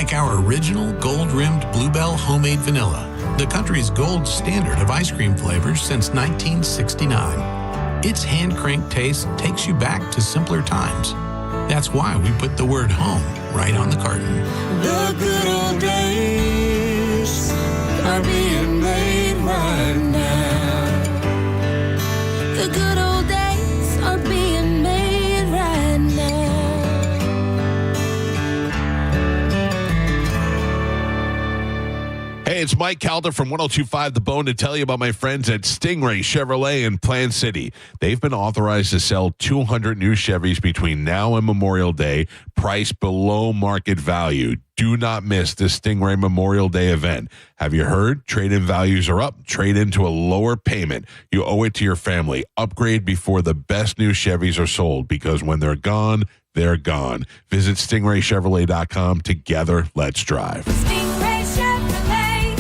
like our original gold-rimmed Bluebell homemade vanilla, the country's gold standard of ice cream flavors since 1969. Its hand-cranked taste takes you back to simpler times. That's why we put the word home right on the carton. The good old days are being made right now. The good old days are being made right now. Hey, it's Mike Calder from 102.5 The Bone to tell you about my friends at Stingray Chevrolet in Plant City. They've been authorized to sell 200 new Chevys between now and Memorial Day, priced below market value. Do not miss this Stingray Memorial Day event. Have you heard? Trade-in values are up. Trade into a lower payment. You owe it to your family. Upgrade before the best new Chevys are sold, because when they're gone, they're gone. Visit stingraychevrolet.com. Together, let's drive. Stingray Chevrolet,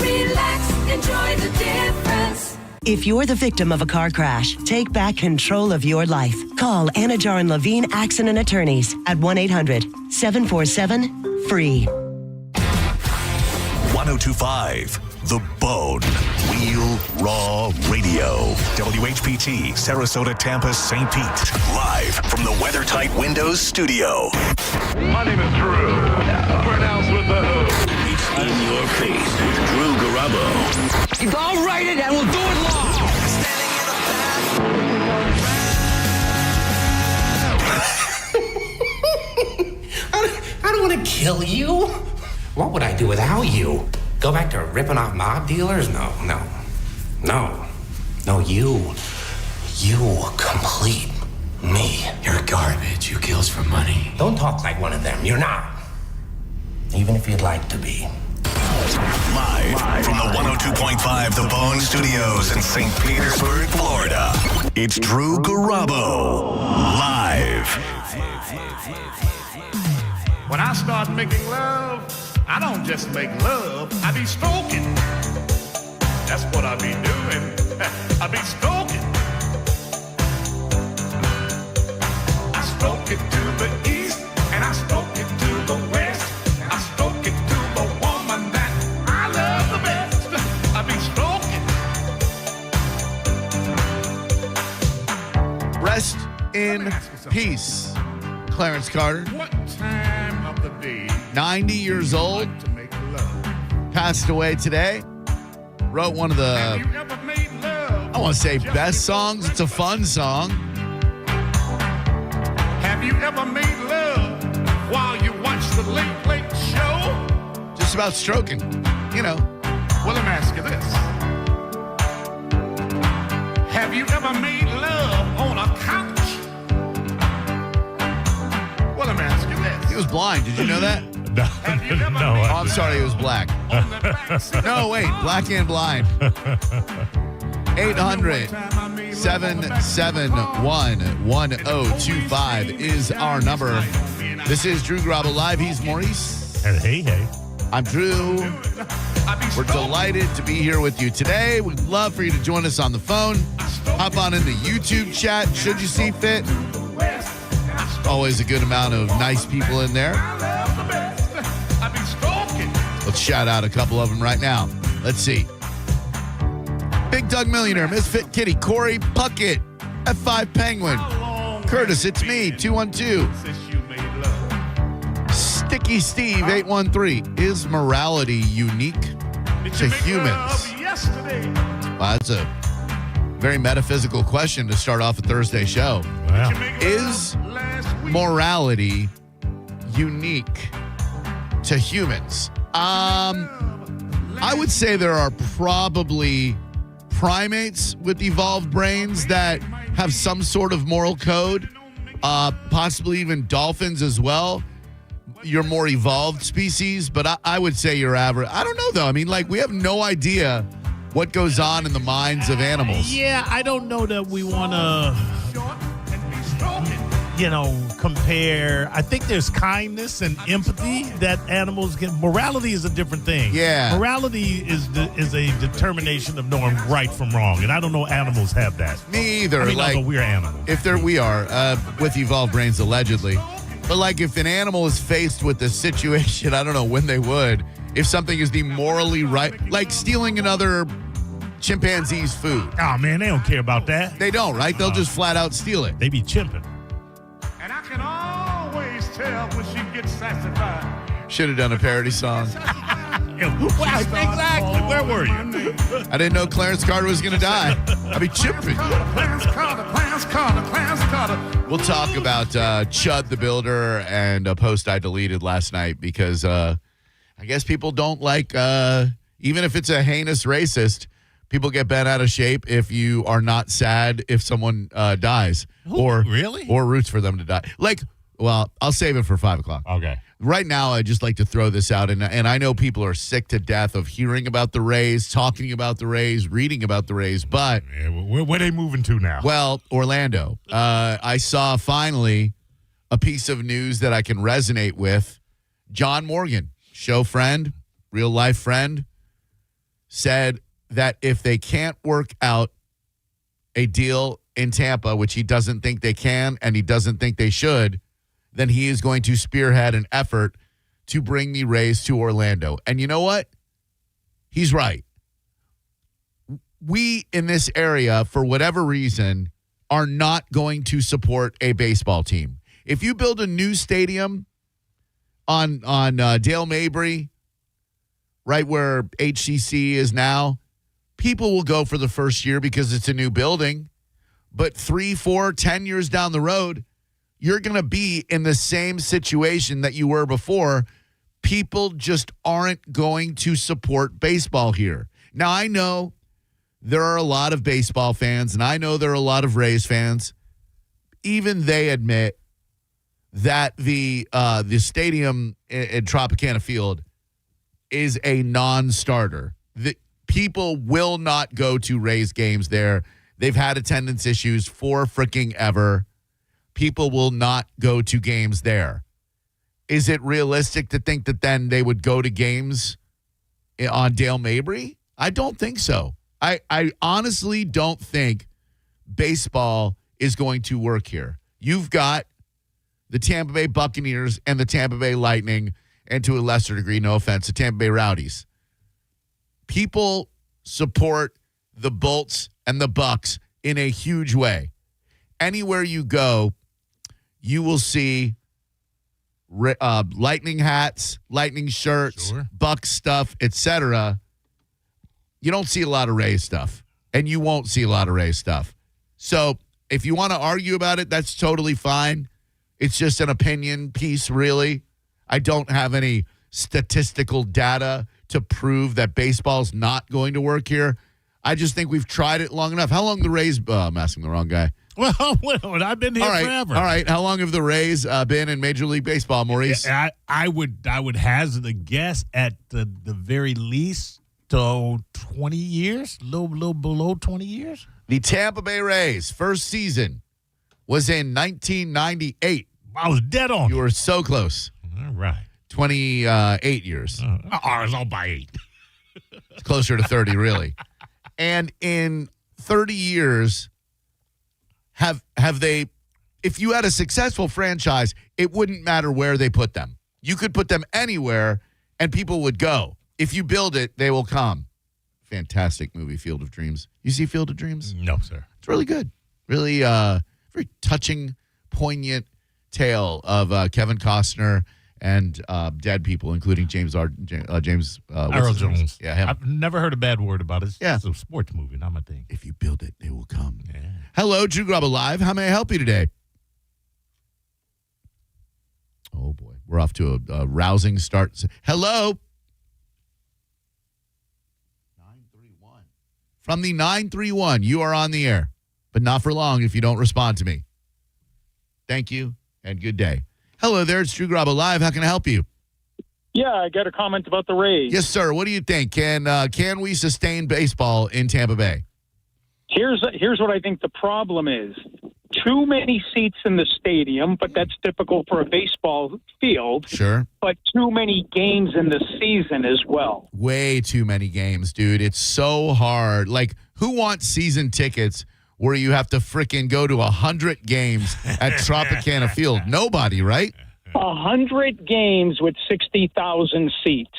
relax, enjoy the difference. If you're the victim of a car crash, take back control of your life. Call Anajar and Levine Accident Attorneys at 1-800-747-FREE. 102.5 The Bone. Real Raw Radio. WHPT, Sarasota, Tampa, St. Pete. Live from the WeatherTight Windows studio. My name is Drew. Pronounced with the O. It's in your face with Drew Garabo. I'll write it and we'll do it live. I don't want to kill you. What would I do without you? Go back to ripping off mob dealers? No. You complete me. You're garbage. You kills for money. Don't talk like one of them. You're not. Even if you'd like to be. Live from the 102.5 The Bone Studios in St. Petersburg, Florida. It's Drew Garabo. Live. When I start making love, I don't just make love, I be stroking. That's what I be doing. I be stroking. I stroke it to the east, and I stroke it to the west. I stroke it to the woman that I love the best. I be stroking. Rest in peace, Clarence Carter. What time of the day? 90 years old. To make love. Passed away today. Wrote one of Have the, you ever made love? I want to say, best songs. It's a fun song. Have you ever made love while you watch the Late Late Show? Just about stroking, you know. Well, let me ask you this. Have you ever made love on a couch? Well, let me ask you this. He was blind. Did you know that? Have you ever Oh, made I'm sorry. He was black. on the back seat? No, wait. Black and blind. 800-771-1025 is our number. This is Drew Garabo Live. He's Maurice. And hey. I'm Drew. We're delighted to be here with you today. We'd love for you to join us on the phone. Hop on in the YouTube chat, should you see fit. Always a good amount of nice people in there. Let's shout out a couple of them right now. Let's see. Big Doug Millionaire, Misfit Kitty, Corey Puckett, F5 Penguin, Curtis, it's me, 212. Sticky Steve, 813. Is morality unique to humans? Wow, that's a very metaphysical question to start off a Thursday show. Wow. Is morality unique to humans? I would say there are probably primates with evolved brains that have some sort of moral code, possibly even dolphins as well. Your more evolved species, but I would say your average. I don't know, though. I mean, like, we have no idea what goes on in the minds of animals. Yeah, I don't know that we want to, compare. I think there's kindness and empathy that animals get. Morality is a different thing. Yeah. Morality is a determination of knowing right from wrong, and I don't know animals have that. Me either. I mean, like, we're animals. If we are with evolved brains, allegedly. But like if an animal is faced with a situation, I don't know when they would, if something is the morally right, like stealing another chimpanzee's food. Oh, man, they don't care about that. They don't, right? They'll just flat out steal it. They be chimping. And I can always tell when she gets satisfied. Should have done a parody song. Exactly. Where were you? I didn't know Clarence Carter was going to die. I'd be chipping. Clarence Carter. We'll talk about Chud the Builder and a post I deleted last night because I guess people don't like, even if it's a heinous racist, people get bent out of shape if you are not sad if someone dies. Really? Or roots for them to die. Like, well, I'll save it for 5 o'clock. Okay. Right now, I just like to throw this out, and I know people are sick to death of hearing about the Rays, talking about the Rays, reading about the Rays, but... Yeah, where are they moving to now? Well, Orlando. I saw finally a piece of news that I can resonate with. John Morgan, show friend, real-life friend, said that if they can't work out a deal in Tampa, which he doesn't think they can and he doesn't think they should, then he is going to spearhead an effort to bring the Rays to Orlando. And you know what? He's right. We in this area, for whatever reason, are not going to support a baseball team. If you build a new stadium on Dale Mabry, right where HCC is now, people will go for the first year because it's a new building. But 3, 4, 10 years down the road, you're going to be in the same situation that you were before. People just aren't going to support baseball here. Now, I know there are a lot of baseball fans, and I know there are a lot of Rays fans. Even they admit that the stadium at Tropicana Field is a non-starter. The people will not go to Rays games there. They've had attendance issues for freaking ever. People will not go to games there. Is it realistic to think that then they would go to games on Dale Mabry? I don't think so. I honestly don't think baseball is going to work here. You've got the Tampa Bay Buccaneers and the Tampa Bay Lightning, and to a lesser degree, no offense, the Tampa Bay Rowdies. People support the Bolts and the Bucks in a huge way. Anywhere you go, you will see Lightning hats, Lightning shirts, Sure. Bucks stuff, etc. You don't see a lot of Rays stuff, and you won't see a lot of Rays stuff. So if you want to argue about it, that's totally fine. It's just an opinion piece, really. I don't have any statistical data to prove that baseball's not going to work here. I just think we've tried it long enough. How long the Rays? I'm asking the wrong guy. Well, I've been here forever. All right. How long have the Rays been in Major League Baseball, Maurice? I would hazard a guess at the very least to 20 years, a little below 20 years. The Tampa Bay Rays' first season was in 1998. I was dead on. You were so close. All right. 28 years. Ours all by 8. It's closer to 30, really. And in 30 years, have they, if you had a successful franchise, it wouldn't matter where they put them. You could put them anywhere and people would go. If you build it, they will come. Fantastic movie, Field of Dreams. You see Field of Dreams? No, sir. It's really good. Really very touching, poignant tale of Kevin Costner and dead people, including Earl Jones. Yeah, him. I've never heard a bad word about it. Yeah. It's a sports movie, not my thing. If you build it, they will come. Yeah. Hello, Drew Garabo Live. How may I help you today? Oh, boy. We're off to a rousing start. Hello? 931. From the 931, you are on the air, but not for long if you don't respond to me. Thank you, and good day. Hello there, it's Drew Garabo Live. How can I help you? Yeah, I got a comment about the Rays. Yes, sir. What do you think? Can we sustain baseball in Tampa Bay? Here's what I think the problem is. Too many seats in the stadium, but that's typical for a baseball field. Sure. But too many games in the season as well. Way too many games, dude. It's so hard. Like, who wants season tickets where you have to frickin' go to 100 games at Tropicana Field? Nobody, right? 100 games with 60,000 seats.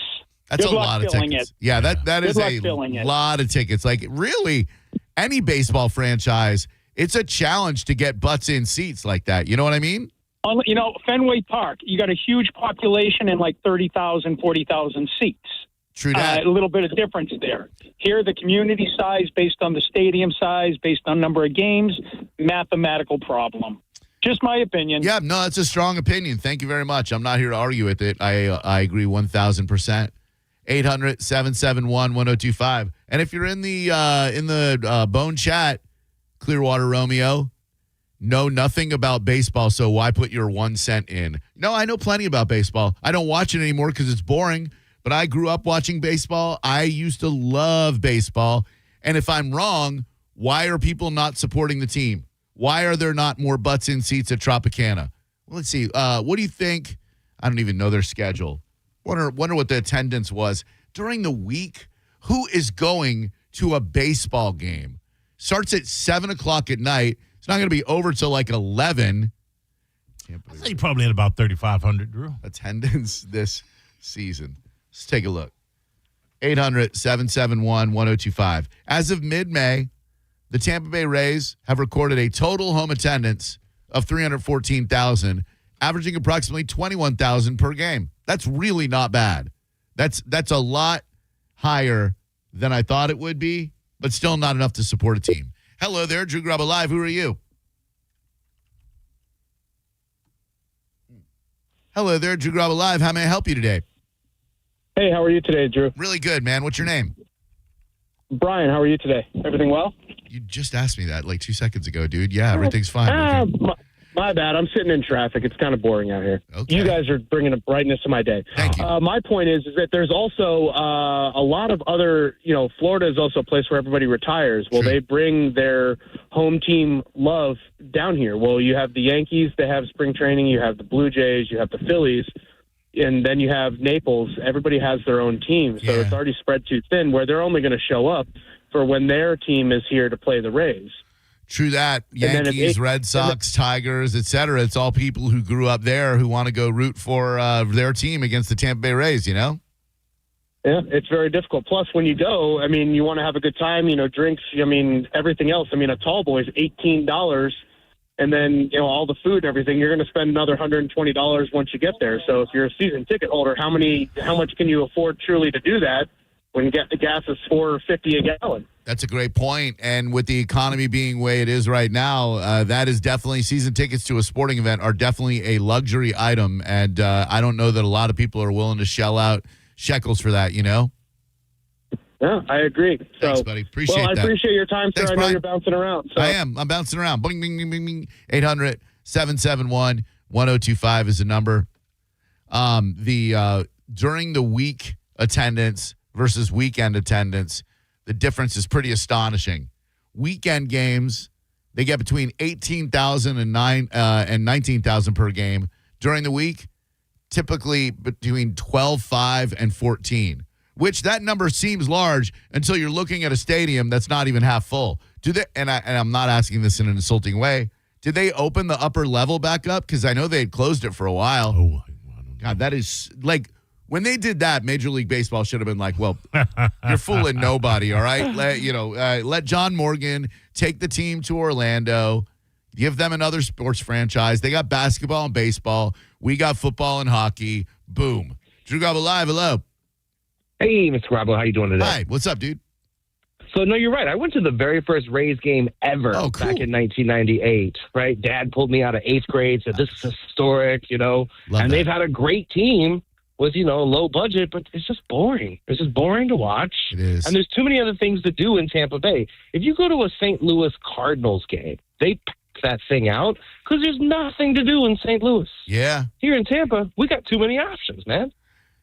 That's Good a luck lot of filling tickets. it. Yeah, that is Good luck a filling it. lot of tickets. Like, really, any baseball franchise, it's a challenge to get butts in seats like that. You know what I mean? You know, Fenway Park, you got a huge population and like 30,000, 40,000 seats. True that. A little bit of difference there. Here, the community size based on the stadium size, based on number of games, mathematical problem. Just my opinion. Yeah, no, that's a strong opinion. Thank you very much. I'm not here to argue with it. I agree 1,000%. 800-771-1025. And if you're in the Bone Chat, Clearwater Romeo, know nothing about baseball, so why put your 1 cent in? No, I know plenty about baseball. I don't watch it anymore because it's boring, but I grew up watching baseball. I used to love baseball. And if I'm wrong, why are people not supporting the team? Why are there not more butts in seats at Tropicana? Well, let's see. What do you think? I don't even know their schedule. Wonder what the attendance was during the week. Who is going to a baseball game? Starts at 7 o'clock at night. It's not going to be over till like 11. I say you probably had about 3,500, Drew. Attendance this season. Let's take a look. 800-771-1025. As of mid-May, the Tampa Bay Rays have recorded a total home attendance of 314,000, averaging approximately 21,000 per game. That's really not bad. That's a lot higher than I thought it would be, but still not enough to support a team. Hello there, Drew Garabo Live. Who are you? Hello there, Drew Garabo Live. How may I help you today? Hey, how are you today, Drew? Really good, man. What's your name? Brian, how are you today? Everything well? You just asked me that like 2 seconds ago, dude. Yeah, everything's fine. My bad. I'm sitting in traffic. It's kind of boring out here. Okay. You guys are bringing a brightness to my day. Thank you. My point is that there's also a lot of other, Florida is also a place where everybody retires. Well, True. they bring their home team love down here. Well, you have the Yankees, they have spring training. You have the Blue Jays, you have the Phillies, and then you have Naples. Everybody has their own team. So Yeah. it's already spread too thin where they're only going to show up for when their team is here to play the Rays. True that. then if Yankees, it- Red Sox, Tigers, etc. It's all people who grew up there who want to go root for their team against the Tampa Bay Rays, you know? Yeah, it's very difficult. Plus, when you go, you want to have a good time, drinks, everything else. A tall boy is $18, and then, all the food and everything, you're going to spend another $120 once you get there. So if you're a season ticket holder, how much can you afford truly to do that when the gas is $4.50 a gallon? That's a great point. And with the economy being the way it is right now, that is definitely, season tickets to a sporting event are definitely a luxury item. And I don't know that a lot of people are willing to shell out shekels for that, you know? Yeah, I agree. Thanks, buddy. Appreciate that. that. I appreciate your time, sir. Thanks, I know Brian. you're bouncing around. So. I am. I'm bouncing around. Bing, bing, bing, bing, bing. 800-771-1025 is the number. During the week attendance versus weekend attendance, the difference is pretty astonishing. Weekend games, they get between 18,000 and 19,000 per game. During the week, typically between 12,500 and 14,000, which that number seems large until you're looking at a stadium that's not even half full. Do they? And I'm not asking this in an insulting way. Did they open the upper level back up? Because I know they had closed it for a while. Oh, God, that is like when they did that. Major League Baseball should have been like, "Well, you're fooling nobody, all right? Let John Morgan take the team to Orlando, give them another sports franchise. They got basketball and baseball. We got football and hockey. Boom." Drew Garabo Live. Hello. Hey, Mr. Garabo, how you doing today? Hi. What's up, dude? So, no, you're right. I went to the very first Rays game ever back in 1998, right? Dad pulled me out of 8th grade, said, this is historic, Love that. they've had a great team with, low budget, but it's just boring. It's just boring to watch. It is. And there's too many other things to do in Tampa Bay. If you go to a St. Louis Cardinals game, they pack that thing out because there's nothing to do in St. Louis. Yeah. Here in Tampa, we got too many options, man.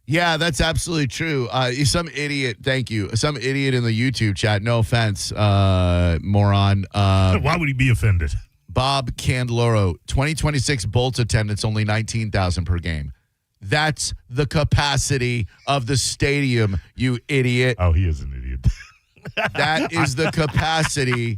Yeah, that's absolutely true. Some idiot, thank you. Some idiot in the YouTube chat, no offense, moron. why would he be offended? Bob Candeloro, 2026 Bolts attendance, only 19,000 per game. That's the capacity of the stadium, you idiot. Oh, he is an idiot. That is the capacity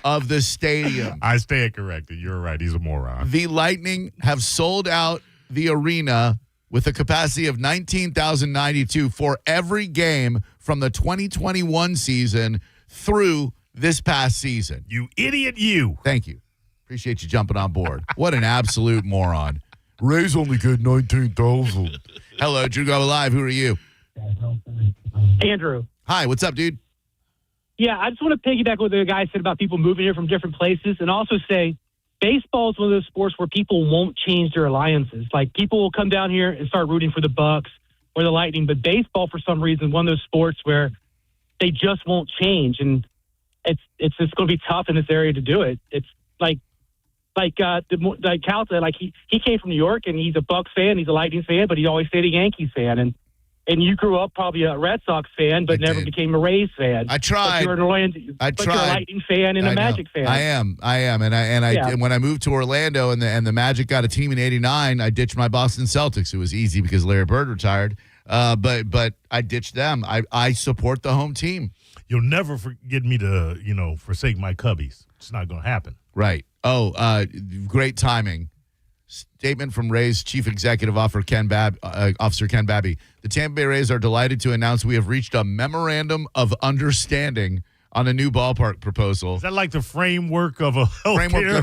of the stadium. I stand corrected. You're right. He's a moron. The Lightning have sold out the arena with a capacity of 19,092 for every game from the 2021 season through this past season. You idiot, you. Thank you. Appreciate you jumping on board. What an absolute moron. Ray's only good 19,000. Hello, Drew Garabo Live. Who are you? Andrew. Hi, what's up, dude? Yeah, I just want to piggyback what the guy said about people moving here from different places and also say baseball is one of those sports where people won't change their alliances. Like, people will come down here and start rooting for the Bucks or the Lightning, but baseball, for some reason, is one of those sports where they just won't change, and it's just going to be tough in this area to do it. It's like Cal said, like he came from New York and he's a Bucks fan, he's a Lightning fan, but he always stayed a Yankees fan, and you grew up probably a Red Sox fan, but never became a Rays fan. I tried. But you're an Orlando, but you're a Lightning fan and a Magic fan. I am, and when I moved to Orlando and the Magic got a team in '89, I ditched my Boston Celtics. It was easy because Larry Bird retired, but I ditched them. I support the home team. You'll never get me to forsake my Cubbies. It's not going to happen. Right. Oh, great timing. Statement from Rays Chief Executive Officer Ken Babby. The Tampa Bay Rays are delighted to announce we have reached a memorandum of understanding on a new ballpark proposal. Is that like the framework of an idea?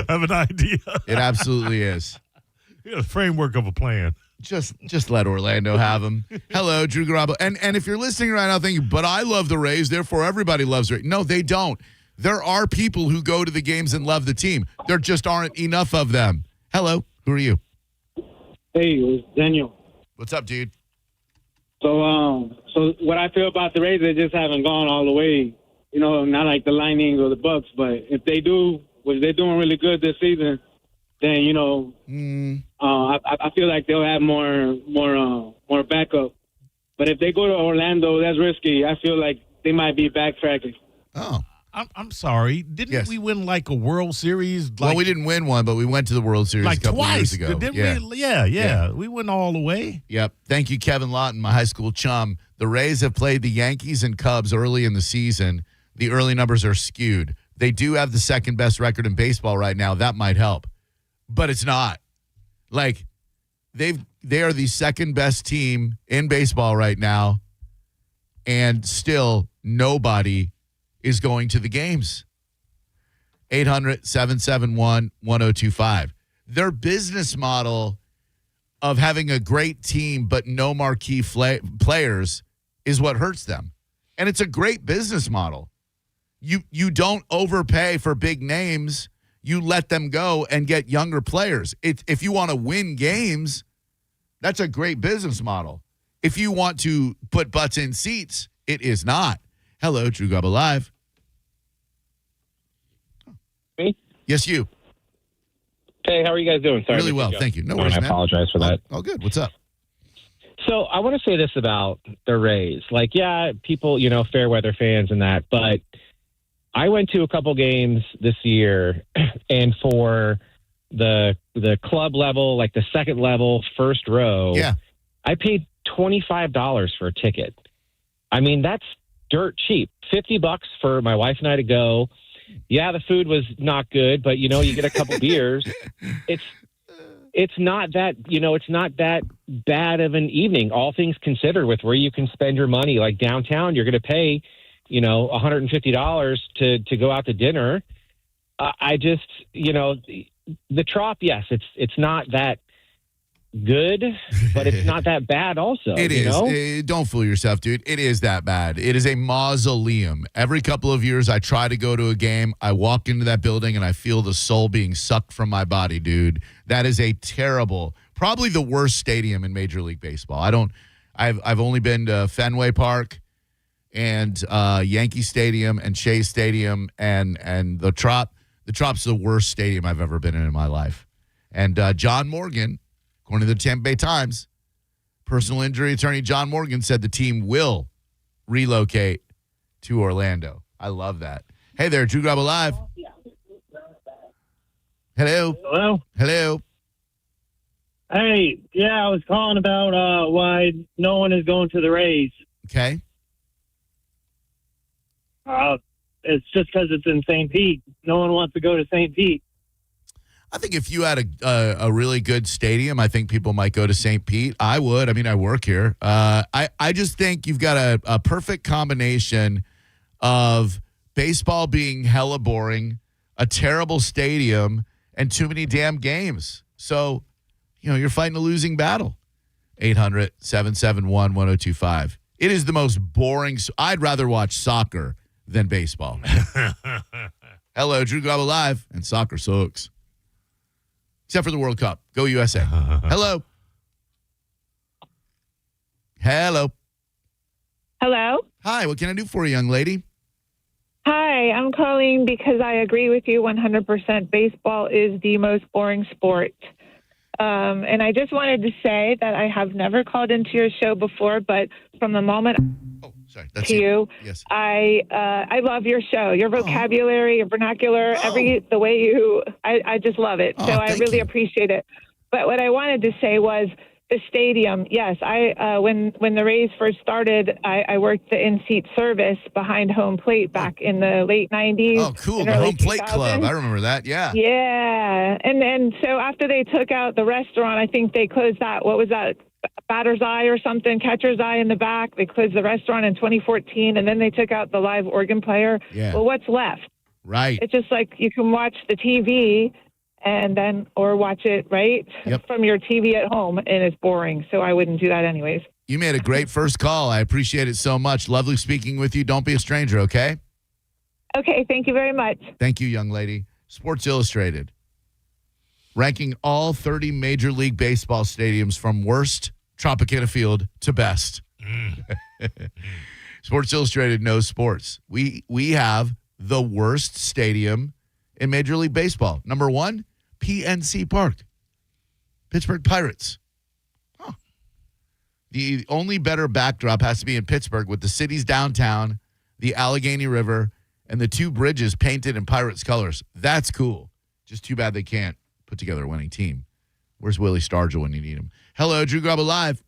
Of an idea. It absolutely is. Yeah, the framework of a plan. Just let Orlando have them. Hello, Drew Garabo. And if you're listening right now thinking, but I love the Rays, therefore everybody loves the Rays. No, they don't. There are people who go to the games and love the team. There just aren't enough of them. Hello, who are you? Hey, it's Daniel. What's up, dude? So what I feel about the Rays, they just haven't gone all the way. Not like the Lightning or the Bucks, but if they do, which they're doing really good this season, then I feel like they'll have more backup. But if they go to Orlando, that's risky. I feel like they might be backtracking. Oh. I'm sorry. Didn't we win like a World Series? Well, we didn't win one, but we went to the World Series like a couple twice. years ago. Didn't we? Yeah. We went all the way. Yep. Thank you, Kevin Lawton, my high school chum. The Rays have played the Yankees and Cubs early in the season. The early numbers are skewed. They do have the second best record in baseball right now. That might help, but it's not. Like, they are the second best team in baseball right now, and still nobody is going to the games. 800-771-1025. Their business model of having a great team but no marquee players is what hurts them. And it's a great business model. You don't overpay for big names. You let them go and get younger players. If you want to win games, that's a great business model. If you want to put butts in seats, it is not. Hello, Drew Garabo Live. Me? Yes, you. Hey, how are you guys doing? Sorry. Really well, thank you. No worries, I man. apologize for that. Oh, good. What's up? So I want to say this about the Rays. Like, yeah, people, fair weather fans and that, but I went to a couple games this year, and for the club level, like the second level, first row, I paid $25 for a ticket. I mean, that's dirt cheap. $50 for my wife and I to go. Yeah, the food was not good, but you get a couple beers. It's not that, it's not that bad of an evening, all things considered, with where you can spend your money. Like downtown, you're going to pay, $150 to go out to dinner. I just, the Trop, yes, it's not that good, but it's not that bad also. It is. Don't fool yourself, dude. It is that bad. It is a mausoleum. Every couple of years, I try to go to a game. I walk into that building, and I feel the soul being sucked from my body, dude. That is a terrible, probably the worst stadium in Major League Baseball. I've only been to Fenway Park and Yankee Stadium and Shea Stadium and the Trop. The Trop's the worst stadium I've ever been in my life. And John Morgan, according to the Tampa Bay Times, personal injury attorney John Morgan said the team will relocate to Orlando. I love that. Hey there, Drew Garabo Live. Hello. Hello. Hello. Hey, I was calling about why no one is going to the Rays. Okay. It's just because it's in St. Pete. No one wants to go to St. Pete. I think if you had a really good stadium, I think people might go to St. Pete. I would. I mean, I work here. I just think you've got a perfect combination of baseball being hella boring, a terrible stadium, and too many damn games. So, you're fighting a losing battle. 800-771-1025. It is the most boring. I'd rather watch soccer than baseball. Hello, Drew Garabo Live, and soccer sucks. Except for the World Cup. Go USA. Hello. Hello. Hello. Hi, what can I do for you, young lady? Hi, I'm calling because I agree with you 100%. Baseball is the most boring sport. And I just wanted to say that I have never called into your show before, but from the moment to you, yes. I love your show, your vocabulary, your vernacular, the way you, I just love it. So I really appreciate it. But what I wanted to say was the stadium. Yes, when the Rays first started, I worked the in-seat service behind home plate back in the late 90s. Oh, cool. The Home Plate Club. I remember that. Yeah. Yeah. And so after they took out the restaurant, I think they closed that. What was that? Batter's Eye or something, Catcher's Eye in the back. They closed the restaurant in 2014, and then they took out the live organ player. Yeah. Well, what's left? Right. It's just like you can watch the TV or watch it, right? Yep. From your TV at home, and it's boring. So I wouldn't do that anyways. You made a great first call. I appreciate it so much. Lovely speaking with you. Don't be a stranger, okay? Okay, thank you very much. Thank you, young lady. Sports Illustrated, ranking all 30 Major League Baseball stadiums from worst Tropicana Field to best. Sports Illustrated knows sports. We have the worst stadium in Major League Baseball. Number 1, PNC Park, Pittsburgh Pirates. Huh. The only better backdrop has to be in Pittsburgh with the city's downtown, the Allegheny River, and the 2 bridges painted in Pirates colors. That's cool. Just too bad they can't put together a winning team. Where's Willie Stargell when you need him? Hello, Drew Garabo Live.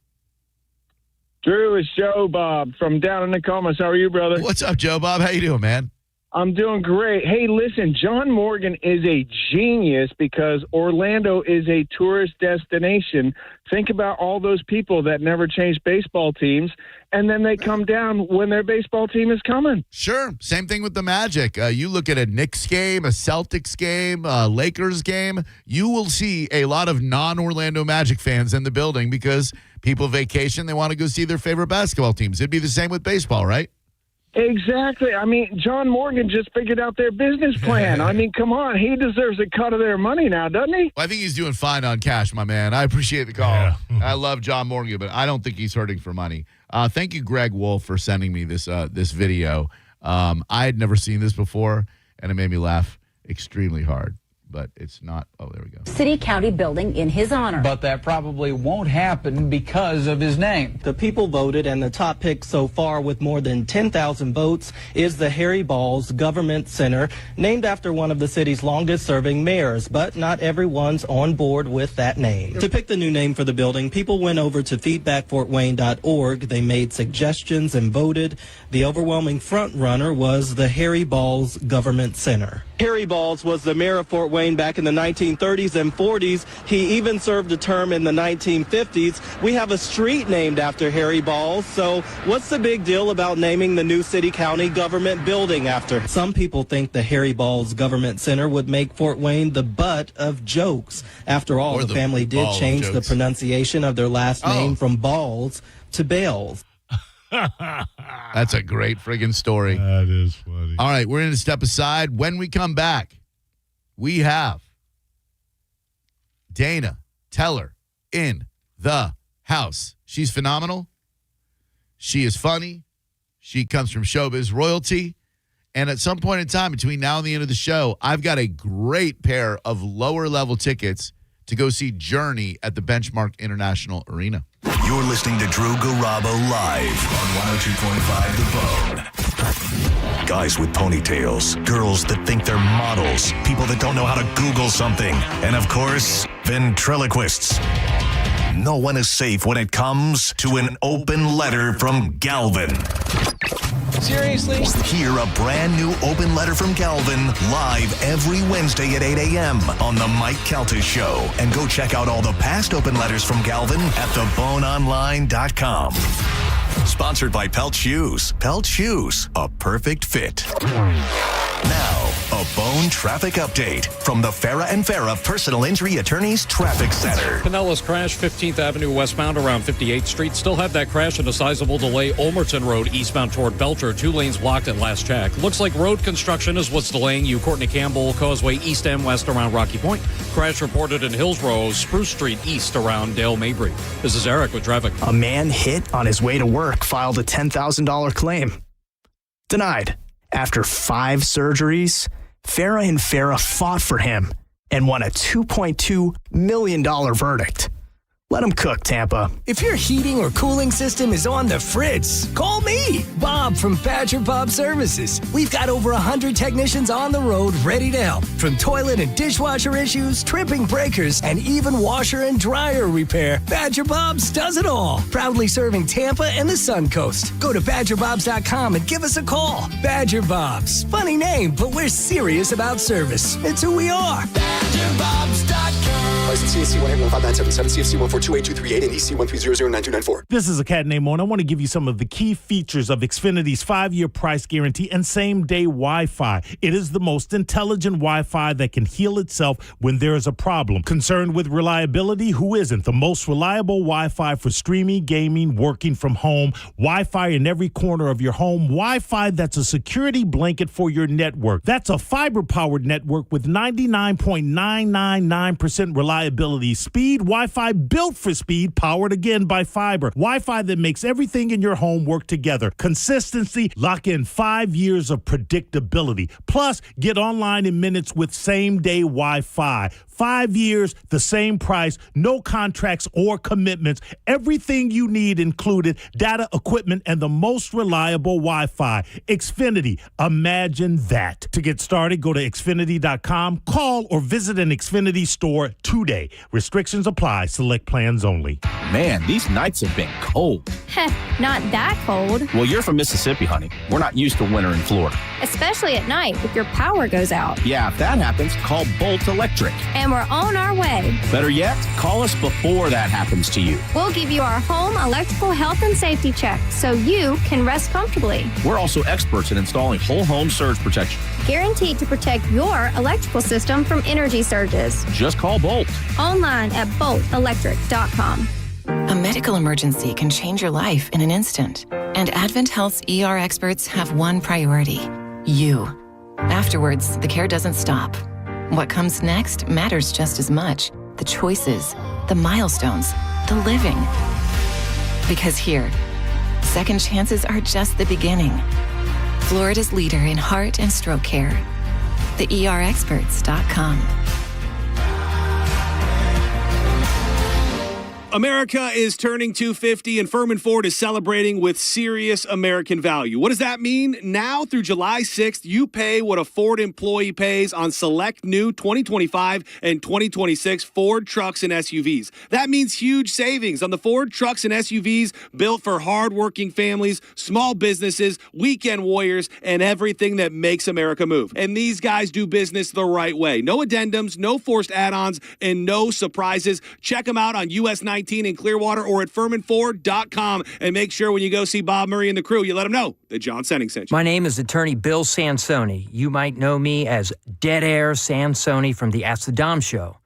Drew, it's Joe Bob from down in the Comas. How are you, brother? What's up, Joe Bob? How you doing, man? I'm doing great. Hey, listen, John Morgan is a genius because Orlando is a tourist destination. Think about all those people that never changed baseball teams, and then they come down when their baseball team is coming. Sure. Same thing with the Magic. You look at a Knicks game, a Celtics game, a Lakers game, you will see a lot of non-Orlando Magic fans in the building because people vacation, they want to go see their favorite basketball teams. It'd be the same with baseball, right? Exactly. I mean, John Morgan just figured out their business plan. I mean, come on. He deserves a cut of their money now, doesn't he? Well, I think he's doing fine on cash, my man. I appreciate the call. Yeah. I love John Morgan, but I don't think he's hurting for money. Thank you, Greg Wolf, for sending me this video. I had never seen this before, and it made me laugh extremely hard. But it's not. Oh, there we go. City County building in his honor. But that probably won't happen because of his name. The people voted, and the top pick so far with more than 10,000 votes is the Harry Balls Government Center, named after one of the city's longest-serving mayors. But not everyone's on board with that name. To pick the new name for the building, people went over to feedbackfortwayne.org. They made suggestions and voted. The overwhelming front runner was the Harry Balls Government Center. Harry Balls was the mayor of Fort Wayne back in the 1930s and 40s. He even served a term in the 1950s. We have a street named after Harry Balls. So what's the big deal about naming the new city-county government building after? Some people think the Harry Balls Government Center would make Fort Wayne the butt of jokes. After all, the family did change the pronunciation of their last name from Balls to Bales. That's a great friggin' story. That is funny. All right, we're going to step aside. When we come back, we have Dana Teller in the house. She's phenomenal. She is funny. She comes from showbiz royalty. And at some point in time between now and the end of the show, I've got a great pair of lower-level tickets to go see Journey at the Benchmark International Arena. You're listening to Drew Garabo live on 102.5 The Bone. Guys with ponytails, girls that think they're models, people that don't know how to Google something, and of course, ventriloquists. No one is safe when it comes to an open letter from Galvin. Seriously? Hear a brand new open letter from Galvin live every Wednesday at 8 a.m. on The Mike Calta Show. And go check out all the past open letters from Galvin at theboneonline.com. Sponsored by Pelt Shoes. Pelt Shoes, a perfect fit. Now, a Bone traffic update from the Farah and Farah Personal Injury Attorneys Traffic Center. Pinellas crash 15th Avenue westbound around 58th Street. Still have that crash and a sizable delay. Olmerton Road eastbound toward Belcher. 2 lanes blocked at last check. Looks like road construction is what's delaying you. Courtney Campbell Causeway east and west around Rocky Point. Crash reported in Hillsborough, Spruce Street east around Dale Mabry. This is Eric with traffic. A man hit on his way to work filed a $10,000 claim. Denied. After 5 surgeries, Farah and Farah fought for him and won a $2.2 million verdict. Let him cook, Tampa. If your heating or cooling system is on the fritz, call me, Bob from Badger Bob Services. We've got over 100 technicians on the road ready to help. From toilet and dishwasher issues, tripping breakers, and even washer and dryer repair, Badger Bob's does it all. Proudly serving Tampa and the Suncoast. Go to badgerbobs.com and give us a call. Badger Bob's. Funny name, but we're serious about service. It's who we are. BadgerBobs.com. License CAC 1159777, CFC 1428238, and EC 1300924. This is a cat named Mo, and I want to give you some of the key features of Xfinity's 5-year price guarantee and same-day Wi-Fi. It is the most intelligent Wi-Fi that can heal itself when there is a problem. Concerned with reliability? Who isn't? The most reliable Wi-Fi for streaming, gaming, working from home, Wi-Fi in every corner of your home, Wi-Fi that's a security blanket for your network. That's a fiber-powered network with 99.999% reliability. Speed, Wi-Fi built for speed, powered again by fiber. Wi-Fi that makes everything in your home work together. Consistency, lock in 5 years of predictability. Plus, get online in minutes with same-day Wi-Fi. 5 years, the same price, no contracts or commitments. Everything you need included, data, equipment, and the most reliable Wi-Fi. Xfinity, imagine that. To get started, go to Xfinity.com, call or visit an Xfinity store today. Restrictions apply. Select plans only. Man, these nights have been cold. Heh, not that cold. Well, you're from Mississippi, honey. We're not used to winter in Florida. Especially at night if your power goes out. Yeah, if that happens, call Bolt Electric. And we're on our way. Better yet, call us before that happens to you. We'll give you our home electrical health and safety check so you can rest comfortably. We're also experts in installing whole home surge protection. Guaranteed to protect your electrical system from energy surges. Just call Bolt. Online at boltelectric.com. A medical emergency can change your life in an instant. And Advent Health's ER experts have one priority: you. Afterwards, the care doesn't stop. What comes next matters just as much. The choices, the milestones, the living. Because here, second chances are just the beginning. Florida's leader in heart and stroke care. TheERexperts.com. America is turning 250 and Furman Ford is celebrating with serious American value. What does that mean? Now through July 6th, you pay what a Ford employee pays on select new 2025 and 2026 Ford trucks and SUVs. That means huge savings on the Ford trucks and SUVs built for hardworking families, small businesses, weekend warriors, and everything that makes America move. And these guys do business the right way. No addendums, no forced add-ons, and no surprises. Check them out on US 19 in Clearwater or at FurmanFord.com, and make sure when you go see Bob Murray and the crew, you let them know that John Senning sent you. My name is attorney Bill Sansoni. You might know me as Dead Air Sansoni from the Ask the Dom show.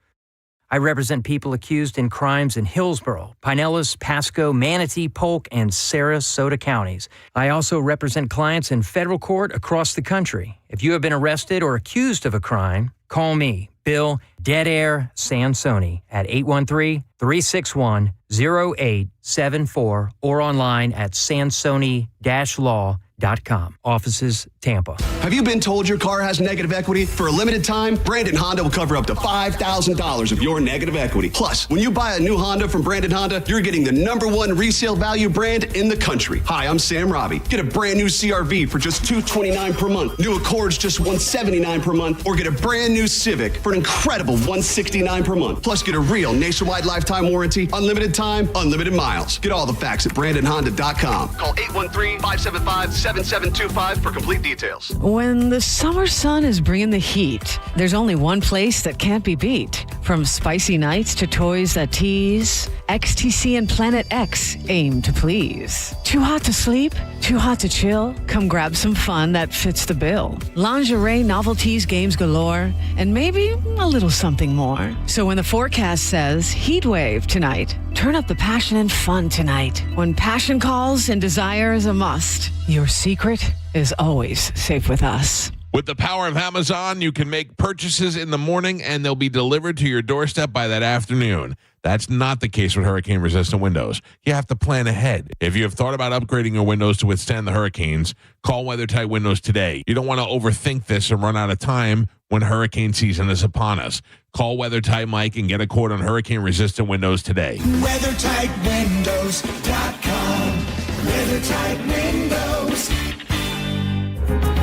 I represent people accused in crimes in Hillsborough, Pinellas, Pasco, Manatee, Polk, and Sarasota counties. I also represent clients in federal court across the country. If you have been arrested or accused of a crime, call me, Bill Dead Air Sansoni, at 813-361-0874 or online at sansoni-law.com. Offices, Tampa. Have you been told your car has negative equity? For a limited time, Brandon Honda will cover up to $5,000 of your negative equity. Plus, when you buy a new Honda from Brandon Honda, you're getting the #1 resale value brand in the country. Hi, I'm Sam Robbie. Get a brand new CRV for just $229 per month. New Accords just $179 per month. Or get a brand new Civic for an incredible $169 per month. Plus, get a real nationwide lifetime warranty, unlimited time, unlimited miles. Get all the facts at BrandonHonda.com. Call 813-575-7777 877-7725 for complete details. When the summer sun is bringing the heat, there's only one place that can't be beat. From spicy nights to toys that tease, XTC and Planet X aim to please. Too hot to sleep? Too hot to chill? Come grab some fun that fits the bill. Lingerie, novelties, games galore, and maybe a little something more. So when the forecast says heat wave tonight, turn up the passion and fun tonight. When passion calls and desire is a must, your secret is always safe with us. With the power of Amazon, you can make purchases in the morning and they'll be delivered to your doorstep by that afternoon. That's not the case with hurricane-resistant windows. You have to plan ahead. If you have thought about upgrading your windows to withstand the hurricanes, call WeatherTight Windows today. You don't want to overthink this and run out of time when hurricane season is upon us. Call WeatherTight Mike and get a quote on hurricane-resistant windows today. WeatherTightWindows.com. WeatherTight Windows.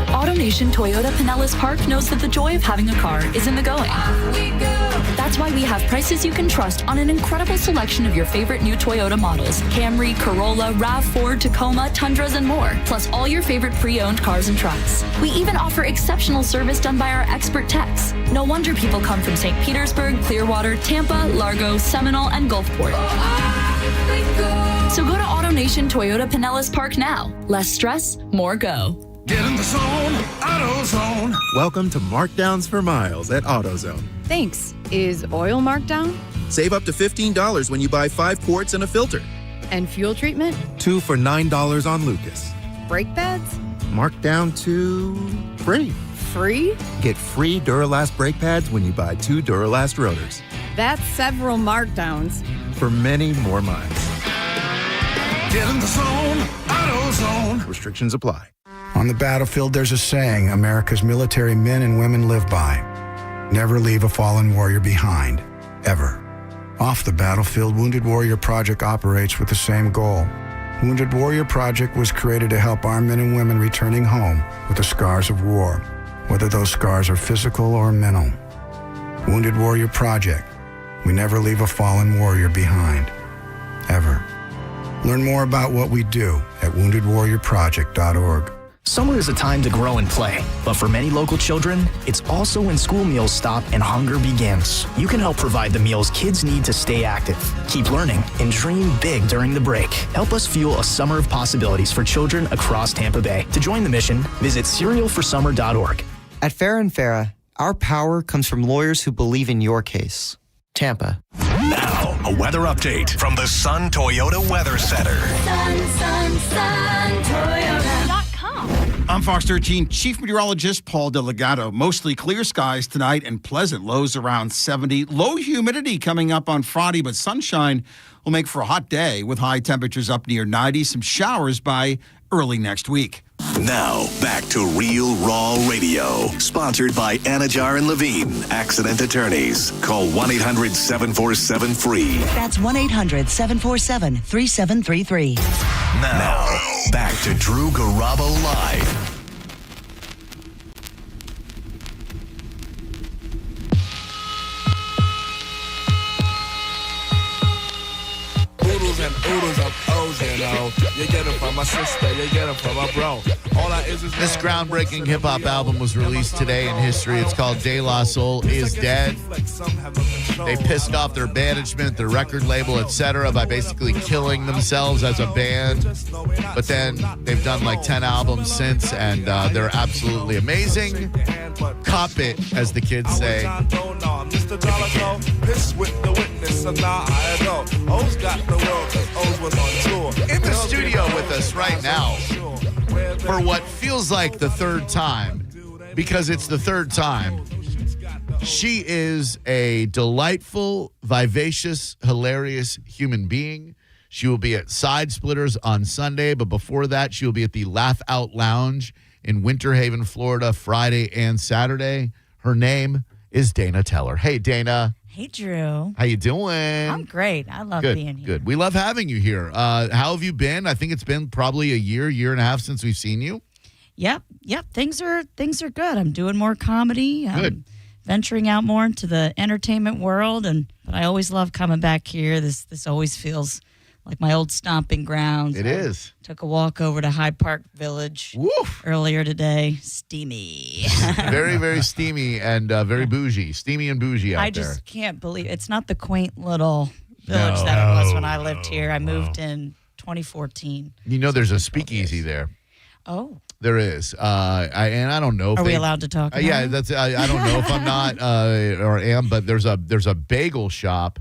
AutoNation Toyota Pinellas Park knows that the joy of having a car is in the going. That's why we have prices you can trust on an incredible selection of your favorite new Toyota models. Camry, Corolla, RAV4, Tacoma, Tundras, and more. Plus all your favorite pre-owned cars and trucks. We even offer exceptional service done by our expert techs. No wonder people come from St. Petersburg, Clearwater, Tampa, Largo, Seminole, and Gulfport. So go to AutoNation Toyota Pinellas Park now. Less stress, more go. Get in the zone, AutoZone. Welcome to Markdowns for Miles at AutoZone. Thanks. Is oil marked down? Save up to $15 when you buy 5 quarts and a filter. And fuel treatment? 2 for $9 on Lucas. Brake pads? Marked down to free. Free? Get free Duralast brake pads when you buy 2 Duralast rotors. That's several markdowns. For many more miles. Get in the zone, AutoZone. Restrictions apply. On the battlefield, there's a saying America's military men and women live by. Never leave a fallen warrior behind, ever. Off the battlefield, Wounded Warrior Project operates with the same goal. Wounded Warrior Project was created to help our men and women returning home with the scars of war, whether those scars are physical or mental. Wounded Warrior Project. We never leave a fallen warrior behind, ever. Learn more about what we do at woundedwarriorproject.org. Summer is a time to grow and play, but for many local children, it's also when school meals stop and hunger begins. You can help provide the meals kids need to stay active, keep learning, and dream big during the break. Help us fuel a summer of possibilities for children across Tampa Bay. To join the mission, visit cerealforsummer.org. At Farah & Farah, our power comes from lawyers who believe in your case. Tampa. Now, a weather update from the Sun Toyota Weather Center. Sun, Toyota.com. I'm Fox 13 Chief Meteorologist Paul Delgado. Mostly clear skies tonight and pleasant lows around 70. Low humidity coming up on Friday, but sunshine will make for a hot day with high temperatures up near 90. Some showers by early next week. Now, back to Real Raw Radio. Sponsored by Anajar and Levine, Accident Attorneys. Call 1-800-747-FREE. That's 1-800-747-3733. Now, back to Drew Garabo Live. And oodles of O's, you know. You get them from my sister, you get them from my bro. All that is This groundbreaking hip-hop album was released today in history. It's called De La Soul Is Dead. They pissed off their management, their record label, etc. by basically killing themselves as a band. But then they've done like 10 albums since, and they're absolutely amazing. Cop it, as the kids say. In the studio with us right now for what feels like the third time, because it's the third time. She is a delightful, vivacious, hilarious human being. She will be at Side Splitters on Sunday, but before that, she will be at the Laugh Out Lounge in Winter Haven, Florida, Friday and Saturday. Her name is Dana Teller. Hey, Dana. Hey, Drew. How you doing? I'm great. I love being here. Good. We love having you here. How have you been? I think it's been probably a year and a half since we've seen you. Yep. Things are good. I'm doing more comedy. Good. Venturing out more into the entertainment world, but I always love coming back here. This always feels like my old stomping grounds. It is. Took a walk over to Hyde Park Village earlier today. Steamy. Very, very steamy and very bougie. Steamy and bougie out there. I just can't believe it's not the quaint little village that it was when I lived here. I moved in 2014. You know, there's a speakeasy there. Oh. There is. I don't know if Are we allowed to talk about yeah, it? that's. I don't know if I'm not or am, but there's a bagel shop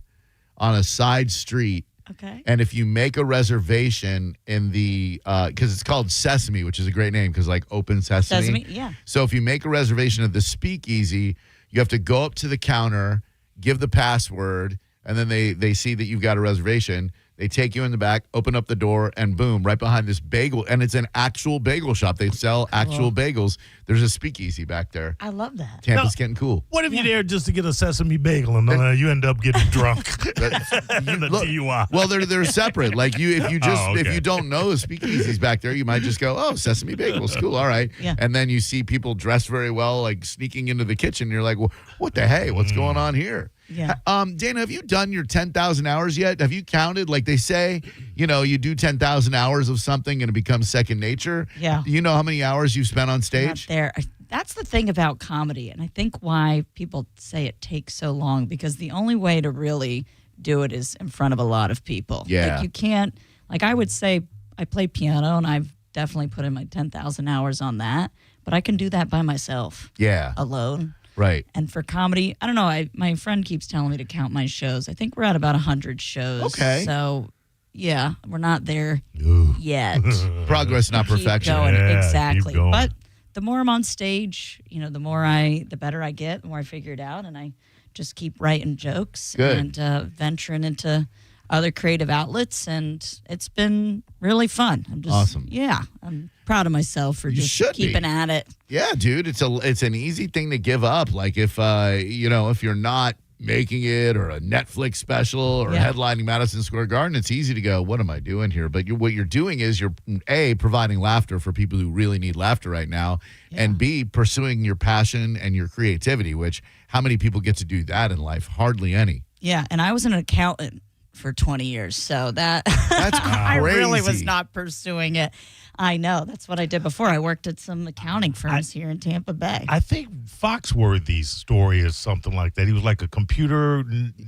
on a side street. Okay. And if you make a reservation in the because it's called Sesame, which is a great name because like open sesame. Sesame, yeah. So if you make a reservation at the speakeasy, you have to go up to the counter, give the password, and then they see that you've got a reservation. They take you in the back, open up the door, and boom, right behind this bagel. And it's an actual bagel shop. They sell actual bagels. There's a speakeasy back there. I love that. Tampa's getting cool. What if you're there just to get a sesame bagel and you end up getting drunk? DUI. Well, they're separate. Like if you don't know the speakeasy's back there, you might just go, oh, sesame bagels, cool, all right. Yeah. And then you see people dressed very well, like sneaking into the kitchen. You're like, well, what the hey? What's going on here? Yeah. Dana, have you done your 10,000 hours yet? Have you counted? Like they say, you do 10,000 hours of something and it becomes second nature. Yeah. Do you know how many hours you've spent on stage? Not there. That's the thing about comedy, and I think why people say it takes so long, because the only way to really do it is in front of a lot of people. Yeah. Like you can't, like I would say I play piano and I've definitely put in my 10,000 hours on that, but I can do that by myself. Yeah. Alone. Right. And for comedy, I don't know. My friend keeps telling me to count my shows. I think we're at about 100 shows. Okay. So, yeah, we're not there yet. Progress, not Keep perfection. going. Yeah, Exactly. keep going. But the more I'm on stage, the better I get, the more I figure it out, and I just keep writing jokes Good. and venturing into other creative outlets, and it's been really fun. I'm just Awesome. Yeah, I'm proud of myself for You just should be. keeping at it. Yeah, dude, it's an easy thing to give up. Like if if you're not making it or a Netflix special or headlining Madison Square Garden, it's easy to go, what am I doing here? But what you're doing is you're providing laughter for people who really need laughter right now, and B, pursuing your passion and your creativity, which how many people get to do that in life? Hardly any. Yeah, and I was an accountant for 20 years, so that's I really was crazy. not pursuing it. I know. That's what I did before. I worked at some accounting firms here in Tampa Bay. I think Foxworthy's story is something like that. He was like a computer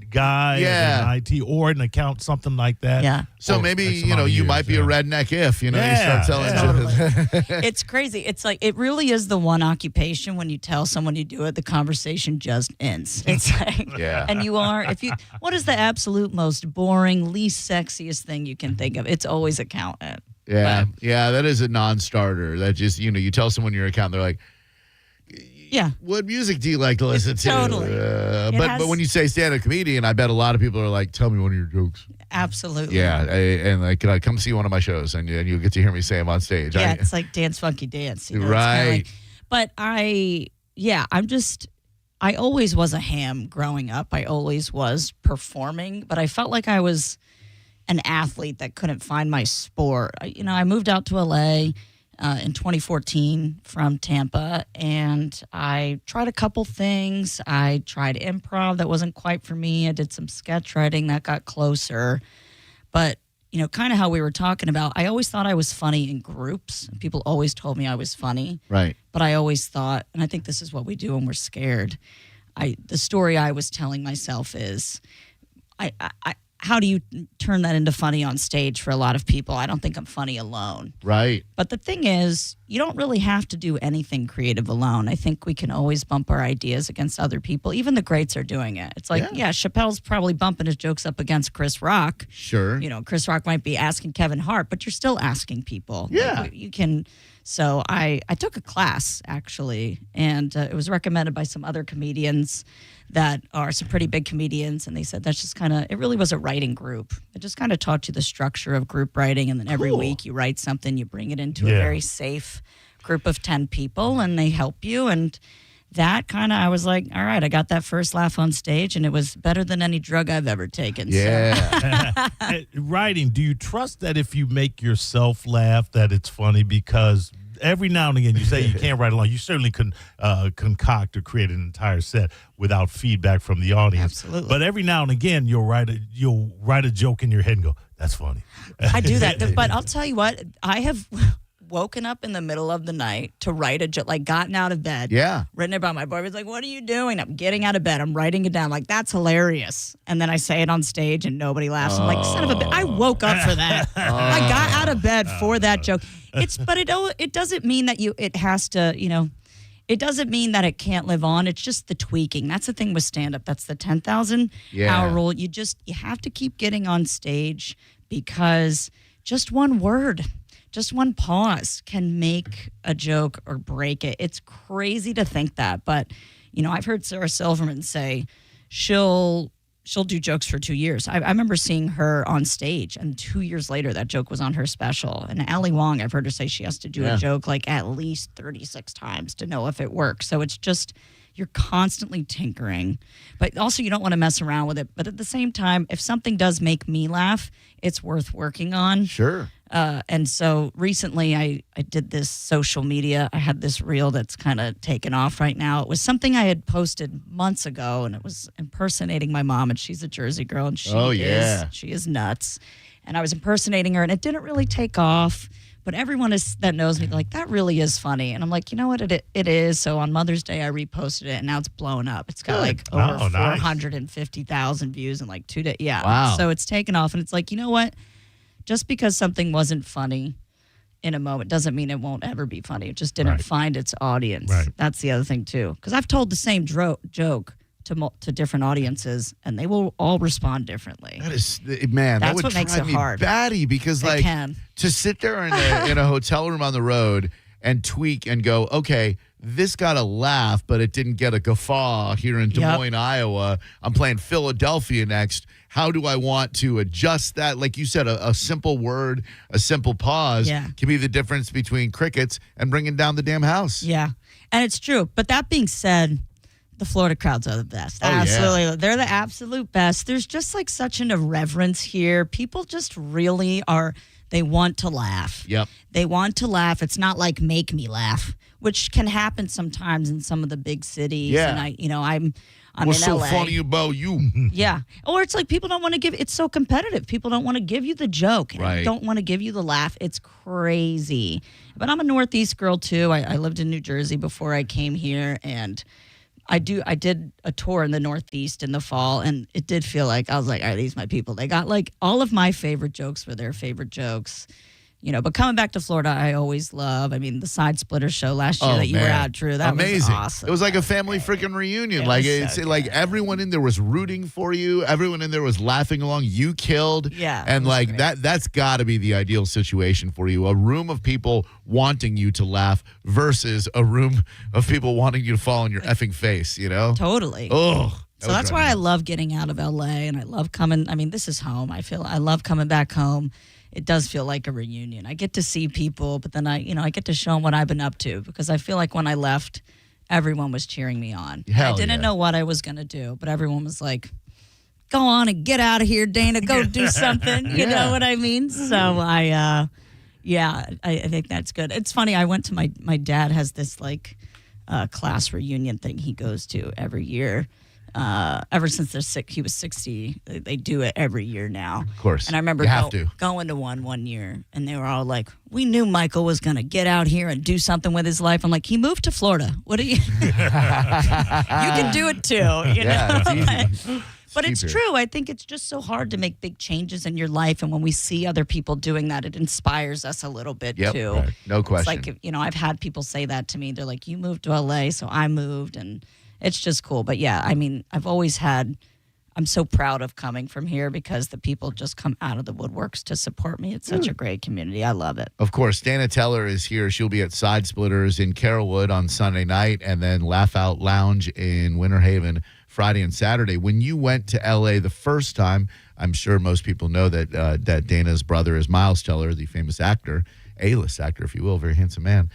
guy, Yeah. an IT or an account, something like that. Yeah. So For maybe, X amount of you years, might be a redneck if, you start telling It's crazy. It's like, it really is the one occupation when you tell someone you do it, the conversation just ends. It's like, Yeah. and what is the absolute most boring, least sexiest thing you can think of? It's always accountant. Yeah, that is a non-starter. That just, you tell someone your account, they're like, yeah, what music do you like to listen to? Totally. But when you say stand-up comedian, I bet a lot of people are like, tell me one of your jokes. Absolutely. Yeah, and like, can I come see one of my shows? And you'll get to hear me say them on stage. Yeah, it's like Dance Funky Dance. It's Right. kinda like- but I always was a ham growing up. I always was performing, but I felt like I was an athlete that couldn't find my sport. I moved out to LA in 2014 from Tampa, and I tried a couple things. I tried improv. That wasn't quite for me. I did some sketch writing that got closer. But, kind of how we were talking about, I always thought I was funny in groups. People always told me I was funny. Right. But I always thought, and I think this is what we do when we're scared. The story I was telling myself is, how do you turn that into funny on stage for a lot of people? I don't think I'm funny alone. Right. But the thing is, you don't really have to do anything creative alone. I think we can always bump our ideas against other people. Even the greats are doing it. It's like, Chappelle's probably bumping his jokes up against Chris Rock. Sure. Chris Rock might be asking Kevin Hart, but you're still asking people. Yeah. Like, you can. So I took a class, actually, and it was recommended by some other comedians that are some pretty big comedians, and they said that's just it really was a writing group. It just kind of taught you the structure of group writing, and then every week you write something, you bring it into a very safe group of 10 people, and they help you, and that I was like, all right, I got that first laugh on stage, and it was better than any drug I've ever taken. Yeah. Writing, do you trust that if you make yourself laugh that it's funny? Because every now and again, you say you can't write along. You certainly can concoct or create an entire set without feedback from the audience. Absolutely. But every now and again, you'll write a joke in your head and go, "That's funny." I do that, but I'll tell you what, I have woken up in the middle of the night to write a joke, like gotten out of bed. Yeah. Written it by my boyfriend's like, "What are you doing?" I'm getting out of bed. I'm writing it down. Like, that's hilarious. And then I say it on stage and nobody laughs. I'm like, son of a bitch. I woke up for that. I got out of bed for that joke. But it doesn't mean that it has to, it doesn't mean that it can't live on. It's just the tweaking. That's the thing with stand-up. That's the 10,000 hour rule. You have to keep getting on stage because just one word, just one pause can make a joke or break it. It's crazy to think that, but I've heard Sarah Silverman say she'll do jokes for 2 years. I remember seeing her on stage, and 2 years later, that joke was on her special. And Ali Wong, I've heard her say she has to do a joke like at least 36 times to know if it works. So it's just, you're constantly tinkering. But also, you don't want to mess around with it. But at the same time, if something does make me laugh, it's worth working on. Sure. And so recently I did this social media. I had this reel that's kind of taken off right now. It was something I had posted months ago, and it was impersonating my mom, and she's a Jersey girl, and she is nuts. And I was impersonating her, and it didn't really take off. But everyone that knows me, like, that really is funny. And I'm like, you know what? It is. So on Mother's Day, I reposted it, and now it's blown up. It's got like over 450,000 views in like 2 days. Yeah. Wow. So it's taken off, and it's like, you know what? Just because something wasn't funny in a moment doesn't mean it won't ever be funny. It just didn't find its audience. Right. That's the other thing, too. Because I've told the same joke to different audiences, and they will all respond differently. That is, man, That's that would what makes drive it me hard. batty because, It like, can. to sit there in a hotel room on the road and tweak and go, okay, this got a laugh, but it didn't get a guffaw here in Des Moines, Iowa. I'm playing Philadelphia next. How do I want to adjust that? Like you said, a simple word, a simple pause can be the difference between crickets and bringing down the damn house. Yeah, and it's true. But that being said, the Florida crowds are the best. Oh, Absolutely. yeah. They're the absolute best. There's just like such an irreverence here. People just really are, they want to laugh. Yep. They want to laugh. It's not like make me laugh, which can happen sometimes in some of the big cities. Yeah. And I'm What's in so LA. funny about you? Yeah. Or it's like people don't want to give, it's so competitive. People don't want to give you the joke. And Right. don't want to give you the laugh. It's crazy. But I'm a Northeast girl too. I lived in New Jersey before I came here, and I did a tour in the Northeast in the fall, and it did feel like, I was like, all right, these are my people. They got like all of my favorite jokes were their favorite jokes. But coming back to Florida, I always love, the Side Splitter show last year that you were at, Drew. That amazing. was awesome. It was like a family freaking reunion. It Like was so like everyone in there was rooting for you. Everyone in there was laughing along. You killed. Yeah, And it was like great. that's got to be the ideal situation for you. A room of people wanting you to laugh versus a room of people wanting you to fall on your effing face, Totally. Oh. So that's why I love getting out of LA, and I love coming. This is home. I love coming back home. It does feel like a reunion. I get to see people, but then I get to show them what I've been up to, because I feel like when I left, everyone was cheering me on. Hell I didn't yeah. know what I was going to do, but everyone was like, go on and get out of here, Dana. Go do something. You know what I mean? So I think that's good. It's funny. I went to my dad has this like class reunion thing he goes to every year. Ever since he was 60, they do it every year now. Of course. And I remember You have to. going to one year, and they were all like, we knew Michael was going to get out here and do something with his life. I'm like, he moved to Florida. What are you? You can do it too. Yeah, it's easy. But it's cheaper. true. I think it's just so hard to make big changes in your life. And when we see other people doing that, it inspires us a little bit Yep, too. right. No question. It's like, I've had people say that to me. They're like, you moved to LA, so I moved. And it's just cool. But yeah, I've always I'm so proud of coming from here because the people just come out of the woodworks to support me. It's such a great community. I love it. Of course, Dana Teller is here. She'll be at Side Splitters in Carrollwood on Sunday night, and then Laugh Out Lounge in Winter Haven Friday and Saturday. When you went to L.A. the first time, I'm sure most people know that Dana's brother is Miles Teller, the famous actor, A-list actor, if you will, very handsome man.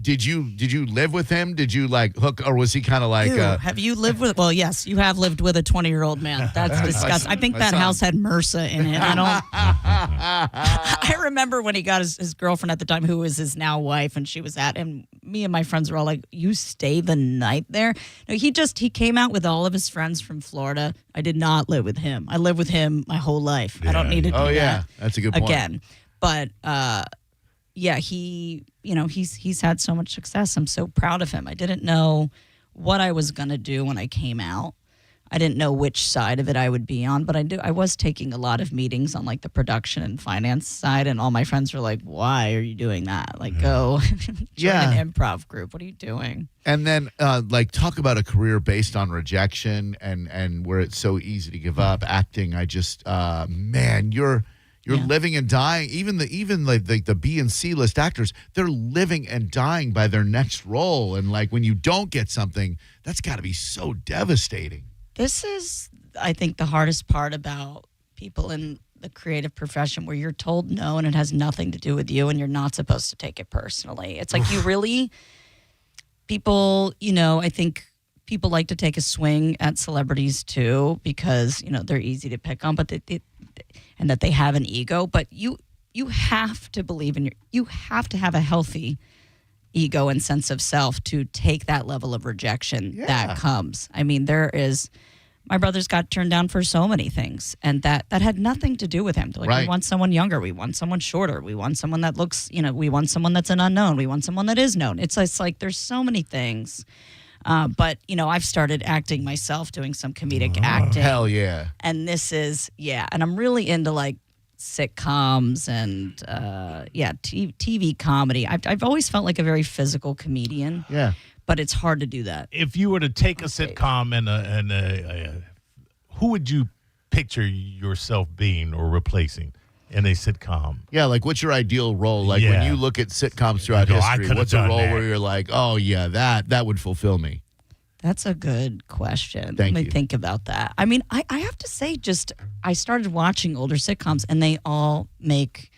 Did you live with him? Did you like hook, or was he kind of like? Ew, have you lived with? Well, yes, you have lived with a 20-year-old man. That's disgusting. I think that house had MRSA in it. I I remember when he got his girlfriend at the time, who was his now wife, and she was and me and my friends were all like, "You stay the night there?" No, he came out with all of his friends from Florida. I did not live with him. I lived with him my whole life. I don't need to do that that's a good point. again. But he's had so much success. I'm so proud of him. I didn't know what I was gonna do when I came out. I didn't know which side of it I would be on, but I was taking a lot of meetings on like the production and finance side, and all my friends were like, "Why are you doing that? Like, go join an improv group. What are you doing?" And then, talk about a career based on rejection and where it's so easy to give up. Acting, I just, man, you're living and dying. Even the B and C list actors, they're living and dying by their next role. And like when you don't get something, that's got to be so devastating. This is, I think, the hardest part about people in the creative profession, where you're told no and it has nothing to do with you and you're not supposed to take it personally. It's like people, I think people like to take a swing at celebrities too, because, they're easy to pick on, but and that they have an ego. But you have to believe you have to have a healthy ego and sense of self to take that level of rejection that comes. I mean, my brothers got turned down for so many things, and that had nothing to do with him. Like, we want someone younger, we want someone shorter, we want someone that looks, we want someone that's an unknown, we want someone that is known. It's like there's so many things. But, I've started acting myself, doing some comedic acting. Hell yeah. And this is, and I'm really into like sitcoms and TV comedy. I've always felt like a very physical comedian. Yeah, but it's hard to do that. If you were to take a sitcom and who would you picture yourself being or replacing in a sitcom? Yeah, like what's your ideal role? Like when you look at sitcoms throughout history, what's a role where you're like, oh yeah, that would fulfill me? That's a good question. Thank Let me you. think about that. I mean, I have to say, I started watching older sitcoms, and they all make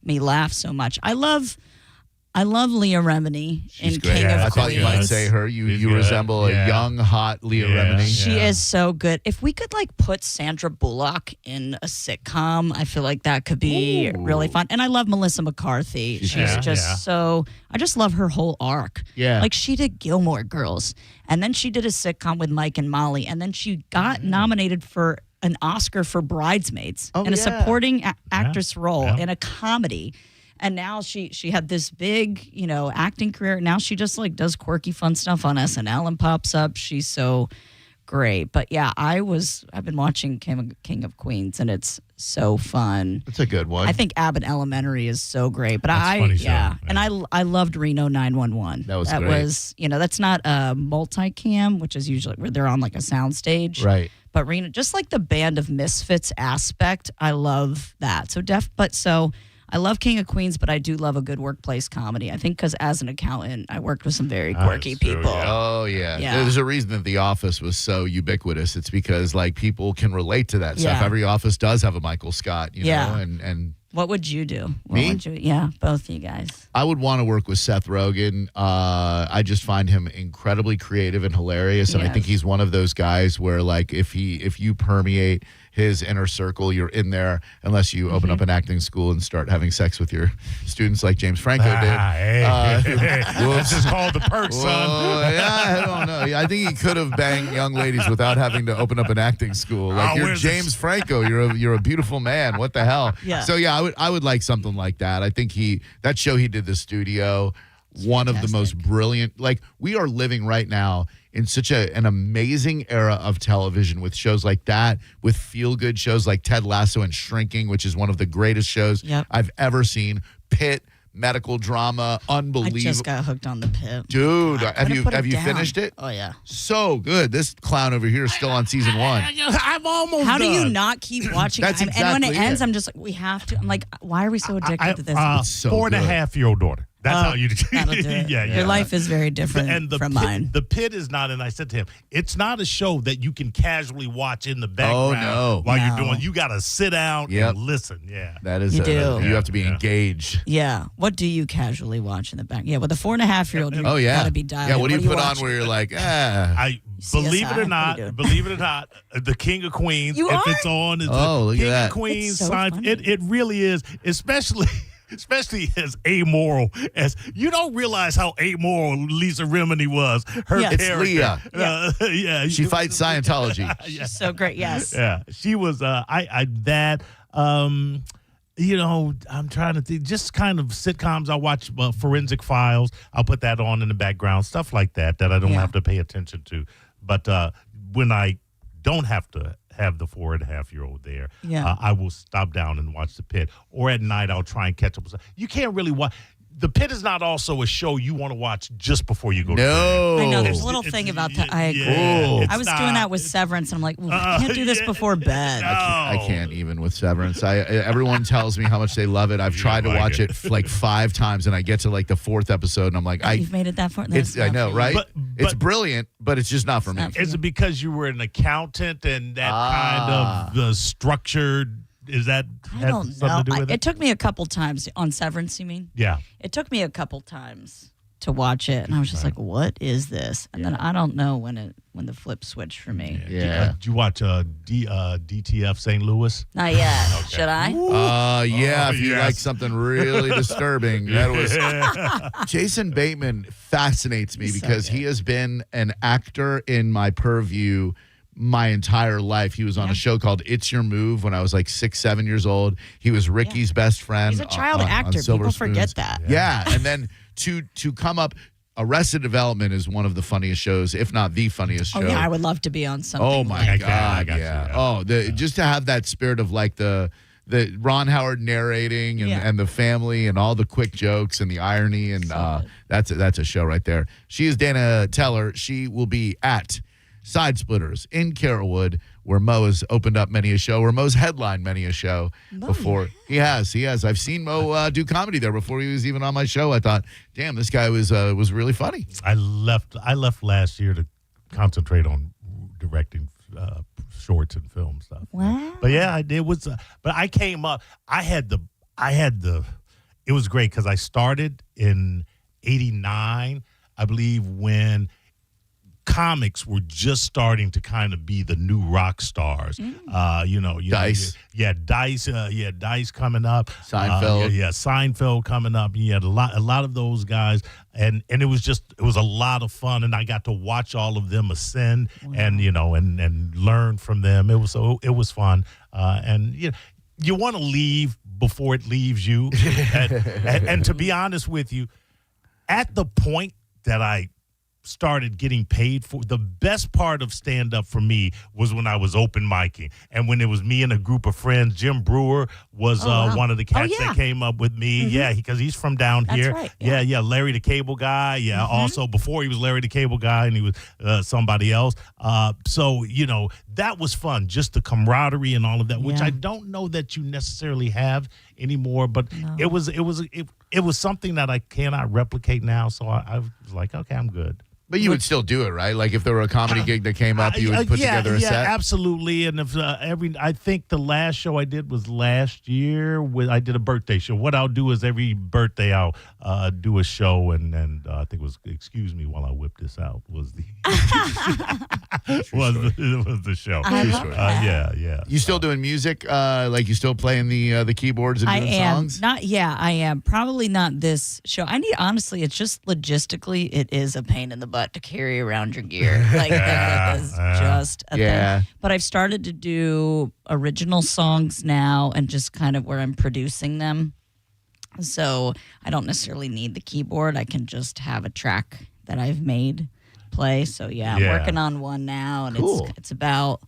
me laugh so much. I love Leah Remini in King of Queens. I thought you might say her. You resemble a young, hot Leah Remini. She is so good. If we could put Sandra Bullock in a sitcom, I feel like that could be really fun. And I love Melissa McCarthy. She's just so. I just love her whole arc. Yeah, like she did Gilmore Girls, and then she did a sitcom with Mike and Molly, and then she got nominated for an Oscar for Bridesmaids in a supporting actress role in a comedy. And now she had this big, acting career. Now she just does quirky, fun stuff on SNL and pops up. She's so great. But yeah, I've been watching King of Queens, and it's so fun. It's a good one. I think Abbott Elementary is so great. But That's a funny show, and I loved Reno 911. That was great. That's not a multicam, which is usually where they're on a sound stage. Right. But Reno, just like the Band of Misfits aspect, I love that. So I love King of Queens, but I do love a good workplace comedy. I think because as an accountant, I worked with some very quirky people. Oh, yeah. There's a reason that The Office was so ubiquitous. It's because, people can relate to that stuff. Every office does have a Michael Scott, you know? And what would you do? Me? Both you guys. I would want to work with Seth Rogen. I just find him incredibly creative and hilarious, and I think he's one of those guys where, if you permeate his inner circle, you're in there, unless you open up an acting school and start having sex with your students like James Franco did. This is called the perk, son. I don't know. I think he could have banged young ladies without having to open up an acting school. You're James Franco. You're a beautiful man. What the hell? Yeah. So I would like something like that. I think that show he did, The Studio, one of the most brilliant. We are living right now in such an amazing era of television with shows like that, with feel-good shows like Ted Lasso and Shrinking, which is one of the greatest shows I've ever seen. Pitt, medical drama, unbelievable. I just got hooked on the Pitt. Dude, have you finished it? Oh, yeah. So good. This clown over here is still on season 1. I'm almost How done. do you not keep watching? That's and when it exactly ends, it. I'm just we have to. I'm like, why are we so addicted to this? It's so 4.5-year-old daughter. That's how you do that'll do it. Your life is very different from mine. The Pit is not, and I said to him, it's not a show that you can casually watch in the background while you're doing. You got to sit down and listen. Yeah, that is. You do. You have to be engaged. Yeah. What do you casually watch in the back? Yeah, with a 4.5-year-old, you gotta be dialed. Yeah. What do you put watch? on where you're like, Believe it or not, The King of Queens. You if are? it's on, it's look at King that. of Queens. It's so funny. It really is, especially as amoral as you don't realize how amoral Lisa Remini was. Her Yes. character. It's Leah. She fights Scientology. She's so great. Yes. Yeah, she was. I'm trying to think. Just kind of sitcoms. I watch Forensic Files. I'll put that on in the background. Stuff like that I don't have to pay attention to. But when I don't have to have the 4.5-year-old there, I will stop down and watch The Pit. Or at night, I'll try and catch up. You can't really watch. The Pit is not also a show you want to watch just before you go to bed. I know. There's a little thing about that. I agree. I was doing that with Severance, and I'm like, I can't do this before bed. I can't even with Severance. Everyone tells me how much they love it. I've tried to watch it like 5 times, and I get to like the 4th episode, and I'm like, You've made it that far? I know, right? But it's brilliant, but it's just not for me. Is it because you were an accountant and that kind of the structured? Is that I don't something know. to do with It took me a couple times on Severance. You mean? Yeah. It took me a couple times to watch it, and I was just like, "What is this?" And then I don't know when the flip switched for me. Did you watch DTF St. Louis? Not yet. Should I? If you like something really disturbing. That was Jason Bateman fascinates me because he has been an actor in my purview my entire life. He was on a show called It's Your Move when I was like 6, 7 years old. He was Ricky's best friend. He's a child on actor. Silver People Spoons. forget that. Yeah. And then to come up, Arrested Development is one of the funniest shows, if not the funniest show. Oh yeah, I would love to be on something. Oh my like God, got yeah. you. Just to have that spirit of like the Ron Howard narrating and the family and all the quick jokes and the irony and that's a show right there. She is Dana Teller. She will be at Side Splitters in Carrollwood, where Mo has opened up many a show, where Mo's headlined many a show before. He has. I've seen Mo do comedy there before he was even on my show. I thought, damn, this guy was really funny. I left last year to concentrate on directing shorts and film stuff. Wow. But yeah, it was. But I came up. I had the. It was great because I started in '89, I believe, when comics were just starting to kind of be the new rock stars. Dice. Dice coming up. Seinfeld. Seinfeld coming up. You had a lot of those guys, and it was a lot of fun, and I got to watch all of them ascend and learn from them. It was fun, and you want to leave before it leaves you, and to be honest with you, at the point that I started getting paid for, the best part of stand-up for me was when I was open micing, and when it was me and a group of friends. Jim Brewer was one of the cats that came up with me. Yeah, because he's from down here. That's right. Yeah, Larry the Cable Guy. Yeah, also before he was Larry the Cable Guy, and he was somebody else. So that was fun, just the camaraderie and all of that, which I don't know that you necessarily have anymore. But it was something that I cannot replicate now. So I was like, okay, I'm good. But you would still do it, right? Like if there were a comedy gig that came up, you would put together a set? Yeah, absolutely. And if I think the last show I did was last year. I did a birthday show. What I'll do is every birthday I'll do a show, and I think it was Excuse Me While I Whip This Out was the was the show. I love that. Yeah. You still doing music? Like you still playing the keyboards and doing songs? I am. Probably not this show. Honestly, it's just logistically, it is a pain in the butt to carry around your gear. Like that is just a thing. But I've started to do original songs now, and just kind of where I'm producing them. So I don't necessarily need the keyboard. I can just have a track that I've made play. So I'm working on one now, and it's about.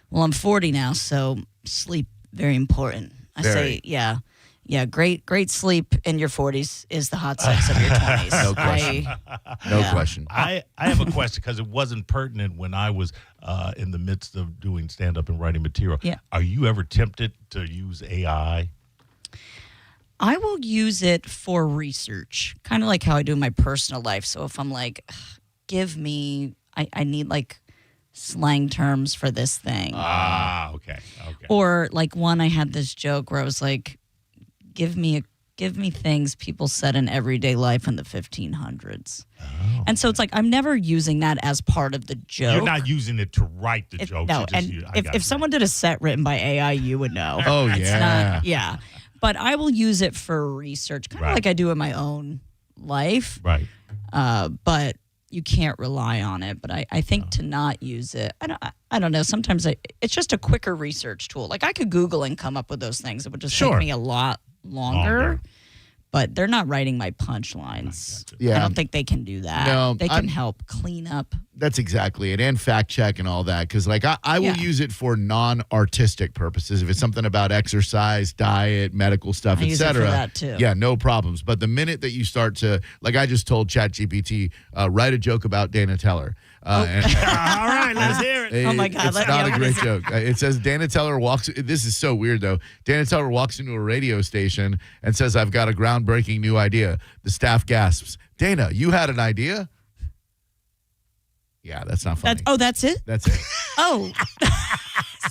Well, I'm 40 now, so sleep very important. I say, great sleep in your 40s is the hot sex of your 20s. No question. No question. I have a question because it wasn't pertinent when I was in the midst of doing stand-up and writing material. Yeah. Are you ever tempted to use AI? I will use it for research, kind of like how I do in my personal life. So if I'm like, give me, I need like slang terms for this thing. Okay. Or like one, I had this joke where I was like, give me things people said in everyday life in the 1500s. And so it's like, I'm never using that as part of the joke. You're not using it to write the joke. No, and if someone did a set written by AI, you would know. Oh, It's yeah. not, yeah. But I will use it for research, kind of like I do in my own life. Right. But you can't rely on it. But I think to not use it, I don't know. Sometimes it's just a quicker research tool. Like I could Google and come up with those things. It would just take me a lot longer. But they're not writing my punchlines. Yeah. I don't think they can do that. No, they can help clean up. That's exactly it, and fact check and all that. Because like I will use it for non-artistic purposes. If it's something about exercise, diet, medical stuff, I use it for etc. that, too. Yeah, no problems. But the minute that you start to, like I just told ChatGPT, write a joke about Dana Teller. All right, let's hear it. Oh my God, It's not a great joke. It says Dana Teller walks. This is so weird though. Dana Teller walks into a radio station and says, "I've got a groundbreaking new idea." The staff gasps. Dana, you had an idea? Yeah, that's not funny. That's it? That's it. Oh.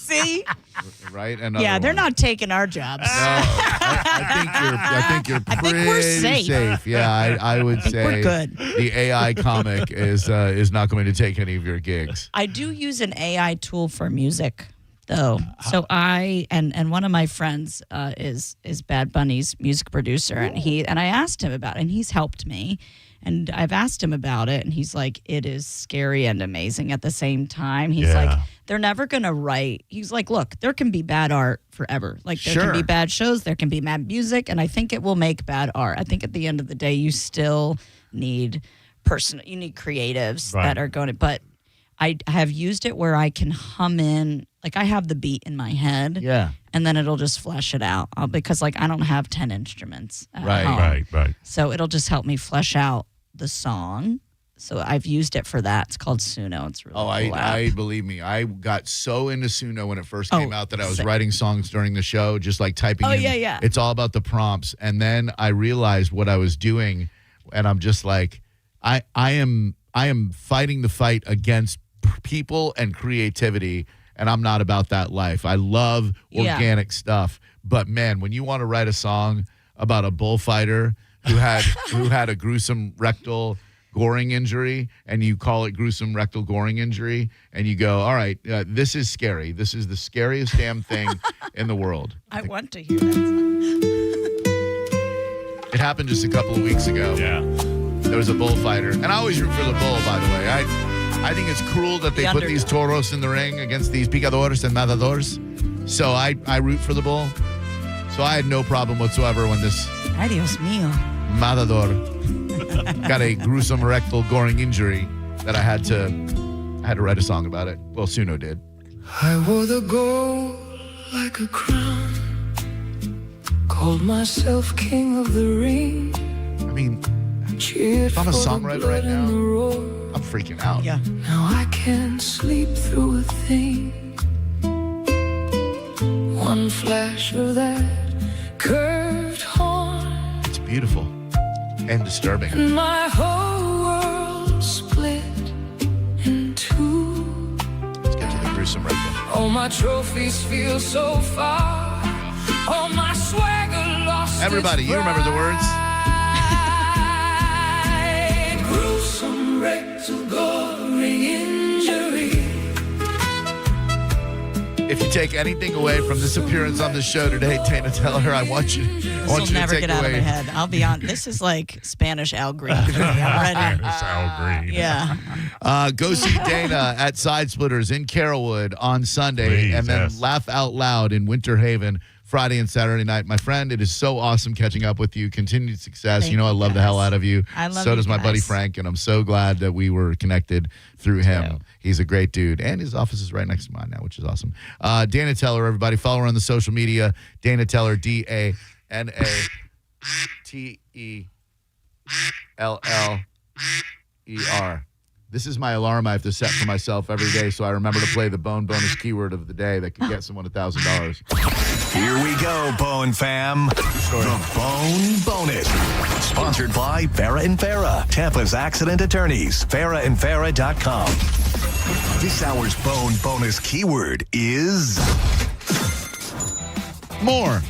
See? Right? Yeah, they're not taking our jobs. No, I think you're pretty we're safe. Yeah, I would say we're good. The AI comic is not going to take any of your gigs. I do use an AI tool for music, though. So I and one of my friends is Bad Bunny's music producer, and I asked him about it, and he's helped me. And I've asked him about it, and he's like, it is scary and amazing at the same time. He's like, they're never going to write. He's like, look, there can be bad art forever. Like, there can be bad shows, there can be bad music, and I think it will make bad art. I think at the end of the day, you still need you need creatives that are going to, but I have used it where I can hum in, like I have the beat in my head. Yeah. And then it'll just flesh it out because like I don't have 10 instruments at home. Right. So it'll just help me flesh out the song. So I've used it for that. It's called Suno. It's really cool I believe me. I got so into Suno when it first came out that I was writing songs during the show, just like typing in. Yeah. It's all about the prompts. And then I realized what I was doing, and I'm just like, I am fighting the fight against people and creativity, and I'm not about that life. I love organic stuff. But man, when you want to write a song about a bullfighter who had a gruesome rectal goring injury, and you call it gruesome rectal goring injury, and you go, all right, this is scary. This is the scariest damn thing in the world. I want to hear that song. It happened just a couple of weeks ago. Yeah. There was a bullfighter, and I always root for the bull, by the way. I think it's cruel that they put these toros in the ring against these picadores and matadors. So I root for the bull. So I had no problem whatsoever when this Ay, Dios mío. matador got a gruesome rectal goring injury that I had to write a song about it. Well, Suno did. I wore the gold like a crown, called myself king of the ring. I mean, cheered if I'm a for the songwriter blood right now, and the roar. I'm freaking out. Yeah. Now I can't sleep through a thing. One flash of that curved horn, It's beautiful and disturbing. and my whole world split in two. Let's get to the gruesome rectal. All my trophies feel so far. All my swagger lost. Everybody, you remember the words? pride. Gruesome rectal goring injury. If you take anything away from this appearance on the show today, Dana Teller, I want you This will to never take get out away. of my head. I'll be on. This is like Spanish Al Green for me. I'm ready. Al Green. Yeah. Go see Dana at Side Splitters in Carrollwood on Sunday, Please, and then yes. Laugh Out Loud in Winter Haven Friday and Saturday night. My friend, it is so awesome catching up with you. Continued success. Thank you know I you, love the hell out of you. I love so you does my buddy guys. Frank, and I'm so glad that we were connected through him. too. He's a great dude, and his office is right next to mine now, which is awesome. Dana Teller, everybody, follow her on the social media. Dana Teller, DanaTeller. This is my alarm I have to set for myself every day so I remember to play the bone bonus keyword of the day that could get someone $1,000. Here we go, Bone fam. The Bone Bonus. Sponsored by Farah and Farah, Tampa's accident attorneys. FarahandFarah.com. This hour's Bone Bonus keyword is more.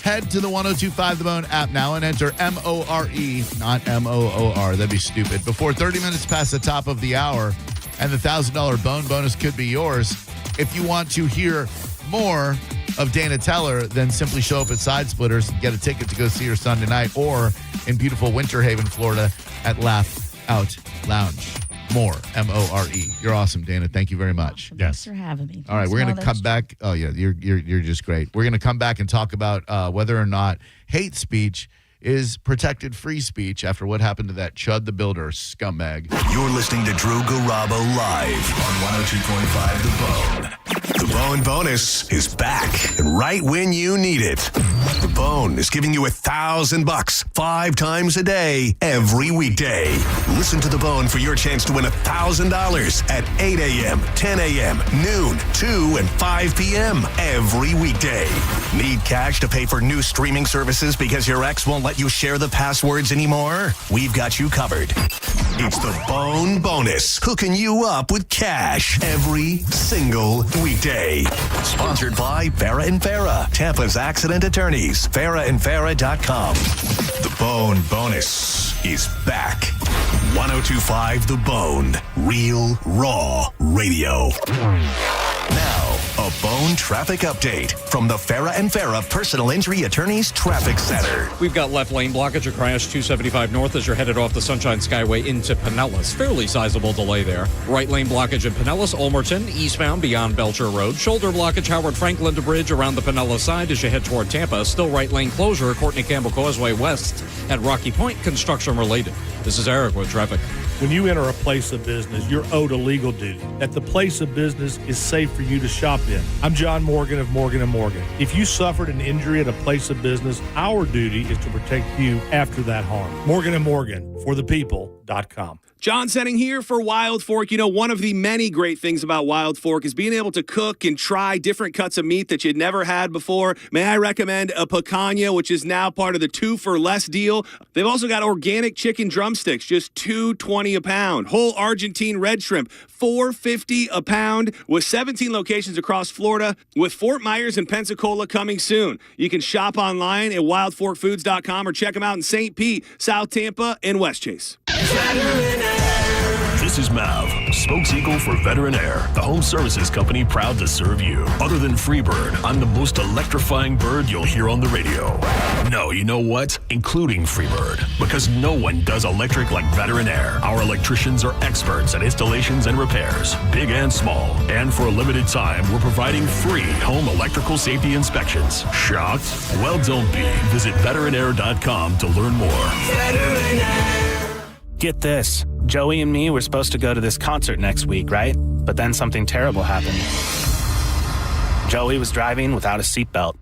Head to the 1025 The Bone app now and enter M-O-R-E, not M-O-O-R. That'd be stupid. Before 30 minutes past the top of the hour, and the $1,000 Bone Bonus could be yours. If you want to hear more of Dana Teller, then simply show up at Side Splitters and get a ticket to go see her Sunday night, or in beautiful Winter Haven, Florida at Laugh Out Lounge. More, M-O-R-E. You're awesome, Dana. Thank you very much. Thanks for having me. All right, we're going to come back. Oh, yeah, you're just great. We're going to come back and talk about whether or not hate speech is protected free speech after what happened to that Chud the Builder scumbag. You're listening to Drew Garabo live on 102.5 The Bone. The Bone Bonus is back, and right when you need it. The Bone is giving you $1,000 5 times a day, every weekday. Listen to The Bone for your chance to win $1,000 at 8 a.m., 10 a.m., noon, 2, and 5 p.m. every weekday. Need cash to pay for new streaming services because your ex won't let you share the passwords anymore? We've got you covered. It's the Bone Bonus, hooking you up with cash every single weekday. Sponsored by Farah and Farah, Tampa's accident attorneys. FarahandFarah.com. The Bone Bonus is back. 1025 The Bone. Real, raw radio. Now, a Bone traffic update from the Farah and Farah Personal Injury Attorneys Traffic Center. We've got left lane blockage at Crash 275 North as you're headed off the Sunshine Skyway into Pinellas. Fairly sizable delay there. Right lane blockage in Pinellas, Ulmerton, eastbound beyond Belcher Road. Shoulder blockage Howard Franklin to Bridge around the Pinellas side as you head toward Tampa. Still right lane closure, Courtney Campbell Causeway West at Rocky Point, construction related. This is Eric with traffic. When you enter a place of business, you're owed a legal duty that the place of business is safe for you to shop in. I'm John Morgan of Morgan & Morgan. If you suffered an injury at a place of business, our duty is to protect you after that harm. Morgan & Morgan, for the people.com. John Senning here for Wild Fork. You know, one of the many great things about Wild Fork is being able to cook and try different cuts of meat that you'd never had before. May I recommend a picanha, which is now part of the 2 for less deal. They've also got organic chicken drumsticks, just $2.20 a pound. Whole Argentine red shrimp, $4.50 a pound, with 17 locations across Florida, with Fort Myers and Pensacola coming soon. You can shop online at wildforkfoods.com or check them out in St. Pete, South Tampa, and Westchase. This is Mav, spokespeople for Veteran Air, the home services company proud to serve you. Other than Freebird, I'm the most electrifying bird you'll hear on the radio. No, you know what? Including Freebird, because no one does electric like Veteran Air. Our electricians are experts at installations and repairs, big and small. And for a limited time, we're providing free home electrical safety inspections. Shocked? Well, don't be. Visit veteranair.com to learn more. Veteran Air. Get this. Joey and me were supposed to go to this concert next week, right? But then something terrible happened. Joey was driving without a seatbelt.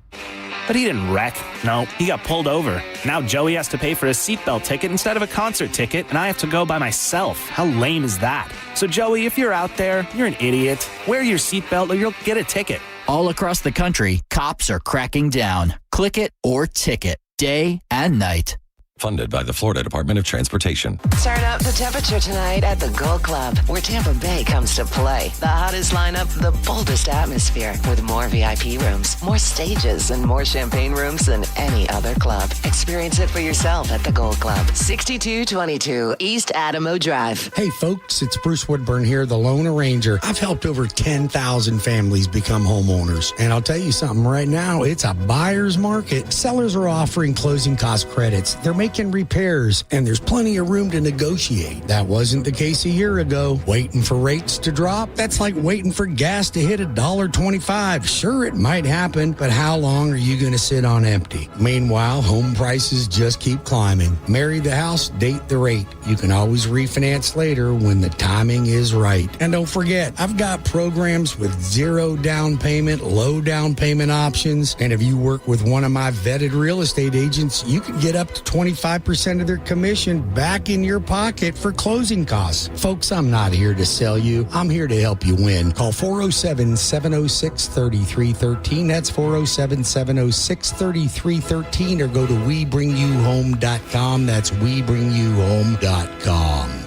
But he didn't wreck. No, he got pulled over. Now Joey has to pay for a seatbelt ticket instead of a concert ticket, and I have to go by myself. How lame is that? So Joey, if you're out there, you're an idiot. Wear your seatbelt or you'll get a ticket. All across the country, cops are cracking down. Click it or ticket, day and night. Funded by the Florida Department of Transportation. Turn up the temperature tonight at the Gold Club, where Tampa Bay comes to play. The hottest lineup, the boldest atmosphere, with more VIP rooms, more stages, and more champagne rooms than any other club. Experience it for yourself at the Gold Club, 6222 East Adamo Drive. Hey folks, it's Bruce Woodburn here, the Lone Ranger. I've helped over 10,000 families become homeowners. And I'll tell you something, right now, it's a buyer's market. Sellers are offering closing cost credits. They're making repairs, and there's plenty of room to negotiate. That wasn't the case a year ago. Waiting for rates to drop? That's like waiting for gas to hit $1.25. Sure, it might happen, but how long are you going to sit on empty? Meanwhile, home prices just keep climbing. Marry the house, date the rate. You can always refinance later when the timing is right. And don't forget, I've got programs with 0 down payment, low down payment options. And if you work with one of my vetted real estate agents, you can get up to $25 25% of their commission back in your pocket for closing costs. Folks, I'm not here to sell you. I'm here to help you win. Call 407-706-3313. That's 407-706-3313, or go to WeBringYouHome.com. That's WeBringYouHome.com.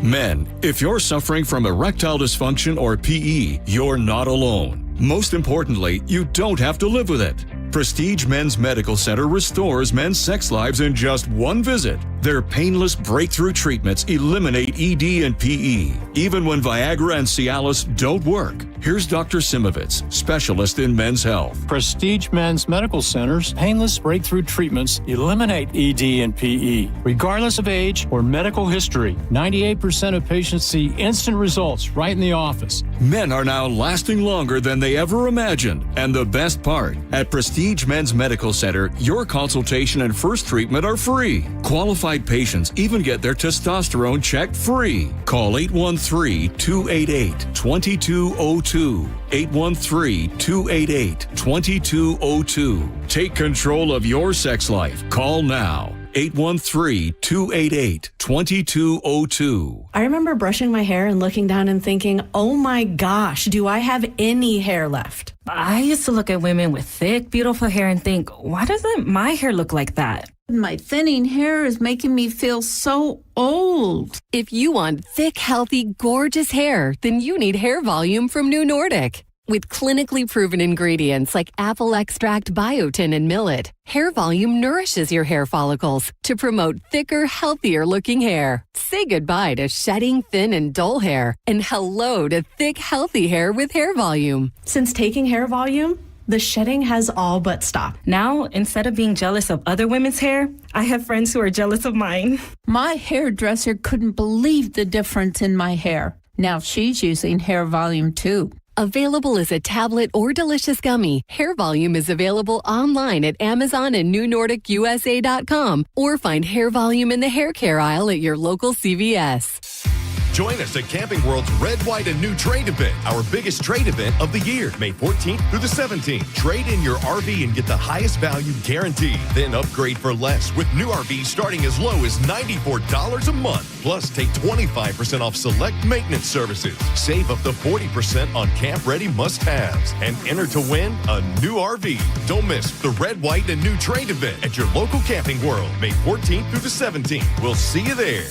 Men, if you're suffering from erectile dysfunction or PE, you're not alone. Most importantly, you don't have to live with it. Prestige Men's Medical Center restores men's sex lives in just one visit. Their painless breakthrough treatments eliminate ED and PE, even when Viagra and Cialis don't work. Here's Dr. Simovitz, specialist in men's health. Prestige Men's Medical Center's painless breakthrough treatments eliminate ED and PE, regardless of age or medical history. 98% of patients see instant results right in the office. Men are now lasting longer than they ever imagined. And the best part, at Prestige Men's Medical Center, your consultation and first treatment are free. Qualified patients even get their testosterone checked free. Call 813-288-2202. 813-288-2202. Take control of your sex life. Call now. 813-288-2202. I remember brushing my hair and looking down and thinking, oh my gosh, do I have any hair left? I used to look at women with thick, beautiful hair and think, why doesn't my hair look like that? My thinning hair is making me feel so old. If you want thick, healthy, gorgeous hair, then you need Hair Volume from New Nordic. With clinically proven ingredients like apple extract, biotin, and millet, Hair Volume nourishes your hair follicles to promote thicker, healthier looking hair. Say goodbye to shedding, thin, and dull hair, and hello to thick, healthy hair with Hair Volume. Since taking Hair Volume, the shedding has all but stopped. Now, instead of being jealous of other women's hair, I have friends who are jealous of mine. My hairdresser couldn't believe the difference in my hair. Now she's using Hair Volume too. Available as a tablet or delicious gummy, Hair Volume is available online at Amazon and NewNordicUSA.com, or find Hair Volume in the hair care aisle at your local CVS. Join us at Camping World's Red, White, and New Trade event, our biggest trade event of the year, May 14th through the 17th. Trade in your RV and get the highest value guaranteed. Then upgrade for less with new RVs starting as low as $94 a month. Plus, take 25% off select maintenance services. Save up to 40% on camp-ready must-haves. And enter to win a new RV. Don't miss the Red, White, and New Trade event at your local Camping World, May 14th through the 17th. We'll see you there.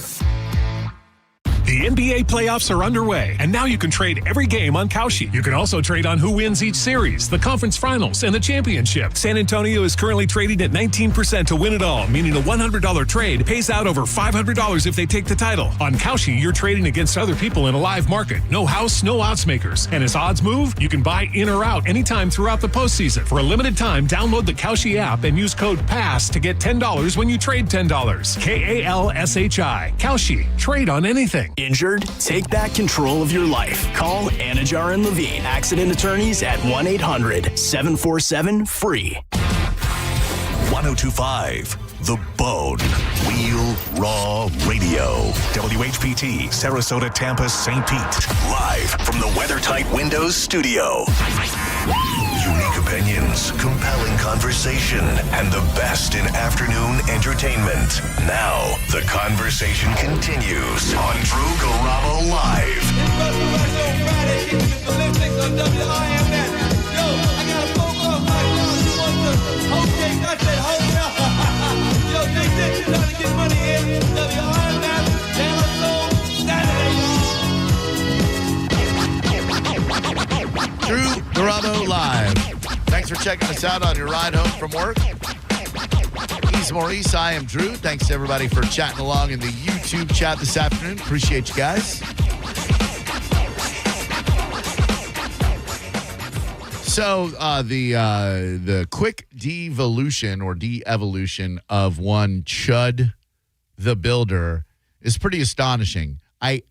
The NBA playoffs are underway, and now you can trade every game on Kalshi. You can also trade on who wins each series, the conference finals, and the championship. San Antonio is currently trading at 19% to win it all, meaning a $100 trade pays out over $500 if they take the title. On Kalshi, you're trading against other people in a live market. No house, no odds makers. And as odds move, you can buy in or out anytime throughout the postseason. For a limited time, download the Kalshi app and use code PASS to get $10 when you trade $10. KALSHI. Kalshi. Trade on anything. Injured? Take back control of your life. Call Anajar and Levine, accident attorneys at 1-800-747-FREE. 1025 The Bone. Real Raw Radio. WHPT, Sarasota, Tampa, St. Pete. Live from the WeatherTight Windows studio. Unique opinions, compelling conversation, and the best in afternoon entertainment. Now, the conversation continues on Drew Garabo Live. Drew Garabo Live. Thanks for checking us out on your ride home from work. He's Maurice. I am Drew. Thanks to everybody for chatting along in the YouTube chat this afternoon. Appreciate you guys. So the quick devolution or de-evolution of one Chud the Builder is pretty astonishing. I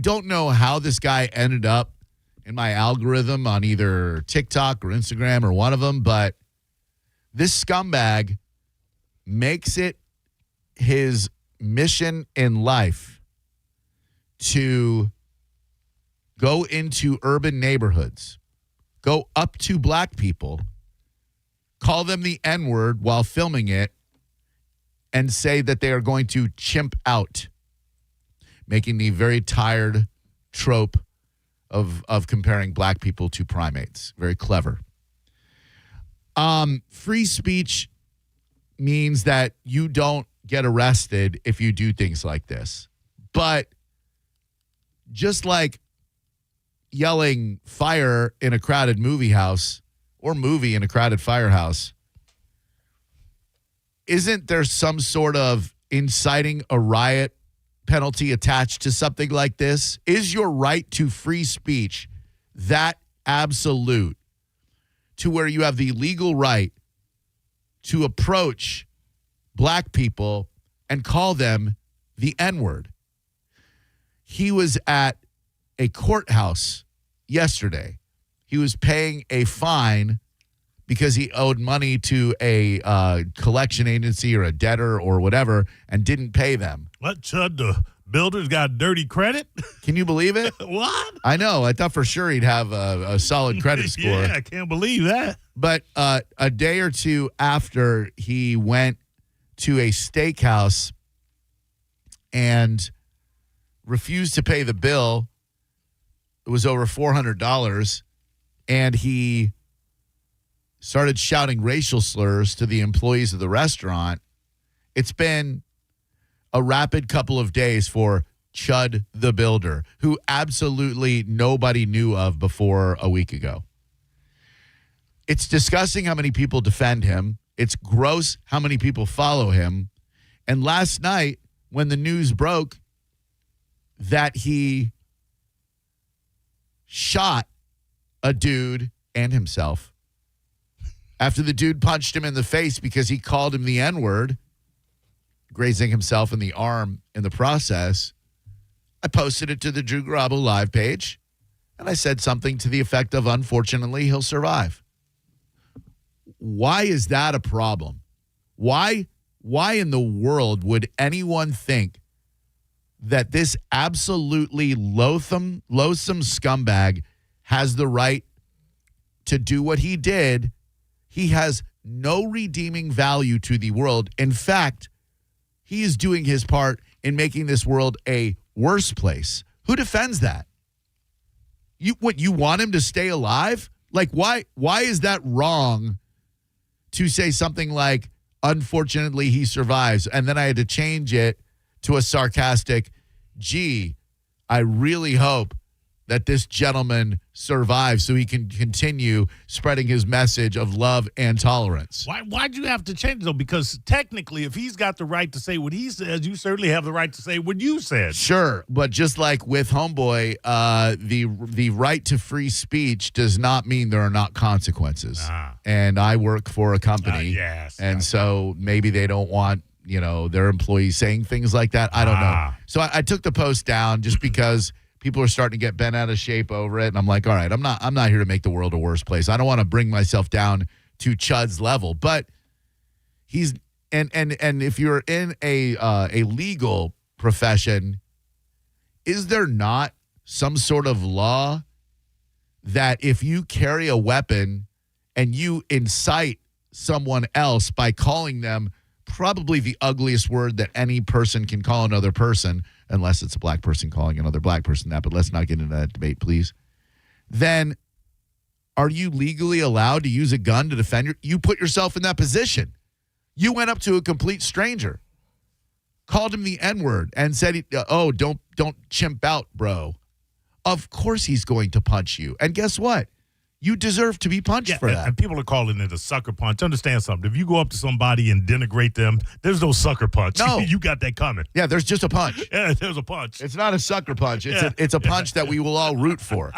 don't know how this guy ended up in my algorithm on either TikTok or Instagram or one of them, but this scumbag makes it his mission in life to go into urban neighborhoods, go up to black people, call them the N-word while filming it, and say that they are going to chimp out, making the very tired trope of comparing black people to primates. Very clever. Free speech means that you don't get arrested if you do things like this. But just like yelling fire in a crowded movie house or movie in a crowded firehouse, isn't there some sort of inciting a riot penalty attached to something like this? Is your right to free speech that absolute to where you have the legal right to approach black people and call them the N-word? He was at a courthouse yesterday. He was paying a fine because he owed money to a collection agency or a debtor or whatever and didn't pay them. What, Chud, the builder's got dirty credit? Can you believe it? What? I know. I thought for sure he'd have a solid credit score. Yeah, I can't believe that. But a day or two after he went to a steakhouse and refused to pay the bill, it was over $400, and he started shouting racial slurs to the employees of the restaurant. It's been a rapid couple of days for Chud the Builder, who absolutely nobody knew of before a week ago. It's disgusting how many people defend him. It's gross how many people follow him. And last night, when the news broke that he shot a dude and himself after the dude punched him in the face because he called him the N-word, grazing himself in the arm in the process, I posted it to the Drew Garabo Live page, and I said something to the effect of, unfortunately, he'll survive. Why is that a problem? Why in the world would anyone think that this absolutely loathsome scumbag has the right to do what he did? He has no redeeming value to the world. In fact, he is doing his part in making this world a worse place. Who defends that? You want him to stay alive? Like, why is that wrong to say something like, unfortunately, he survives? And then I had to change it to a sarcastic, gee, I really hope that this gentleman survives so he can continue spreading his message of love and tolerance. Why'd you have to change it, though? Because technically, if he's got the right to say what he says, you certainly have the right to say what you said. Sure, but just like with Homeboy, the right to free speech does not mean there are not consequences. And I work for a company, so maybe they don't want their employees saying things like that. I don't know. So I took the post down just because people are starting to get bent out of shape over it, and I'm like, all right, I'm not here to make the world a worse place. I don't want to bring myself down to Chud's level, but he's and if you're in a legal profession, is there not some sort of law that if you carry a weapon and you incite someone else by calling them probably the ugliest word that any person can call another person, unless it's a black person calling another black person that, but let's not get into that debate, please, then are you legally allowed to use a gun to defend you put yourself in that position? You went up to a complete stranger, called him the N-word, and said, oh, don't chimp out, bro. Of course he's going to punch you. And guess what? You deserve to be punched for that. And people are calling it a sucker punch. Understand something. If you go up to somebody and denigrate them, there's no sucker punch. No. You got that coming. Yeah, there's just a punch. Yeah, there's a punch. It's not a sucker punch. It's a punch that we will all root for.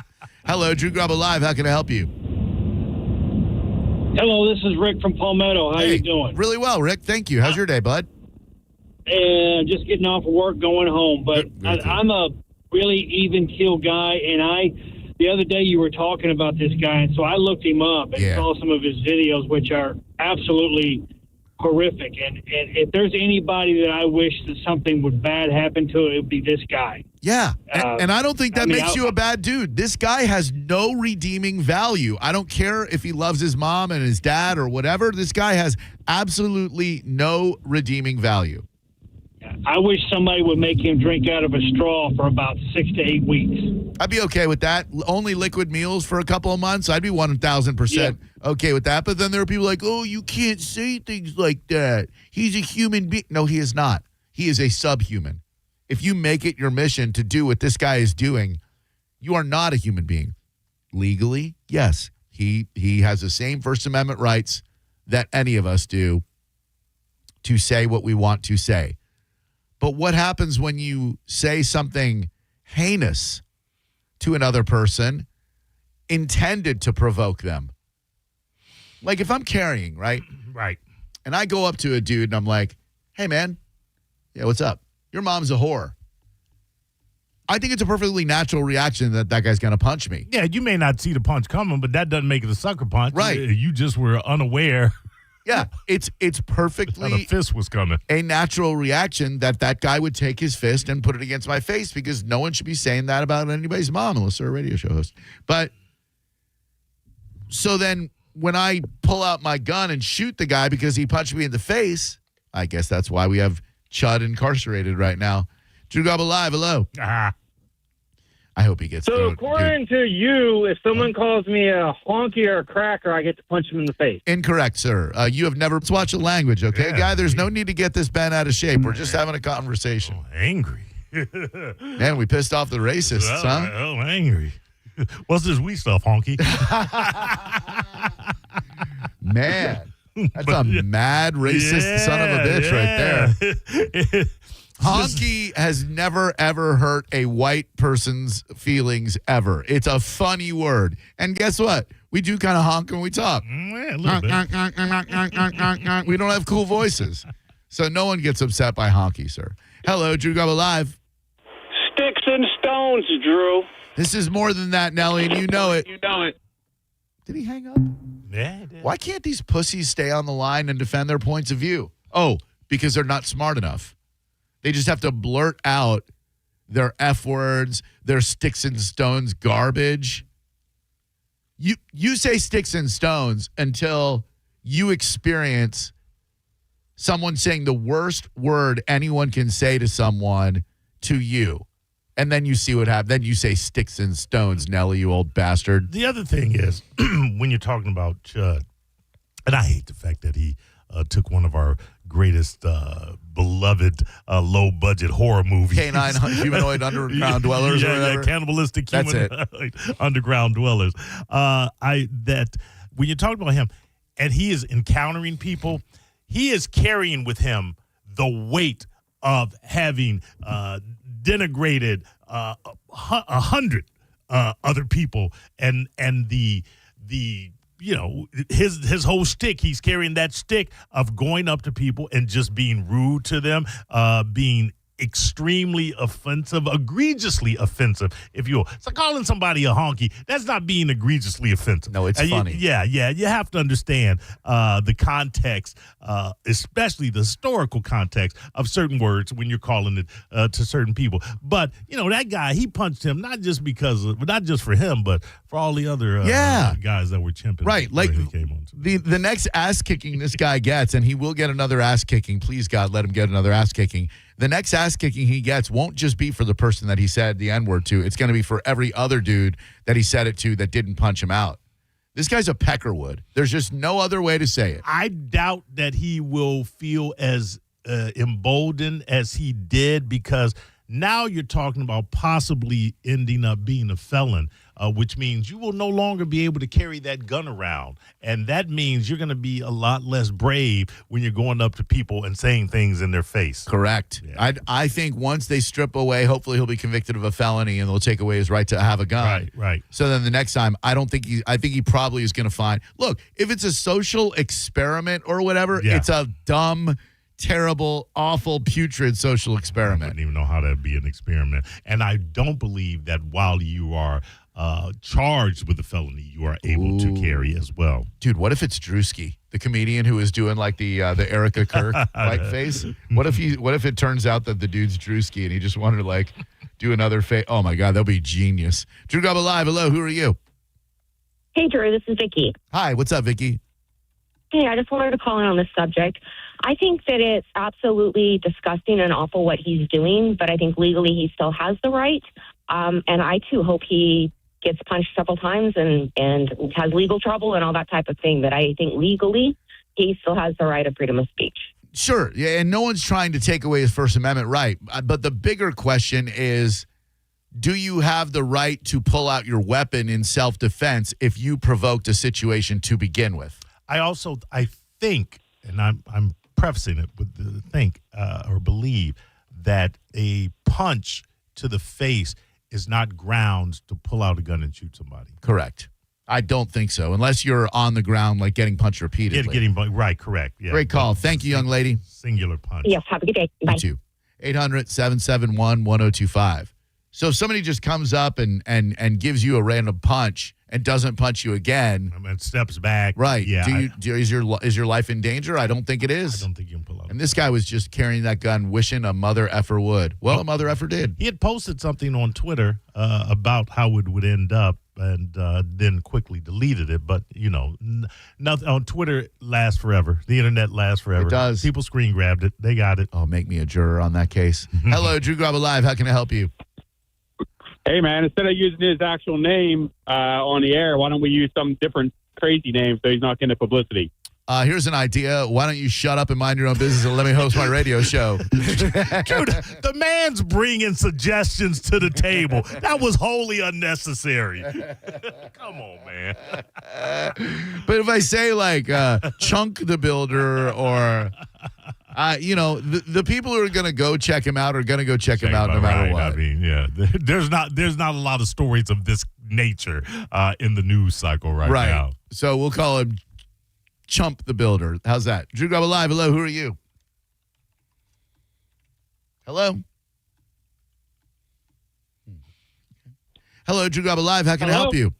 Hello, Drew Garabo Live. How can I help you? Hello, this is Rick from Palmetto. How you doing? Really well, Rick. Thank you. How's your day, bud? And just getting off of work, going home. But I'm a really even keel guy, and the other day you were talking about this guy, and so I looked him up and saw some of his videos, which are absolutely horrific. And if there's anybody that I wish that something would bad happen to, it would be this guy. Yeah, and I don't think that makes you a bad dude. This guy has no redeeming value. I don't care if he loves his mom and his dad or whatever. This guy has absolutely no redeeming value. I wish somebody would make him drink out of a straw for about 6 to 8 weeks. I'd be okay with that. Only liquid meals for a couple of months. I'd be 1,000% okay with that. But then there are people like, oh, you can't say things like that. He's a human being. No, he is not. He is a subhuman. If you make it your mission to do what this guy is doing, you are not a human being. Legally, yes. He has the same First Amendment rights that any of us do to say what we want to say. But what happens when you say something heinous to another person intended to provoke them? Like if I'm carrying, right? Right. And I go up to a dude and I'm like, hey, man, yeah, what's up? Your mom's a whore. I think it's a perfectly natural reaction that guy's going to punch me. Yeah, you may not see the punch coming, but that doesn't make it a sucker punch. Right. You just were unaware. Yeah, it's perfectly a fist was coming. A natural reaction that guy would take his fist and put it against my face because no one should be saying that about anybody's mom unless they're a radio show host. But so then when I pull out my gun and shoot the guy because he punched me in the face, I guess that's why we have Chud incarcerated right now. Drew Garabo Live, hello. I hope he gets So according to you, if someone calls me a honky or a cracker, I get to punch him in the face. Incorrect, sir. You have never watched the language, okay, guy? There's no need to get this bent out of shape. We're just having a conversation. Angry. Man, we pissed off the racists, huh? Oh, angry. What's this wee stuff, honky? Man, that's a mad racist son of a bitch right there. Honky has never, ever hurt a white person's feelings ever. It's a funny word. And guess what? We do kind of honk when we talk. Yeah, a little bit. We don't have cool voices. So no one gets upset by honky, sir. Hello, Drew Garabo Live. Sticks and stones, Drew. This is more than that, Nelly, and you know it. You know it. Did he hang up? Yeah, he did. Why can't these pussies stay on the line and defend their points of view? Oh, because they're not smart enough. They just have to blurt out their F words, their sticks and stones garbage. You say sticks and stones until you experience someone saying the worst word anyone can say to someone to you. And then you see what happens. Then you say sticks and stones, Nelly, you old bastard. The other thing is, when you're talking about Chud, and I hate the fact that he took one of our greatest beloved low-budget horror movies. Canine humanoid underground dwellers or whatever. Yeah, cannibalistic humanoid underground dwellers. That when you're talking about him, and he is encountering people, he is carrying with him the weight of having denigrated 100 other people, and the you know, his whole stick, he's carrying that stick of going up to people and just being rude to them, being extremely offensive, egregiously offensive, if you will. So calling somebody a honky, that's not being egregiously offensive. No, it's funny. You have to understand the context, especially the historical context of certain words when you're calling it to certain people. But, you know, that guy, he punched him not just for him, but for all the other guys that were chimping. Right, like the next ass kicking this guy gets, and he will get another ass kicking. Please, God, let him get another ass kicking. The next ass kicking he gets won't just be for the person that he said the N-word to. It's going to be for every other dude that he said it to that didn't punch him out. This guy's a peckerwood. There's just no other way to say it. I doubt that he will feel as emboldened as he did, because now you're talking about possibly ending up being a felon, which means you will no longer be able to carry that gun around. And that means you're going to be a lot less brave when you're going up to people and saying things in their face. Correct. Yeah. I think once they strip away, hopefully he'll be convicted of a felony and they'll take away his right to have a gun. Right. So then the next time, I think he probably is going to find, look, if it's a social experiment or whatever, it's a dumb, terrible, awful, putrid social experiment. I don't even know how that'd be an experiment. And I don't believe that while you are charged with a felony, you are able to carry as well. Dude, what if it's Drewski? the comedian who was doing like the Erica Kirk like face. What if it turns out that the dude's Drewski and he just wanted to like do another face? Oh my God, that'll be genius. Drew Garabo Live. Hello, who are you? Hey, Drew, this is Vicky. Hi, what's up, Vicky? Hey, I just wanted to call in on this subject. I think that it's absolutely disgusting and awful what he's doing, but I think legally he still has the right. And I, too, hope he gets punched several times and has legal trouble and all that type of thing. But I think legally he still has the right of freedom of speech. Sure. Yeah, and no one's trying to take away his First Amendment right. But the bigger question is, do you have the right to pull out your weapon in self-defense if you provoked a situation to begin with? I think, and I'm prefacing it with the think or believe that a punch to the face is not grounds to pull out a gun and shoot somebody. Correct. I don't think so, unless you're on the ground, like getting punched repeatedly. Right, correct. Yeah. Great call. Thank you, young lady. Singular punch. Yes, have a good day. Bye. You too. 800-771-1025. So if somebody just comes up and gives you a random punch and doesn't punch you again, and steps back, right? Yeah. Is your life in danger? I don't think it is. I don't think you can pull out. And this guy was just carrying that gun, wishing a mother effer would. Well, a mother effer did. He had posted something on Twitter about how it would end up, and then quickly deleted it. But nothing on Twitter lasts forever. The internet lasts forever. It does. People screen grabbed it. They got it. Oh, make me a juror on that case. Hello, Drew Garabo Live. How can I help you? Hey, man, instead of using his actual name on the air, why don't we use some different crazy name so he's not getting publicity? Here's an idea. Why don't you shut up and mind your own business and let me host my radio show? Dude, the man's bringing suggestions to the table. That was wholly unnecessary. Come on, man. But if I say like Chunk the Builder or... the people who are going to go check him out are going to go check him out no matter what. I mean, yeah, there's not a lot of stories of this nature in the news cycle right now. So we'll call him Chump the Builder. How's that? Drew Garabo Live. Hello, who are you? Hello? Hello, Drew Garabo Live. How can I help you?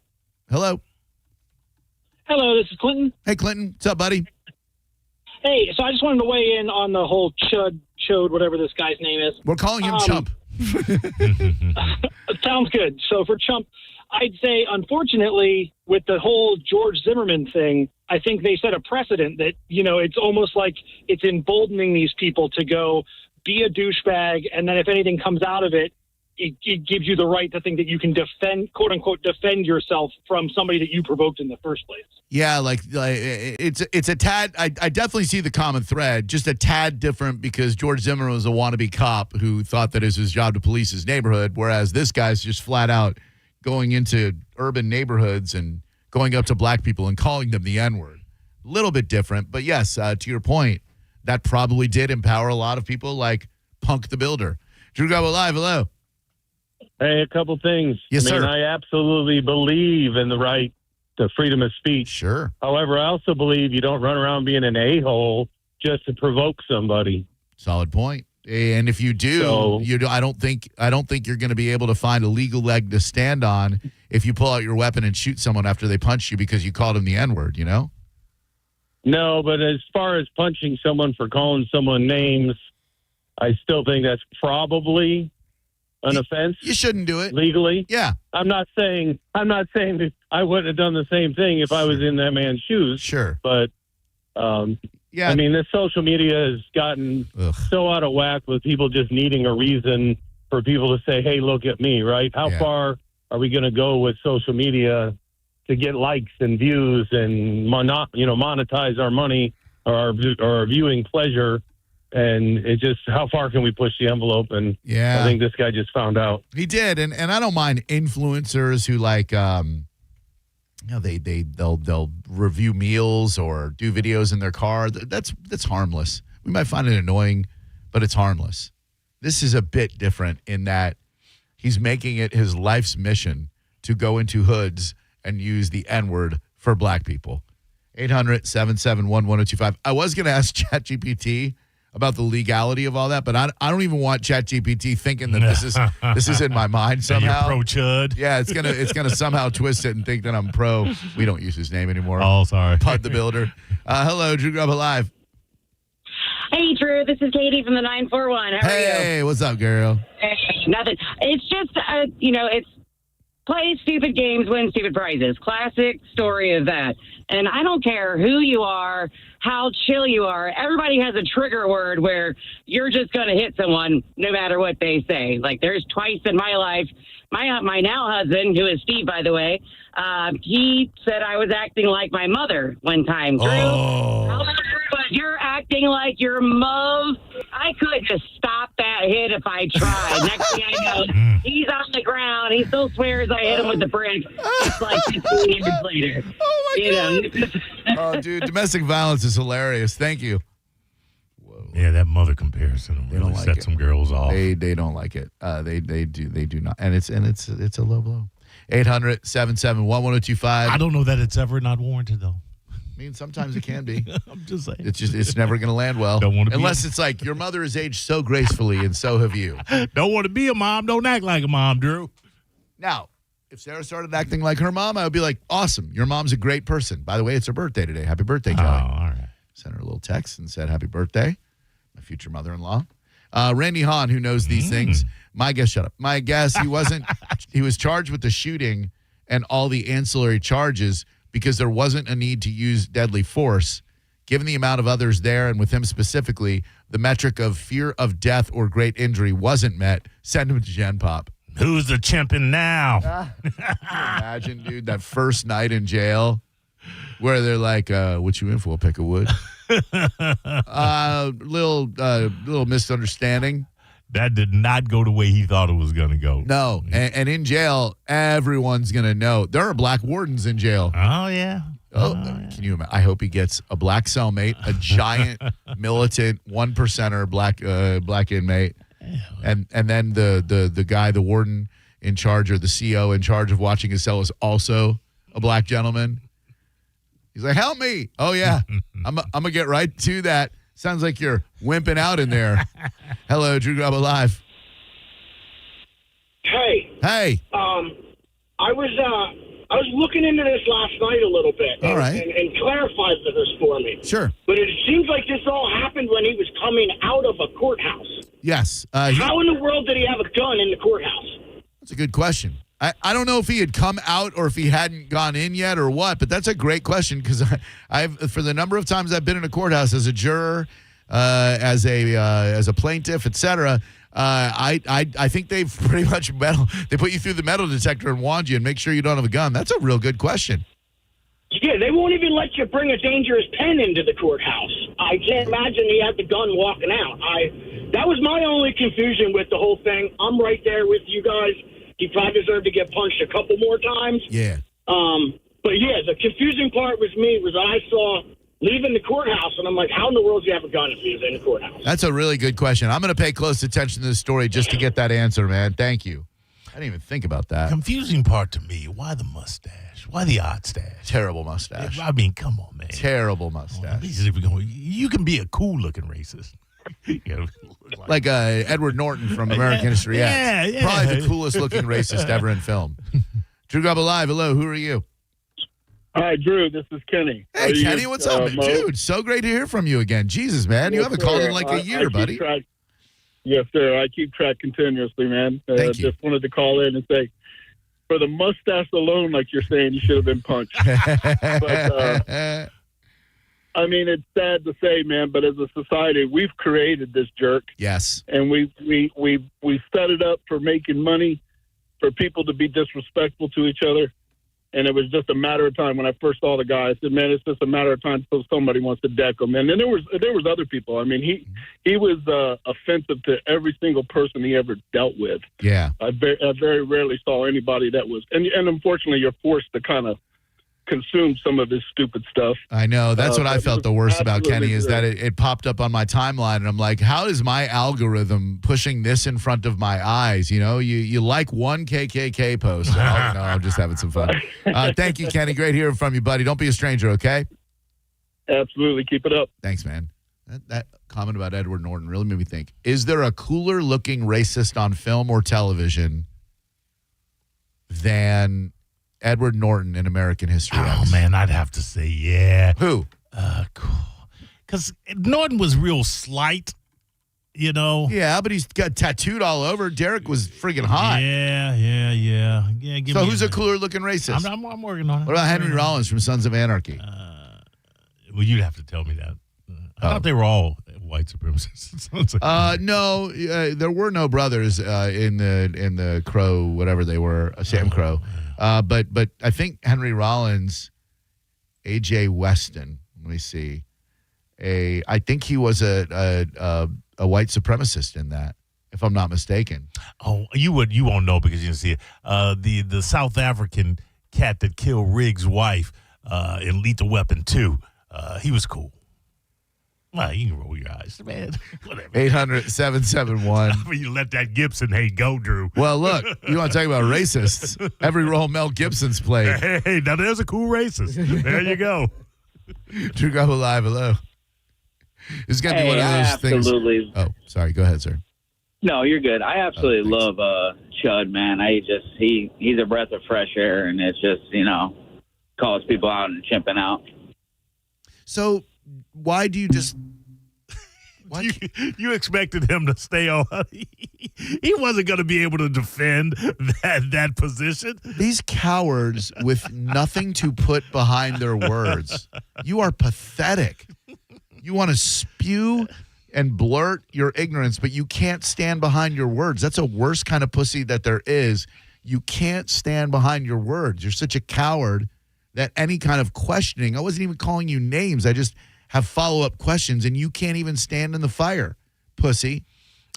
Hello? Hello, this is Clinton. Hey, Clinton. What's up, buddy? Hey, so I just wanted to weigh in on the whole chode, whatever this guy's name is. We're calling him Chump. Sounds good. So for Chump, I'd say, unfortunately, with the whole George Zimmerman thing, I think they set a precedent that, it's almost like it's emboldening these people to go be a douchebag, and then if anything comes out of it, it gives you the right to think that you can defend, quote unquote, defend yourself from somebody that you provoked in the first place. Yeah, like it's a tad. I definitely see the common thread, just a tad different because George Zimmerman was a wannabe cop who thought that it was his job to police his neighborhood, whereas this guy's just flat out going into urban neighborhoods and going up to black people and calling them the N-word. A little bit different, but yes, to your point, that probably did empower a lot of people like Punk the Builder. Drew Garabo Live, hello. Hey, a couple things. Yes, sir. I absolutely believe in the right to freedom of speech. Sure. However, I also believe you don't run around being an a-hole just to provoke somebody. Solid point. And if you do, I don't think you're going to be able to find a legal leg to stand on if you pull out your weapon and shoot someone after they punch you because you called them the N-word, No, but as far as punching someone for calling someone names, I still think that's probably an offense. You shouldn't do it legally. Yeah. I'm not saying that I wouldn't have done the same thing if I was in that man's shoes. Sure. But yeah. I mean, this social media has gotten so out of whack with people just needing a reason for people to say, "Hey, look at me!" Right? How far are we going to go with social media to get likes and views and monetize our money or our viewing pleasure? And it just, how far can we push the envelope? And I think this guy just found out. He did, and I don't mind influencers who like, they'll review meals or do videos in their car. That's harmless. We might find it annoying, but it's harmless. This is a bit different in that he's making it his life's mission to go into hoods and use the N-word for black people. 800-771-1025. I was going to ask ChatGPT about the legality of all that, but I don't even want ChatGPT thinking that this is in my mind somehow. You're pro chud. Yeah, it's gonna somehow twist it and think that I'm pro. We don't use his name anymore. Oh, sorry. Pud the Builder. Hello, Drew Garabo Live. Hey, Drew. This is Katie from the 941. How are you? Hey, what's up, girl? Nothing. It's just, it's play stupid games, win stupid prizes. Classic story of that. And I don't care who you are, how chill you are. Everybody has a trigger word where you're just going to hit someone no matter what they say. Like there's twice in my life, my now husband, who is Steve, by the way, he said I was acting like my mother one time. Drew, how about you're acting like your mom? I could just stop that hit if I tried. Next thing I know, he's on the ground. He still swears I hit him with the brick. It's like 15 years later. Oh, my God. Oh, dude, domestic violence is hilarious. Thank you. Yeah, that mother comparison really set some girls off. They don't like it. They do not. And it's a low blow. 800-771-1025. I don't know that it's ever not warranted, though. I mean, sometimes it can be. I'm just saying. It's never going to land well. Don't want to unless it's like your mother has aged so gracefully and so have you. Don't want to be a mom. Don't act like a mom, Drew. Now, if Sarah started acting like her mom, I would be like, awesome. Your mom's a great person. By the way, it's her birthday today. Happy birthday, Kelly. Oh, all right. Sent her a little text and said, happy birthday, my future mother-in-law. Randy Hahn, who knows these things. My guess, shut up. My guess, he was charged with the shooting and all the ancillary charges because there wasn't a need to use deadly force. Given the amount of others there, and with him specifically, the metric of fear of death or great injury wasn't met. Send him to Gen Pop. Who's the chimping now? Imagine, dude, that first night in jail where they're like, what you in for, a peck of wood? Little misunderstanding. That did not go the way he thought it was going to go. No, and in jail, everyone's going to know. There are black wardens in jail. Oh, yeah. Can you imagine? I hope he gets a black cellmate, a giant, militant, 1%er black inmate, and then the guy, the warden in charge, or the CO in charge of watching his cell is also a black gentleman. He's like, help me. Oh, yeah. I'm going to get right to that. Sounds like you're wimping out in there. Hello, Drew Garabo Live. Hey. Hey. I was looking into this last night a little bit. All right. And clarified this for me. Sure. But it seems like this all happened when he was coming out of a courthouse. Yes. How in the world did he have a gun in the courthouse? That's a good question. I don't know if he had come out or if he hadn't gone in yet or what, but that's a great question because I've for the number of times I've been in a courthouse as a juror, as a plaintiff, etc. I think they've pretty much they put you through the metal detector and wand you and make sure you don't have a gun. That's a real good question. Yeah, they won't even let you bring a dangerous pen into the courthouse. I can't imagine he had the gun walking out. That was my only confusion with the whole thing. I'm right there with you guys. He probably deserved to get punched a couple more times. Yeah. But yeah, the confusing part was I saw leaving the courthouse, and I'm like, how in the world do you have a gun if he was in the courthouse? That's a really good question. I'm going to pay close attention to this story just to get that answer, man. Thank you. I didn't even think about that. Confusing part to me, why the mustache? Why the odd stash? Terrible mustache. I mean, come on, man. Terrible mustache. You can be a cool-looking racist. Like Edward Norton from American History X. Yeah. Probably the coolest looking racist ever in film. Drew Garabo Live. Hello, who are you? Hi, Drew. This is Kenny. Hey, Kenny, what's up, Mo? dude? So great to hear from you again. Jesus, man, you haven't called in like a year, buddy. Yes, sir. I keep track continuously, man. Thank you. Just wanted to call in and say, for the mustache alone, like you're saying, you should have been punched. But, I mean, it's sad to say, man, but as a society, we've created this jerk. Yes. And we set it up for making money, for people to be disrespectful to each other. And it was just a matter of time. When I first saw the guy, I said, man, it's just a matter of time until somebody wants to deck him. And then there was other people. I mean, he was offensive to every single person he ever dealt with. Yeah. I very rarely saw anybody that was. And unfortunately, you're forced to kind of consume some of this stupid stuff. I know. That's what I felt the worst about, Kenny, is that it popped up on my timeline, and I'm like, how is my algorithm pushing this in front of my eyes? You know, you like one KKK post. No, I'm just having some fun. Thank you, Kenny. Great hearing from you, buddy. Don't be a stranger, okay? Absolutely. Keep it up. Thanks, man. That comment about Edward Norton really made me think, is there a cooler-looking racist on film or television than Edward Norton in American History X? Oh, man, I'd have to say, yeah. Who? Cool. Because Norton was real slight, you know. Yeah, but he's got tattooed all over. Derek was friggin' hot. Yeah. So who's a cooler looking racist? I'm working on it. What about Henry Rollins from Sons of Anarchy? Well, you'd have to tell me that. I thought they were all white supremacists. No, there were no brothers in the Crow, whatever they were, Sam Crow. But I think Henry Rollins, A.J. Weston. Let me see. I think he was a white supremacist in that, if I'm not mistaken. Oh, you won't know because you didn't see it. The South African cat that killed Riggs' wife in Lethal Weapon 2. He was cool. Well, you can roll your eyes, man. Whatever. 800-771. You let that Gibson hate go, Drew. Well, look, you want to talk about racists? Every role Mel Gibson's played. Hey, now there's a cool racist. There you go. Drew Garabo Live, hello. This is going to be one of those absolutely. things. Oh, sorry. Go ahead, sir. No, you're good. I absolutely love Chud, man. He's a breath of fresh air, and it's just, calls people out and chimping out. So why do you just... You expected him to stay on. He wasn't going to be able to defend that position. These cowards with nothing to put behind their words. You are pathetic. You want to spew and blurt your ignorance, but you can't stand behind your words. That's a worst kind of pussy that there is. You can't stand behind your words. You're such a coward that any kind of questioning, I wasn't even calling you names. I just have follow-up questions, and you can't even stand in the fire, pussy.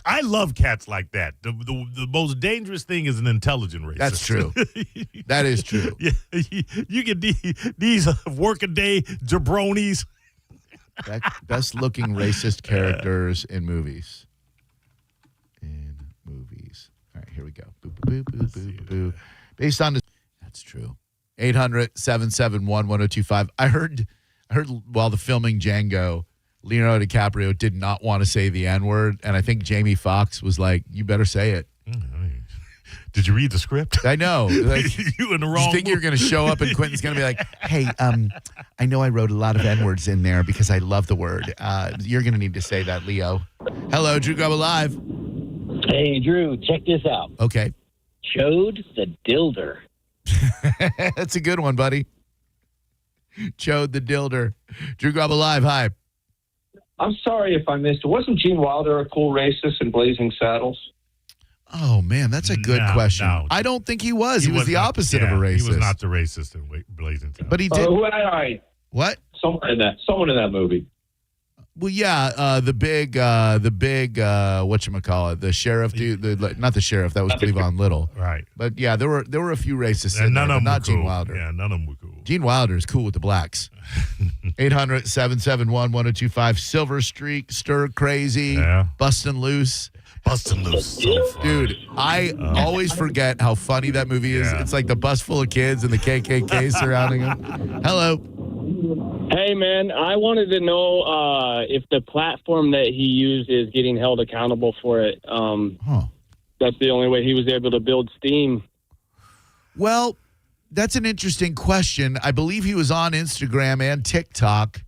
I love cats like that. The most dangerous thing is an intelligent racist. That's true. That is true. Yeah, you get these workaday jabronis. Best-looking racist characters in movies. All right, here we go. Boo, boo, boo, boo, boo, boo. Based on this. That's true. 800-771-1025. I heard while the filming Django, Leonardo DiCaprio did not want to say the N-word, and I think Jamie Foxx was like, you better say it. Did you read the script? I know. Like, you in the wrong. You think you're going to show up and Quentin's going to be like, hey, I know I wrote a lot of N-words in there because I love the word. You're going to need to say that, Leo. Hello, Drew Garabo Live. Hey, Drew, check this out. Okay. Chode the Dilder. That's a good one, buddy. Chode the Dilder. Drew Garabo Live, hi. I'm sorry if I missed it. Wasn't Gene Wilder a cool racist in Blazing Saddles? Oh, man, that's a good question. No. I don't think he was. He was the opposite of a racist. He was not the racist in Blazing Saddles. But he did. All right. What? Someone in that movie. Well, yeah, the big, whatchamacallit, the sheriff dude, not the sheriff, that was Cleavon Little. Right. But yeah, there were a few racists and in none there, of them but not were Gene cool. Wilder. Yeah, none of them were cool. Gene Wilder is cool with the blacks. 800-771-1025, Silver Streak, Stir Crazy, Bustin' Loose. Bustin' Loose, so funny. Dude, I always forget how funny that movie is. It's like the bus full of kids and the KKK surrounding him. Hello. Hey, man, I wanted to know if the platform that he used is getting held accountable for it. That's the only way he was able to build steam. Well, that's an interesting question. I believe he was on Instagram and TikTok.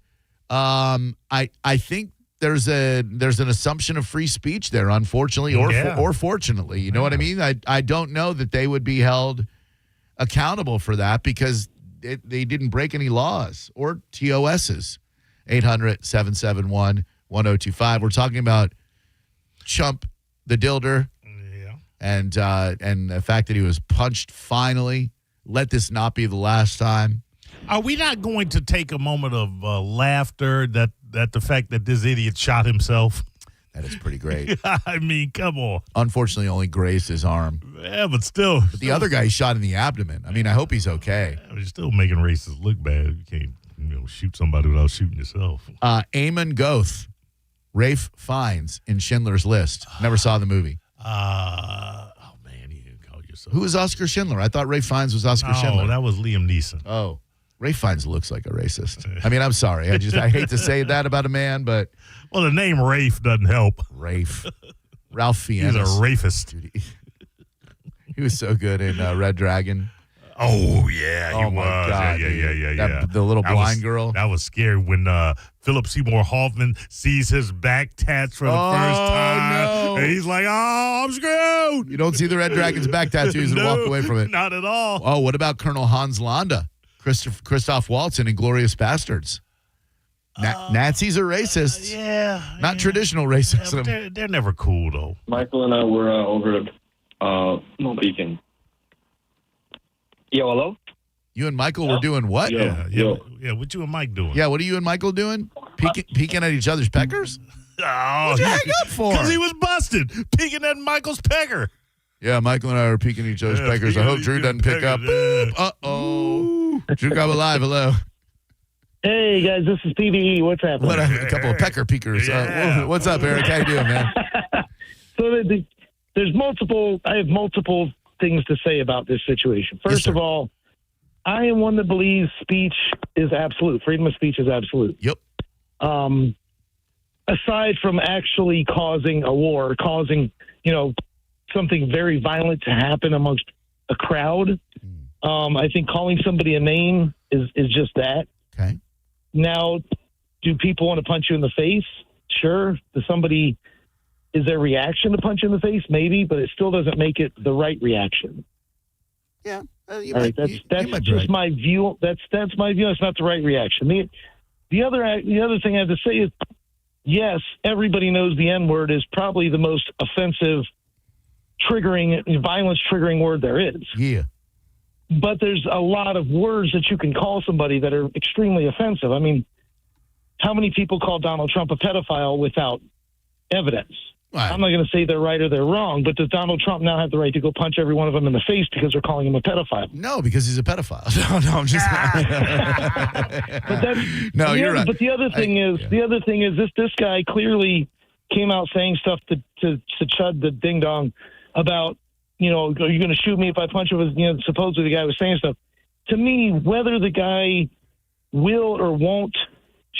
I think there's an assumption of free speech there, unfortunately, or fortunately. You know what I mean? I don't know that they would be held accountable for that because they didn't break any laws or TOSs. 800-771-1025. We're talking about Chump the Dilder. Yeah. And the fact that he was punched finally. Let this not be the last time. Are we not going to take a moment of laughter that the fact that this idiot shot himself? That is pretty great. I mean, come on. Unfortunately, only grazed his arm. Yeah, but still. But the other guy shot in the abdomen. I mean, I hope he's okay. You're still making racists look bad. You can't shoot somebody without shooting yourself. Eamon Goth, Rafe Fiennes in Schindler's List. Never saw the movie. Oh, man, you didn't call yourself. Who was Oscar Schindler? I thought Rafe Fiennes was Oscar Schindler. No, that was Liam Neeson. Oh. Rafe Fiennes looks like a racist. I mean, I'm sorry. I hate to say that about a man, but... Well, the name Rafe doesn't help. Rafe. Ralph Fiennes. He's a rafist. Dude, he was so good in Red Dragon. Oh, yeah, he Oh, my was. God, Yeah. The little That blind was- girl. That was scary when Philip Seymour Hoffman sees his back tats for the first time. No. And he's like, oh, I'm screwed. You don't see the Red Dragon's back tattoos and No, walk away from it. Not at all. Oh, what about Colonel Hans Landa? Christoph Waltz in Inglourious Bastards. Nazis are racist. Yeah. Not traditional Yeah, racism. but they're never cool, though. Michael and I were over at Beacon. Yo, hello? You and Michael were doing what? Yeah. What you and Mike doing? Yeah, what are you and Michael doing? Peeking at each other's peckers? Oh, What'd you hang up for? Because he was busted, peeking at Michael's pecker. Yeah, Michael and I were peeking at each other's peckers. I hope Drew doesn't pick up. Boop. Uh-oh. Drew Garabo live. Hello. Hey, guys, this is PVE. What's happening? What a couple of pecker peekers. What's up, Eric? How you doing, man? So there's multiple. I have multiple things to say about this situation. First of all, I am one that believes speech is absolute. Freedom of speech is absolute. Yep. Aside from actually causing a war, causing something very violent to happen amongst a crowd, I think calling somebody a name is just that. Okay. Now, do people want to punch you in the face? Sure. Is there reaction to punch you in the face? Maybe, but it still doesn't make it the right reaction. Yeah. All right, that's just my view. That's my view. It's not the right reaction. The other thing I have to say is, yes, everybody knows the N-word is probably the most offensive, violence triggering word there is. Yeah. But there's a lot of words that you can call somebody that are extremely offensive. I mean, how many people call Donald Trump a pedophile without evidence? Right. I'm not going to say they're right or they're wrong, but does Donald Trump now have the right to go punch every one of them in the face because they're calling him a pedophile? No, because he's a pedophile. No, I'm just. But that's, no, you're right. But the other thing is, this guy clearly came out saying stuff to Chud the Ding Dong about, are you going to shoot me if I punch you? Supposedly the guy was saying stuff. To me, whether the guy will or won't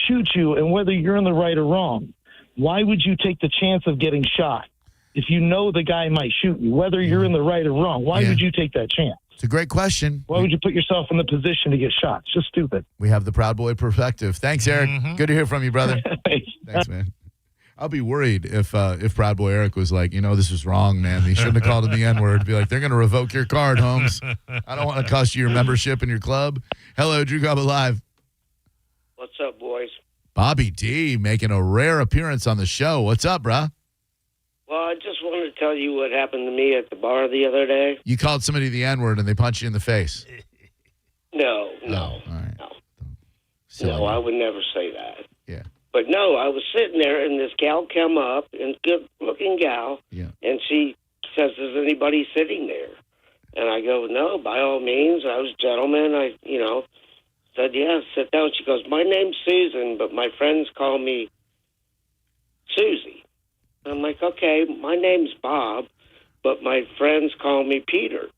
shoot you and whether you're in the right or wrong, why would you take the chance of getting shot if you know the guy might shoot you, whether you're in the right or wrong? Why would you take that chance? It's a great question. Why would you put yourself in the position to get shot? It's just stupid. We have the Proud Boy perspective. Thanks, Eric. Good to hear from you, brother. Thanks, man. I'll be worried if Proud Boy Eric was like, this was wrong, man. He shouldn't have called him the N-word. Be like, they're going to revoke your card, Holmes. I don't want to cost you your membership in your club. Hello, Drew Garabo Live. What's up, boys? Bobby D making a rare appearance on the show. What's up, bruh? Well, I just wanted to tell you what happened to me at the bar the other day. You called somebody the N-word and they punched you in the face. No. All right. No, I would never say that. Yeah. But no, I was sitting there, and this gal come up, and good-looking gal, and she says, "Is anybody sitting there?" And I go, "No, by all means." I was a gentleman. I said, "Yeah, sit down." She goes, "My name's Susan, but my friends call me Susie." I'm like, "Okay, my name's Bob, but my friends call me Peter."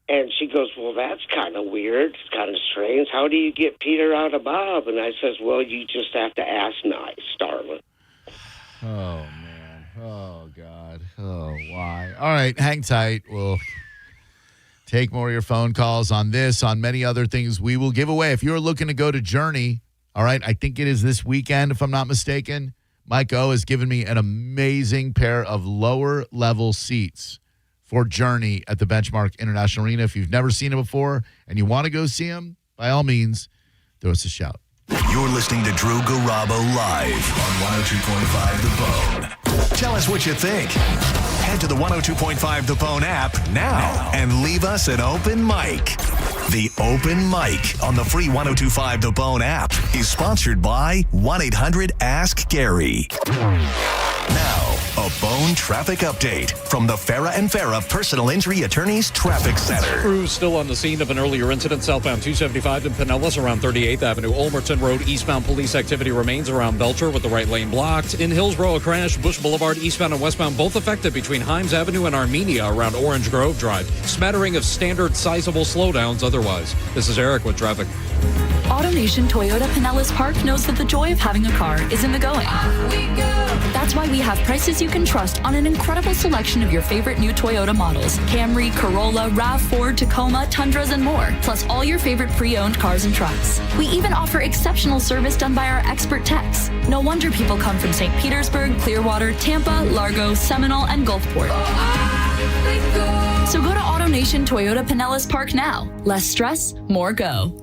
And she goes, "Well, that's kind of weird. It's kind of strange. How do you get Peter out of Bob?" And I says, "Well, you just have to ask nice, darling." Oh, man. Oh, God. Oh, why? All right, hang tight. We'll take more of your phone calls on this, on many other things we will give away. If you're looking to go to Journey, all right, I think it is this weekend, if I'm not mistaken. Mike O has given me an amazing pair of lower-level seats for Journey at the Benchmark International Arena. If you've never seen it before and you want to go see him, by all means, throw us a shout. You're listening to Drew Garabo live on 102.5 The Bone. Tell us what you think. Head to the 102.5 The Bone app now and leave us an open mic. The Open Mic on the free 102.5 The Bone app is sponsored by 1-800-ASK-GARY. Now, a Bone traffic update from the Farah and Farah Personal Injury Attorneys Traffic Center. Crews still on the scene of an earlier incident southbound 275 in Pinellas around 38th Avenue. Olmerton Road eastbound police activity remains around Belcher with the right lane blocked. In Hillsborough, a crash. Bush Boulevard eastbound and westbound both affected between Himes Avenue and Armenia around Orange Grove Drive. Smattering of standard sizable slowdowns otherwise. This is Eric with traffic. AutoNation Toyota Pinellas Park knows that the joy of having a car is in the going. That's why we have prices you can trust on an incredible selection of your favorite new Toyota models. Camry, Corolla, RAV4, Tacoma, Tundras, and more. Plus all your favorite pre-owned cars and trucks. We even offer exceptional service done by our expert techs. No wonder people come from St. Petersburg, Clearwater, Tampa, Largo, Seminole, and Gulfport. So go to AutoNation Toyota Pinellas Park now. Less stress, more go.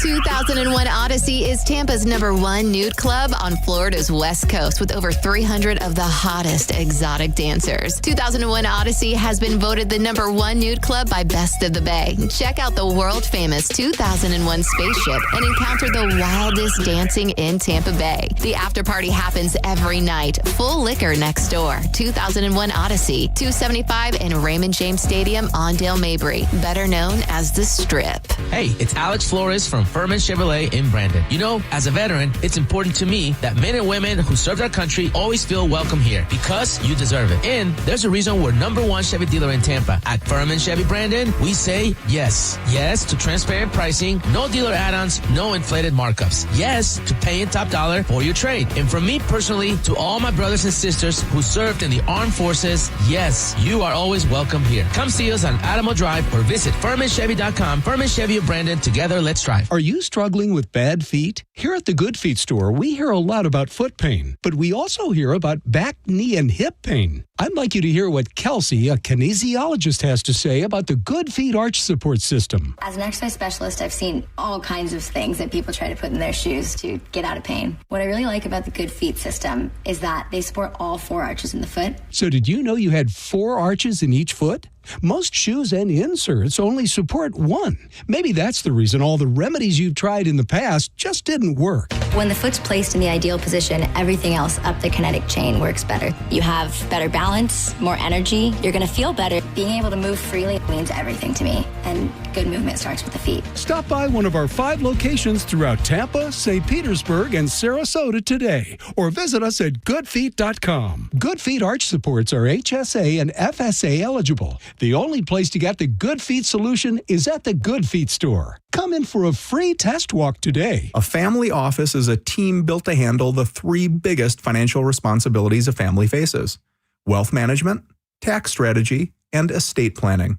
2001 Odyssey is Tampa's #1 nude club on Florida's West Coast with over 300 of the hottest exotic dancers. 2001 Odyssey has been voted the #1 nude club by Best of the Bay. Check out the world-famous 2001 spaceship and encounter the wildest dancing in Tampa Bay. The after party happens every night. Full liquor next door. 2001 Odyssey, 275 in Raymond James Stadium on Dale Mabry, better known as the Strip. Hey, it's Alex Flores from Furman Chevrolet in Brandon. You know, as a veteran, it's important to me that men and women who served our country always feel welcome here because you deserve it. And there's a reason we're #1 Chevy dealer in Tampa. At Furman Chevy Brandon, we say yes. Yes to transparent pricing, no dealer add-ons, no inflated markups. Yes to paying top dollar for your trade. And from me personally to all my brothers and sisters who served in the armed forces, yes, you are always welcome here. Come see us on Adamo Drive or visit FurmanChevy.com. Furman Chevy of Brandon, together, let's drive. Are you struggling with bad feet? Here at the Good Feet store, we hear a lot about foot pain, but we also hear about back, knee, and hip pain. I'd like you to hear what Kelsey, a kinesiologist, has to say about the Good Feet arch support system. As an exercise specialist, I've seen all kinds of things that people try to put in their shoes to get out of pain. What I really like about the Good Feet system is that they support all 4 arches in the foot. So did you know you had 4 arches in each foot? Most shoes and inserts only support 1. Maybe that's the reason all the remedies you've tried in the past just didn't work. When the foot's placed in the ideal position, everything else up the kinetic chain works better. You have better balance, more energy. You're going to feel better. Being able to move freely means everything to me, and good movement starts with the feet. Stop by one of our 5 locations throughout Tampa, St. Petersburg, and Sarasota today, or visit us at goodfeet.com. Good Feet arch supports are HSA and FSA eligible. The only place to get the Good Feet solution is at the Good Feet store. Come in for a free test walk today. A family office is a team built to handle the 3 biggest financial responsibilities a family faces: wealth management, tax strategy, and estate planning.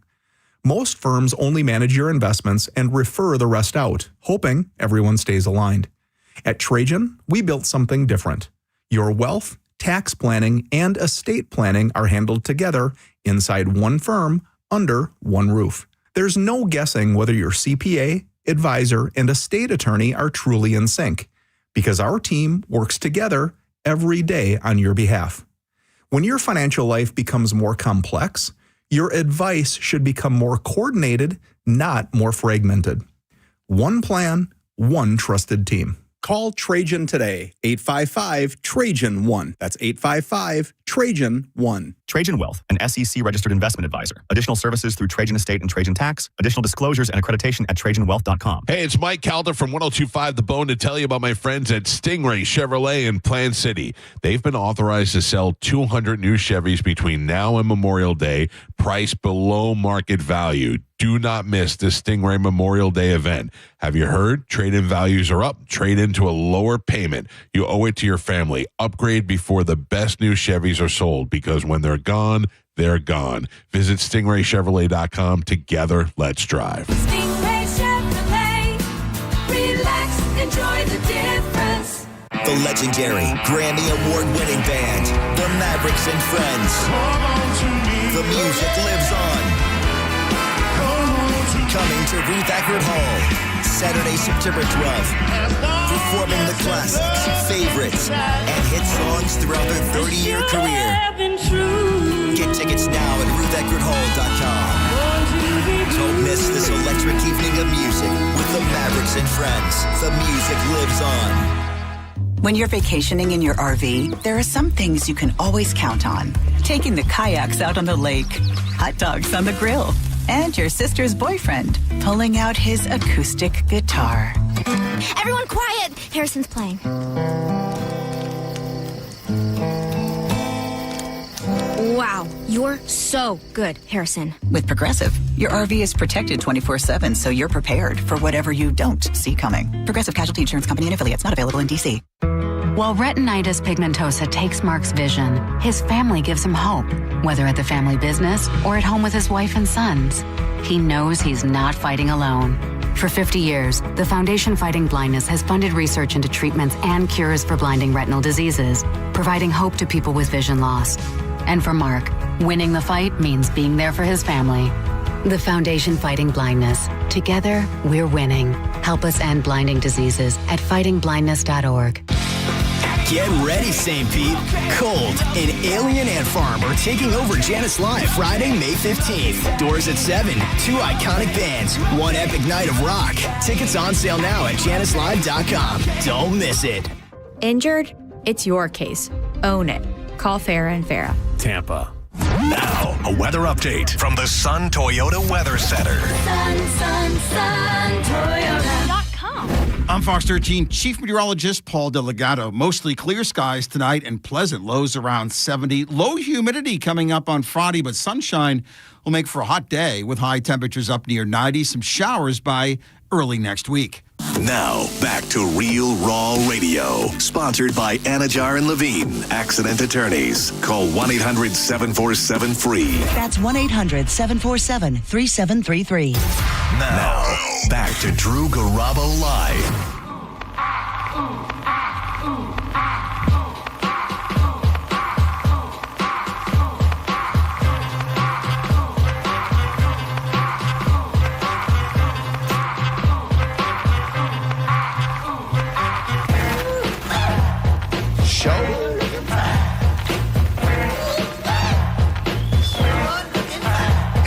Most firms only manage your investments and refer the rest out, hoping everyone stays aligned. At Trajan, we built something different. Your wealth, tax planning, and estate planning are handled together inside one firm under one roof. There's no guessing whether your CPA, advisor, and estate attorney are truly in sync, because our team works together every day on your behalf. When your financial life becomes more complex, your advice should become more coordinated, not more fragmented. One plan, one trusted team. Call Trajan today, 855-TRAJAN-1. That's 855-TRAJAN-1. Trajan Wealth, an SEC-registered investment advisor. Additional services through Trajan Estate and Trajan Tax. Additional disclosures and accreditation at TrajanWealth.com. Hey, it's Mike Calder from 102.5 The Bone to tell you about my friends at Stingray Chevrolet in Plant City. They've been authorized to sell 200 new Chevys between now and Memorial Day, priced below market value. Do not miss the Stingray Memorial Day event. Have you heard? Trade-in values are up. Trade into a lower payment. You owe it to your family. Upgrade before the best new Chevys are sold, because when they're gone, they're gone. Visit StingrayChevrolet.com. Together, let's drive. Stingray Chevrolet. Relax, enjoy the difference. The legendary Grammy Award-winning band, the Mavericks and Friends. The music lives on. Coming to Ruth Eckerd Hall, Saturday, September 12th. Performing the classics, favorites, and hit songs throughout their 30-year career. Get tickets now at RuthEckerdHall.com. Don't miss this electric evening of music with the Mavericks and Friends. The music lives on. When you're vacationing in your RV, there are some things you can always count on. Taking the kayaks out on the lake, hot dogs on the grill, and your sister's boyfriend pulling out his acoustic guitar. Everyone quiet! Harrison's playing. Wow, You're so good, Harrison. With Progressive, your RV is protected 24/7, so you're prepared for whatever you don't see coming. Progressive Casualty Insurance Company and Affiliates, not available in D.C. While retinitis pigmentosa takes Mark's vision, his family gives him hope, whether at the family business or at home with his wife and sons. He knows he's not fighting alone. For 50 years, the Foundation Fighting Blindness has funded research into treatments and cures for blinding retinal diseases, providing hope to people with vision loss. And for Mark, winning the fight means being there for his family. The Foundation Fighting Blindness. Together, we're winning. Help us end blinding diseases at fightingblindness.org. Get ready, St. Pete. Cold and Alien Ant Farm are taking over Janice Live Friday, May 15th. Doors at 7. 2 iconic bands. 1 epic night of rock. Tickets on sale now at janicelive.com. Don't miss it. Injured? It's your case. Own it. Call Farah & Farah. Tampa. Now, a weather update from the Sun Toyota Weather Center. Sun, Toyota.com. I'm Fox 13 Chief Meteorologist Paul Delgado. Mostly clear skies tonight and pleasant lows around 70. Low humidity coming up on Friday, but sunshine will make for a hot day with high temperatures up near 90. Some showers by early next week. Now, back to Real Raw Radio. Sponsored by Anajar and Levine, Accident Attorneys. Call 1-800-747-FREE. That's 1-800-747-3733. Now, back to Drew Garabo Live.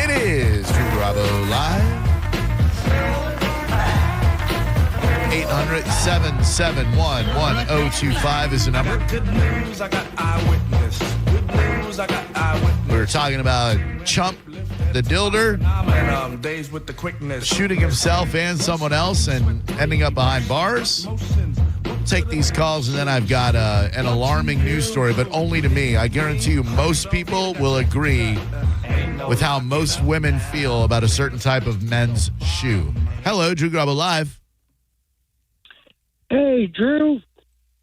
It is Drew Garabo Live. 800-771-1025 is the number. Good news, I got eyewitness. Good news, I got eyewitness. We were talking about Chump, the dilder, Days with the quickness. shooting himself and someone else and ending up behind bars. Take these calls, and then I've got an alarming news story, but only to me. I guarantee you most people will agree with how most women feel about a certain type of men's shoe. Hello, Drew Garabo Live. Hey, Drew,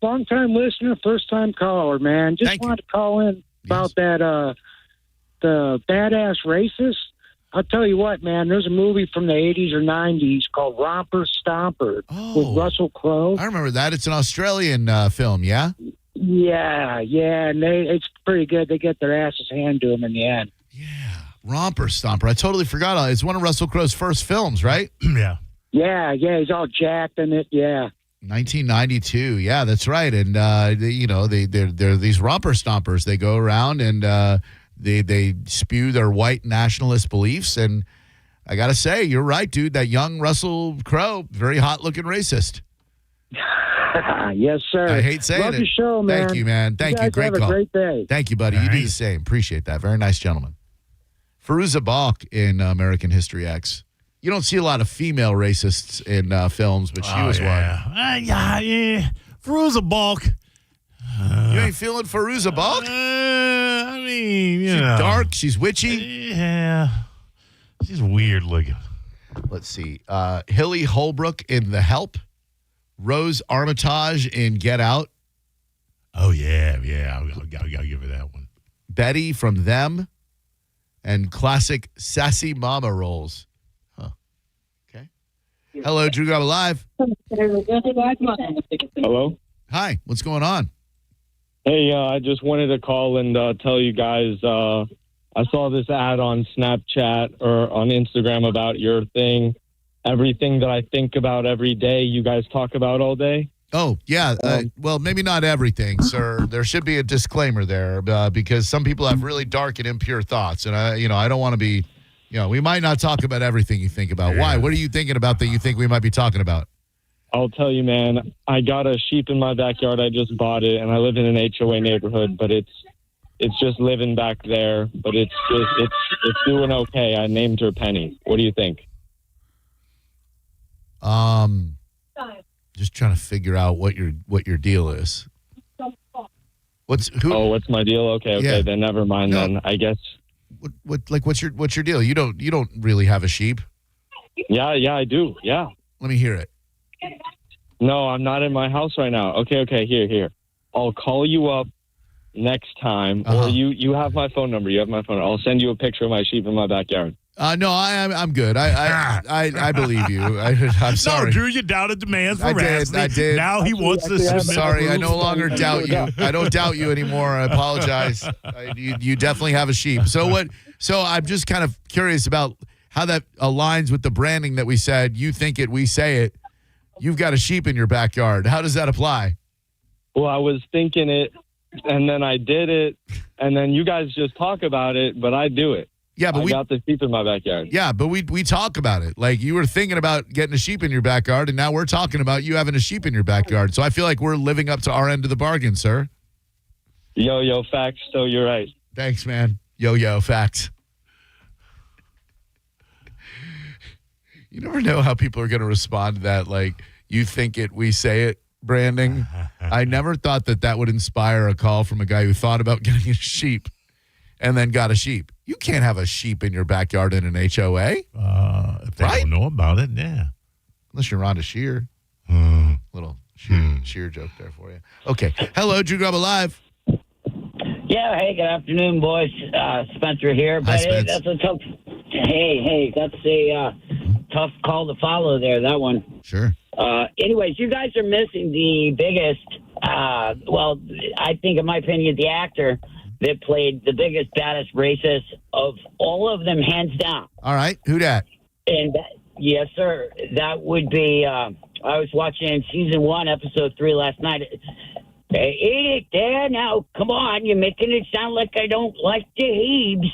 long-time listener, first-time caller, man. Just wanted to call in about that, the badass racist. I'll tell you what, man, there's a movie from the 80s or 90s called Romper Stomper with Russell Crowe. I remember that. It's an Australian film, yeah? Yeah, and it's pretty good. They get their asses handed to them in the end. Romper Stomper. I totally forgot. It's one of Russell Crowe's first films, right? Yeah. Yeah, he's all jacked in it, yeah. 1992. Yeah, that's right. And, they're these romper stompers. They go around and they spew their white nationalist beliefs. And I got to say, you're right, dude. That young Russell Crowe, very hot-looking racist. Yes, sir. I hate saying Love it. your show, man. Thank you, man. Thank you. Great have call. a great day. Thank you, buddy. You do the same. Appreciate that. Very nice gentleman. Firuza Balk in American History X. You don't see a lot of female racists in films, but she was one. Yeah. Firuza Balk. You ain't feeling Firuza Balk? I mean, she's dark. She's witchy. Yeah. She's weird looking. Let's see. Hilly Holbrook in The Help. Rose Armitage in Get Out. Oh, yeah. I'll give her that one. Betty from Them. And classic sassy mama roles. Huh. Okay. Hello, Drew Garabo Live. Hello. Hi. What's going on? Hey, I just wanted to call and tell you guys I saw this ad on Snapchat or on Instagram about your thing. Everything that I think about every day, you guys talk about all day. Oh, yeah. Well, maybe not everything, sir. There should be a disclaimer there because some people have really dark and impure thoughts. And, I don't want to be, we might not talk about everything you think about. Yeah. Why? What are you thinking about that you think we might be talking about? I'll tell you, man. I got a sheep in my backyard. I just bought it, and I live in an HOA neighborhood, but it's just living back there. But it's doing okay. I named her Penny. What do you think? Just trying to figure out what your deal is. What's my deal? Okay, yeah. then never mind. No. Then I guess what's your deal? You don't really have a sheep. Yeah, I do. Yeah. Let me hear it. No, I'm not in my house right now. Okay, here. I'll call you up next time, or you have my phone number. You have my phone. I'll send you a picture of my sheep in my backyard. No, I'm good. I believe you. I'm sorry. No, Drew, you doubted demands for wrestling. I did. Now he wants to submit. Sorry, I no longer doubt you. I don't doubt you anymore. I apologize. You definitely have a sheep. So what? So I'm just kind of curious about how that aligns with the branding that we said. You think it, we say it. You've got a sheep in your backyard. How does that apply? Well, I was thinking it, and then I did it, and then you guys just talk about it, but I do it. Yeah, but I got the sheep in my backyard. Yeah, but we talk about it. Like, you were thinking about getting a sheep in your backyard, and now we're talking about you having a sheep in your backyard. So I feel like we're living up to our end of the bargain, sir. Yo, facts. So you're right. Thanks, man. Yo, facts. You never know how people are going to respond to that. Like, you think it, we say it branding. I never thought that would inspire a call from a guy who thought about getting a sheep and then got a sheep. You can't have a sheep in your backyard in an HOA. If they don't know about it, yeah. Unless you're Rhonda Shear. Little sheer joke there for you. Okay. Hello, Drew Garabo Live. Yeah, hey, good afternoon, boys. Spencer here. But Hi, that's a tough. That's a tough call to follow there. That one. Sure. Anyways, you guys are missing the biggest. I think, in my opinion, the actor that played the biggest, baddest racist of all of them, hands down. All right, who dat? And yes, sir, that would be. I was watching season 1, episode 3 last night. Hey, eat it, Dad. Now, come on. You're making it sound like I don't like the Hebes.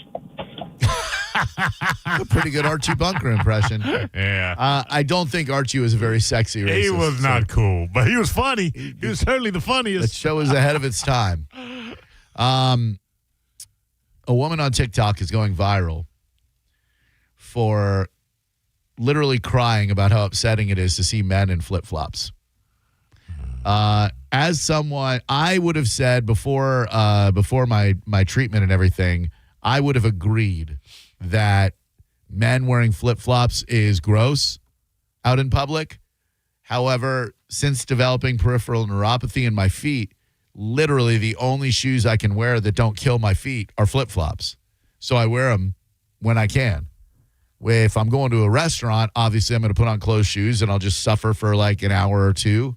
A pretty good Archie Bunker impression. Yeah. I don't think Archie was a very sexy racist. He was not cool, but he was funny. He was certainly the funniest. The show is ahead of its time. A woman on TikTok is going viral for literally crying about how upsetting it is to see men in flip-flops. As someone, I would have said before my treatment and everything, I would have agreed that men wearing flip-flops is gross out in public. However, since developing peripheral neuropathy in my feet, literally the only shoes I can wear that don't kill my feet are flip-flops. So I wear them when I can. If I'm going to a restaurant, obviously I'm going to put on closed shoes and I'll just suffer for like an hour or two.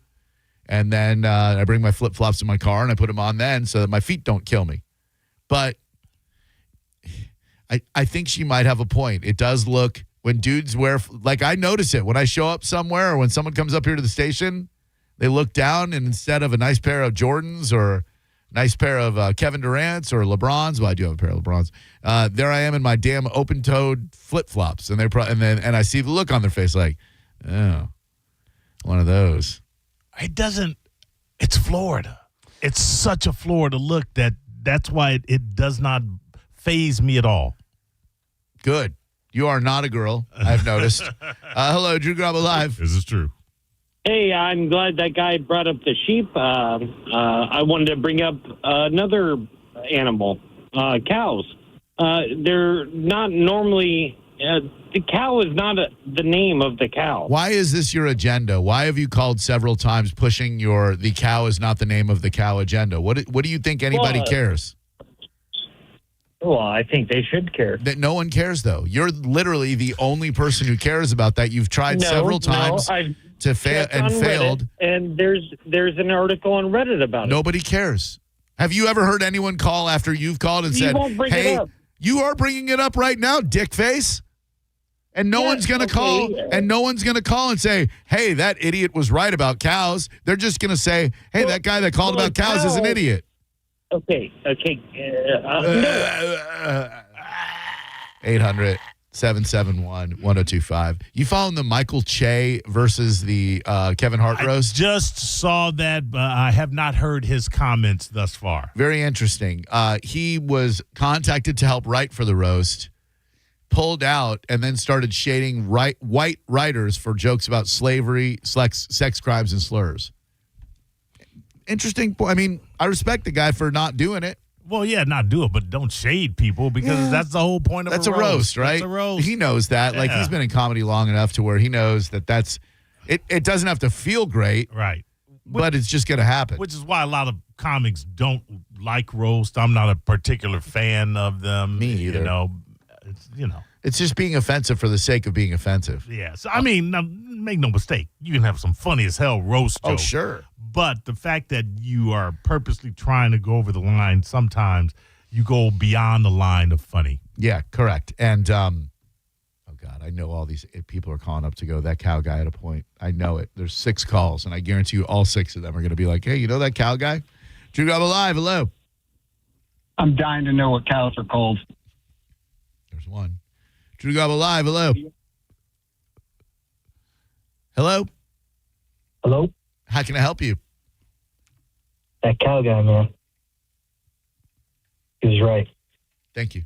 And then I bring my flip-flops in my car and I put them on then so that my feet don't kill me. But I think she might have a point. It does look, when dudes wear, like I notice it. When I show up somewhere or when someone comes up here to the station, they look down and instead of a nice pair of Jordans or a nice pair of Kevin Durant's or LeBron's, well, I do have a pair of LeBron's, there I am in my damn open-toed flip-flops. And I see the look on their face like, oh, one of those. It's Florida. It's such a Florida look that's why it does not faze me at all. Good. You are not a girl, I've noticed. Hello, Drew Garabo Live. This is true. Hey, I'm glad that guy brought up the sheep. I wanted to bring up another animal, cows. They're not normally... the cow is not the name of the cow. Why is this your agenda? Why have you called several times pushing the cow is not the name of the cow agenda? What do you think anybody cares? Well, I think they should care. That no one cares, though. You're literally the only person who cares about that. You've tried several times to fail and failed. And there's an article on Reddit about it. Nobody cares. Have you ever heard anyone call after you've called and said, "Hey, you are bringing it up right now, dick face"? And no one's going to call, and no one's going to call and say, "Hey, that idiot was right about cows." They're just going to say, "Hey, that guy that called about cows is an idiot." Okay. 800-771-1025. You following the Michael Che versus the Kevin Hart roast? I just saw that, but I have not heard his comments thus far. Very interesting. He was contacted to help write for the roast, pulled out, and then started shading white writers for jokes about slavery, sex crimes, and slurs. Interesting. I mean, I respect the guy for not doing it. Well, yeah, not do it, but don't shade people because that's the whole point of that's a roast, right? That's a roast. He knows that. Yeah. Like, he's been in comedy long enough to where he knows that that's it. It doesn't have to feel great, right? But it's just going to happen. Which is why a lot of comics don't like roast. I'm not a particular fan of them. Me either. It's just being offensive for the sake of being offensive. Yeah. So, I mean, now, make no mistake. You can have some funny as hell roast jokes. Oh, sure. But the fact that you are purposely trying to go over the line, sometimes you go beyond the line of funny. Yeah, correct. And, oh, God, I know all these people are calling up to go, that cow guy at a point. I know it. There's 6 calls, and I guarantee you all 6 of them are going to be like, hey, you know that cow guy? Drew Garabo Live, hello. I'm dying to know what cows are called. There's one. Drew Garabo Live, hello. Hello? Hello? How can I help you? That cow guy, man. He was right. Thank you.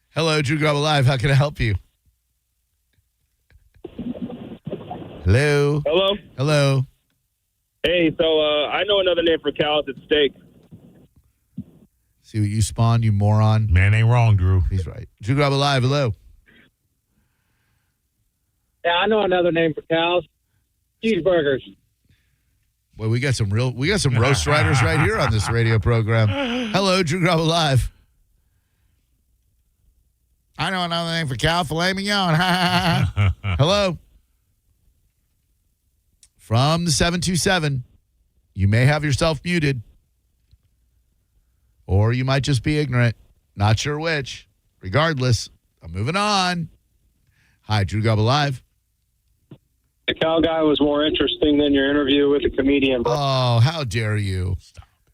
Hello, Drew Garabo Live. How can I help you? Hello? Hello? Hello? Hey, so I know another name for cows. It's steak. See what you spawned, you moron. Man ain't wrong, Drew. He's right. Drew Garabo Live, hello. Yeah, I know another name for cows. Cheeseburgers. Well, we got some roast writers right here on this radio program. Hello, Drew Garabo Live. I know another name for cow, filet mignon. Hello. From the 727, you may have yourself muted. Or you might just be ignorant. Not sure which. Regardless, I'm moving on. Hi, Drew Garabo Live. The cow guy was more interesting than your interview with the comedian. Bro. Oh, how dare you. Stop it.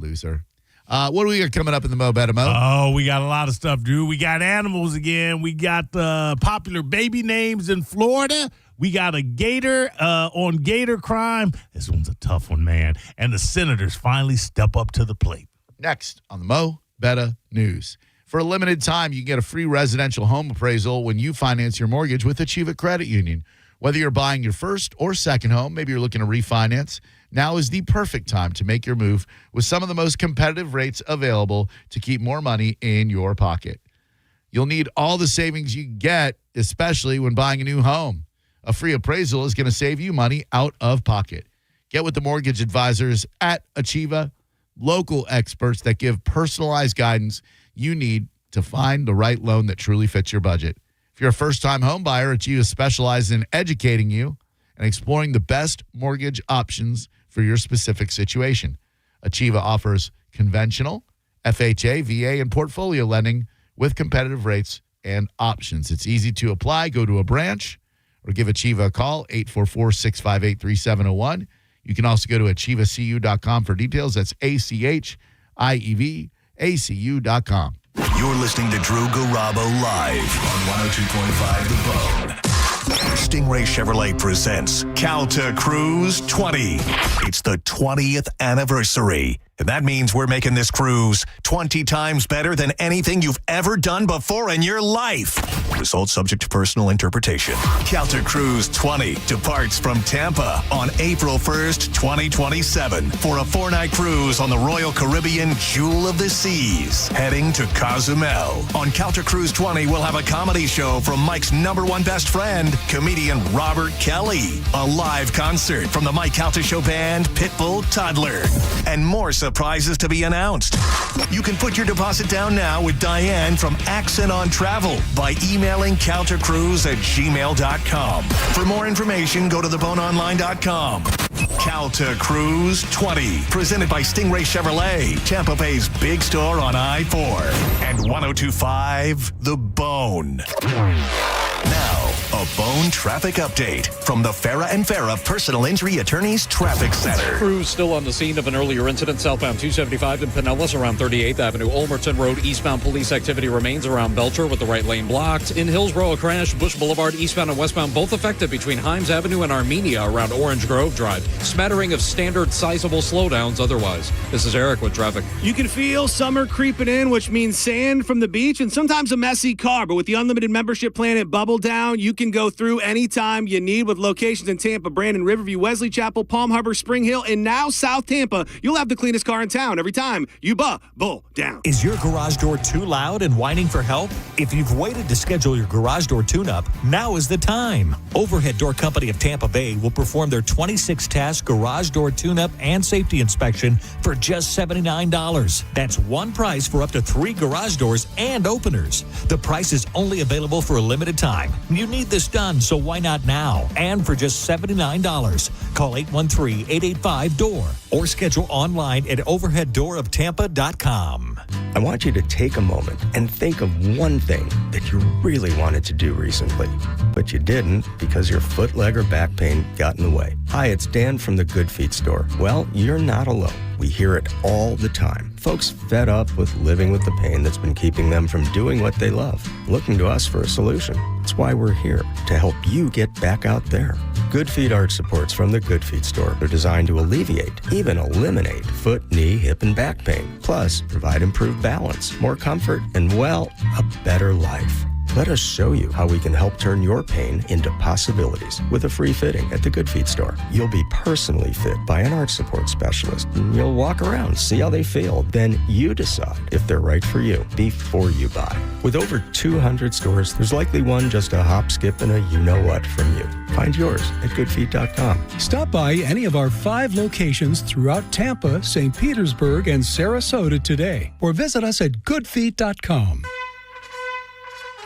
Loser. What do we got coming up in the Mo Better Mo? Oh, we got a lot of stuff, Drew. We got animals again. We got popular baby names in Florida. We got a gator on gator crime. This one's a tough one, man. And the senators finally step up to the plate. Next on the Mo Better News. For a limited time, you can get a free residential home appraisal when you finance your mortgage with Achieva Credit Union. Whether you're buying your first or second home, maybe you're looking to refinance, now is the perfect time to make your move with some of the most competitive rates available to keep more money in your pocket. You'll need all the savings you get, especially when buying a new home. A free appraisal is going to save you money out of pocket. Get with the mortgage advisors at Achieva, local experts that give personalized guidance you need to find the right loan that truly fits your budget. If you're a first-time home buyer, Achieva specializes in educating you and exploring the best mortgage options for your specific situation. Achieva offers conventional, FHA, VA, and portfolio lending with competitive rates and options. It's easy to apply. Go to a branch or give Achieva a call, 844-658-3701. You can also go to achievacu.com for details. That's ACHIEVACU.com. You're listening to Drew Garabo live on 102.5 The Bone. Stingray Chevrolet presents Calta Cruise 20. It's the 20th anniversary. And that means we're making this cruise 20 times better than anything you've ever done before in your life. Results subject to personal interpretation. Calta Cruise 20 departs from Tampa on April 1st, 2027 for a 4-night cruise on the Royal Caribbean Jewel of the Seas, heading to Cozumel. On Calta Cruise 20, we'll have a comedy show from Mike's #1 best friend, comedian Robert Kelly, a live concert from the Mike Calta Show band Pitbull Toddler, and more surprises to be announced. You can put your deposit down now with Diane from Accent on Travel by emailing caltacruise@gmail.com. For more information, go to theboneonline.com. Calta Cruise 20, presented by Stingray Chevrolet, Tampa Bay's big store on I-4 and 102.5 The Bone. Now, a Bone traffic update from the Farah and Farah Personal Injury Attorneys Traffic Center. Crews still on the scene of an earlier incident southbound 275 in Pinellas around 38th Avenue. Ulmerton Road eastbound police activity remains around Belcher with the right lane blocked. In Hillsborough, a crash. Bush Boulevard eastbound and westbound both affected between Himes Avenue and Armenia around Orange Grove Drive. Smattering of standard sizable slowdowns otherwise. This is Eric with traffic. You can feel summer creeping in, which means sand from the beach and sometimes a messy car. But with the unlimited membership plan at Bubble Down, you can go through anytime you need with locations in Tampa, Brandon, Riverview, Wesley Chapel, Palm Harbor, Spring Hill, and now South Tampa. You'll have the cleanest car in town every time you bull down. Is your garage door too loud and whining for help? If you've waited to schedule your garage door tune-up, now is the time. Overhead Door Company of Tampa Bay will perform their 26-task garage door tune-up and safety inspection for just $79. That's one price for up to 3 garage doors and openers. The price is only available for a limited time. You need this done, so why not now? And for just $79. Call 813-885-DOOR or schedule online at overheaddooroftampa.com. I want you to take a moment and think of one thing that you really wanted to do recently, but you didn't because your foot, leg, or back pain got in the way. Hi, it's Dan from the Good Feet store. Well, you're not alone. We hear it all the time. Folks fed up with living with the pain that's been keeping them from doing what they love, looking to us for a solution. That's why we're here, to help you get back out there. Good Feet arch supports from the Good Feet store are designed to alleviate, even eliminate, foot, knee, hip, and back pain. Plus, provide improved balance, more comfort, and, well, a better life. Let us show you how we can help turn your pain into possibilities with a free fitting at the Good Feet store. You'll be personally fit by an arch support specialist. You'll walk around, see how they feel. Then you decide if they're right for you before you buy. With over 200 stores, there's likely one just a hop, skip, and a you-know-what from you. Find yours at goodfeet.com. Stop by any of our 5 locations throughout Tampa, St. Petersburg, and Sarasota today, or visit us at goodfeet.com.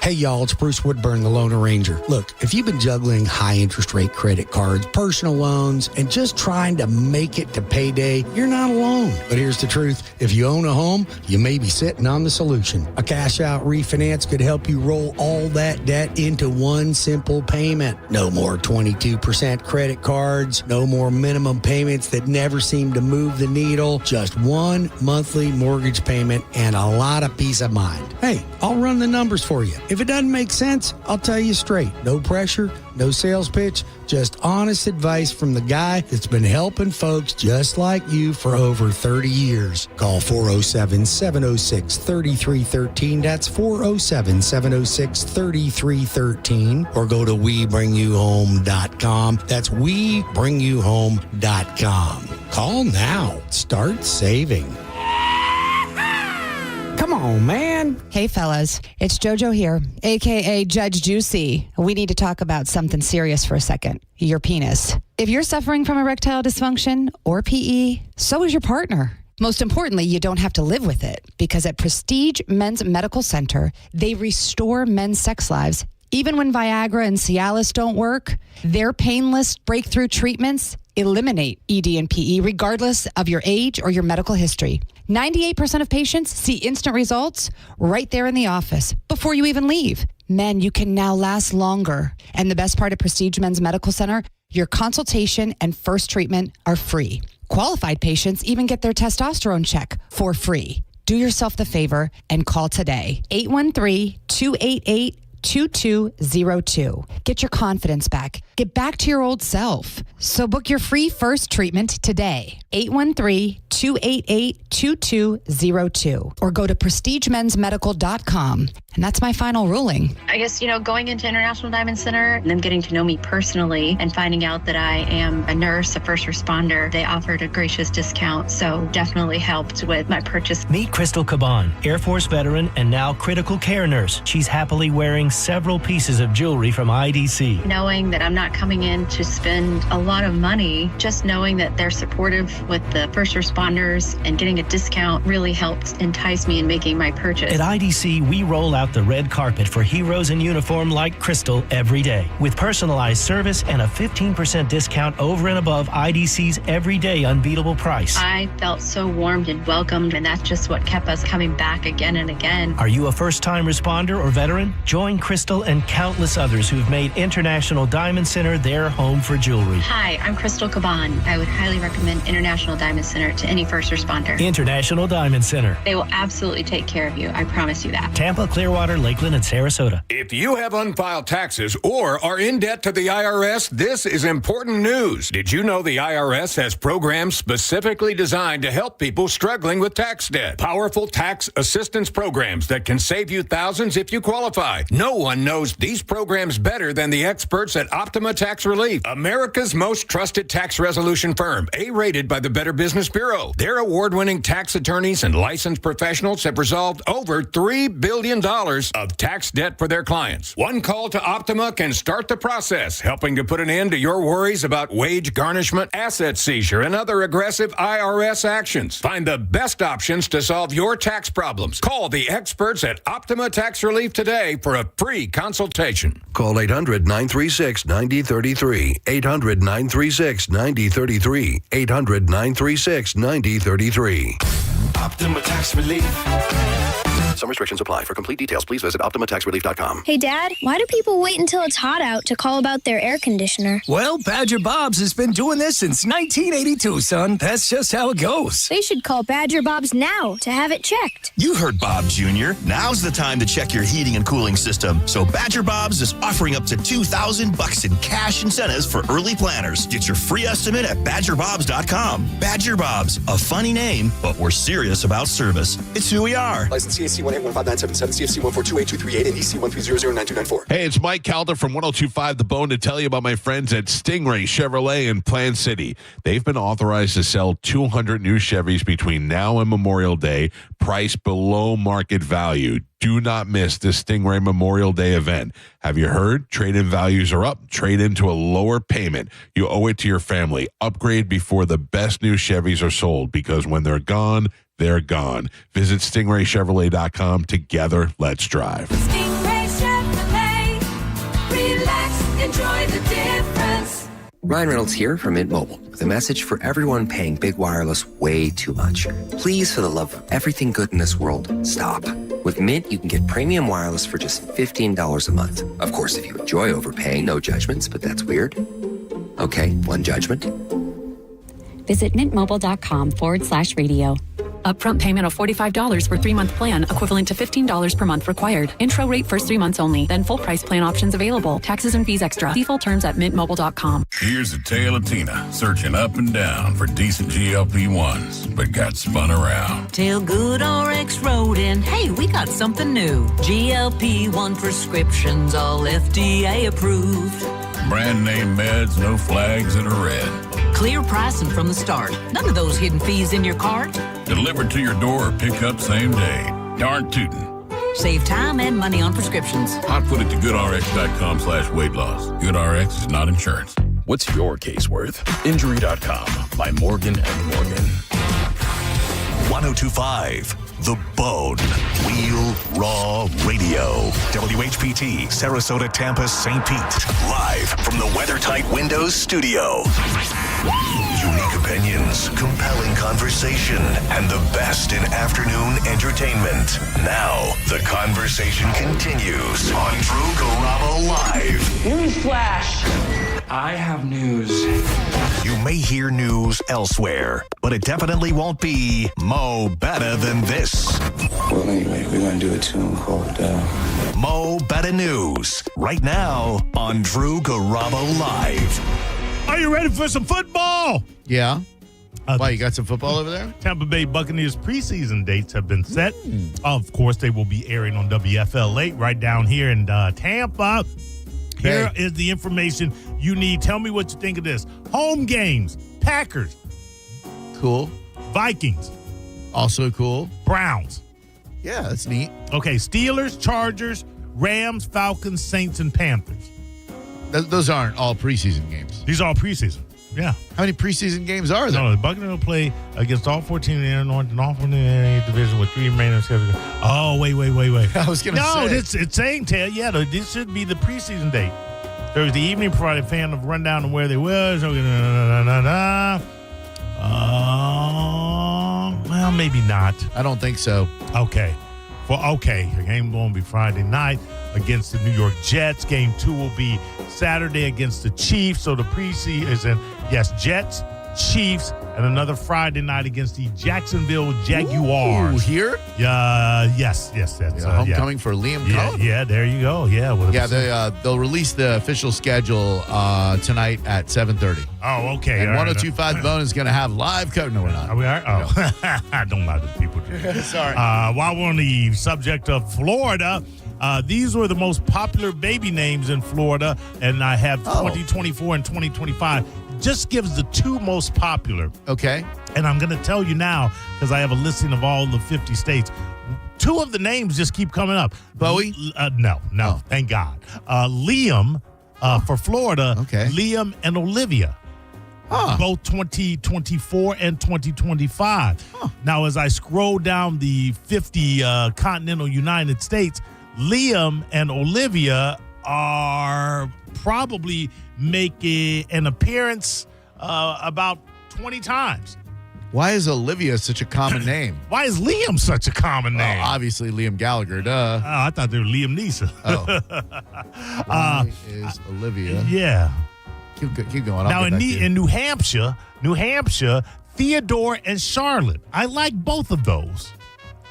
Hey, y'all, it's Bruce Woodburn, the Loan Arranger. Look, if you've been juggling high interest rate credit cards, personal loans, and just trying to make it to payday, you're not alone. But here's the truth. If you own a home, you may be sitting on the solution. A cash out refinance could help you roll all that debt into one simple payment. No more 22% credit cards, no more minimum payments that never seem to move the needle, just one monthly mortgage payment and a lot of peace of mind. Hey, I'll run the numbers for you. If it doesn't make sense, I'll tell you straight. No pressure, no sales pitch, just honest advice from the guy that's been helping folks just like you for over 30 years. Call 407-706-3313. That's 407-706-3313. Or go to WeBringYouHome.com. That's WeBringYouHome.com. Call now. Start saving. Come on, man. Hey, fellas. It's JoJo here, a.k.a. Judge Juicy. We need to talk about something serious for a second. Your penis. If you're suffering from erectile dysfunction or PE, so is your partner. Most importantly, you don't have to live with it because at Prestige Men's Medical Center, they restore men's sex lives. Even when Viagra and Cialis don't work, their painless breakthrough treatments eliminate ED and PE regardless of your age or your medical history. 98% of patients see instant results right there in the office before you even leave. Men, you can now last longer. And the best part of Prestige Men's Medical Center, your consultation and first treatment are free. Qualified patients even get their testosterone check for free. Do yourself the favor and call today. 813-288-2202. Get your confidence back. Get back to your old self. So book your free first treatment today. 813-288-2202. Or go to prestigemensmedical.com. And that's my final ruling. I guess, going into International Diamond Center and them getting to know me personally and finding out that I am a nurse, a first responder, they offered a gracious discount. So definitely helped with my purchase. Meet Crystal Caban, Air Force veteran and now critical care nurse. She's happily wearing several pieces of jewelry from IDC. Knowing that I'm not coming in to spend a lot of money, just knowing that they're supportive with the first responders and getting a discount really helped entice me in making my purchase. At IDC, we roll out the red carpet for heroes in uniform like Crystal every day, with personalized service and a 15% discount over and above IDC's everyday unbeatable price. I felt so warmed and welcomed, and that's just what kept us coming back again and again. Are you a first-time responder or veteran? Join Crystal and countless others who've made International Diamond Center their home for jewelry. Hi, I'm Crystal Caban. I would highly recommend International Diamond Center to any first responder. International Diamond Center. They will absolutely take care of you. I promise you that. Tampa, Clearwater, Lakeland, and Sarasota. If you have unfiled taxes or are in debt to the IRS, this is important news. Did you know the IRS has programs specifically designed to help people struggling with tax debt? Powerful tax assistance programs that can save you thousands if you qualify. No No one knows these programs better than the experts at Optima Tax Relief, America's most trusted tax resolution firm, A-rated by the Better Business Bureau. Their award-winning tax attorneys and licensed professionals have resolved over $3 billion of tax debt for their clients. One call to Optima can start the process, helping to put an end to your worries about wage garnishment, asset seizure, and other aggressive IRS actions. Find the best options to solve your tax problems. Call the experts at Optima Tax Relief today for a free consultation. Call 800-936-9033. 800-936-9033. 800-936-9033. Optima Tax Relief. Some restrictions apply. For complete details, please visit OptimaTaxRelief.com. Hey, Dad, why do people wait until it's hot out to call about their air conditioner? Well, Badger Bob's has been doing this since 1982, son. That's just how it goes. They should call Badger Bob's now to have it checked. You heard Bob Jr. Now's the time to check your heating and cooling system. So Badger Bob's is offering up to $2,000 in cash incentives for early planners. Get your free estimate at BadgerBobs.com. Badger Bob's, a funny name, but we're serious about service. It's who we are. License CAC 1815977, CFC 1428238, and EC 1309294. Hey, it's Mike Calder from 102.5 The Bone to tell you about my friends at Stingray Chevrolet in Plant City. They've been authorized to sell 200 new Chevys between now and Memorial Day, priced below market value. Do not miss this Stingray Memorial Day event. Have you heard? Trade-in values are up. Trade into a lower payment. You owe it to your family. Upgrade before the best new Chevys are sold, because when they're gone, they're gone. Visit StingrayChevrolet.com. Together, let's drive. Stingray Chevrolet. Relax, enjoy the difference. Ryan Reynolds here from Mint Mobile with a message for everyone paying big wireless way too much. Please, for the love of everything good in this world, stop. With Mint, you can get premium wireless for just $15 a month. Of course, if you enjoy overpaying, no judgments, but that's weird. Okay, one judgment. Visit mintmobile.com/radio. Upfront payment of $45 for 3-month plan, equivalent to $15 per month required. Intro rate first 3 months only, then full price plan options available. Taxes and fees extra. See full terms at mintmobile.com. Here's a tale of Tina searching up and down for decent GLP-1s, but got spun around. Tell Good RX Rodin, hey, we got something new. GLP-1 prescriptions, all FDA approved. Brand name meds, no flags that are red. Clear pricing from the start. None of those hidden fees in your cart. Delivered to your door or pick up same day. Darn tootin'. Save time and money on prescriptions. I'd put it to goodrx.com/weight loss. GoodRx is not insurance. What's your case worth? Injury.com by Morgan & Morgan. 102.5 The Bone. Real Raw Radio. WHPT, Sarasota, Tampa, St. Pete. Live from the WeatherTight Windows studio. Unique opinions, compelling conversation, and the best in afternoon entertainment. Now, the conversation continues on Drew Garabo Live. Newsflash! I have news. You may hear news elsewhere, but it definitely won't be Mo Better Than This. Well, anyway, we're going to do a tune called Mo Better News, right now on Drew Garabo Live. Are you ready for some football? Yeah. Why, you got some football over there? Tampa Bay Buccaneers preseason dates have been set. Of course, they will be airing on WFL8 right down here in Tampa. Here is the information you need. Tell me what you think of this. Home games, Packers. Cool. Vikings. Also cool. Browns. Yeah, that's neat. Okay, Steelers, Chargers, Rams, Falcons, Saints, and Panthers. Those aren't all preseason games. These are all preseason. Yeah. How many preseason games are there? No, the Buccaneers will play against all 14 in the North and all 14 in the division with 3 remaining schedules. Oh, wait. I was going to say. No, it's saying, yeah, this should be the preseason date. Thursday evening, provided fan of rundown of where they was. Well, maybe not. I don't think so. Okay. The game will be Friday night against the New York Jets. Game 2 will be Saturday against the Chiefs. So the preseason, yes, Jets, Chiefs, and another Friday night against the Jacksonville Jaguars. Ooh, here? Yes. That's homecoming for Liam Cohen. Yeah, there you go. Yeah. They'll release the official schedule tonight at 7:30. Oh, okay. And 102.5 The Bone is going to have live coverage. No, we're not. We are? Oh, I don't lie to people. Sorry. While we're on the subject of Florida, These were the most popular baby names in Florida, and I have 2024 and 2025. Just gives the two most popular. Okay. And I'm going to tell you now, because I have a listing of all the 50 states. Two of the names just keep coming up. Bowie? No, thank God. Liam for Florida. Okay. Liam and Olivia. Both 2024 and 2025. Now, as I scroll down the 50 continental United States, Liam and Olivia are probably making an appearance about 20 times. Why is Olivia such a common name? Why is Liam such a common name? Obviously, Liam Gallagher, duh. Oh, I thought they were Liam Neeson. Why is Olivia? Yeah. Keep going. Now, in New Hampshire, Theodore and Charlotte. I like both of those.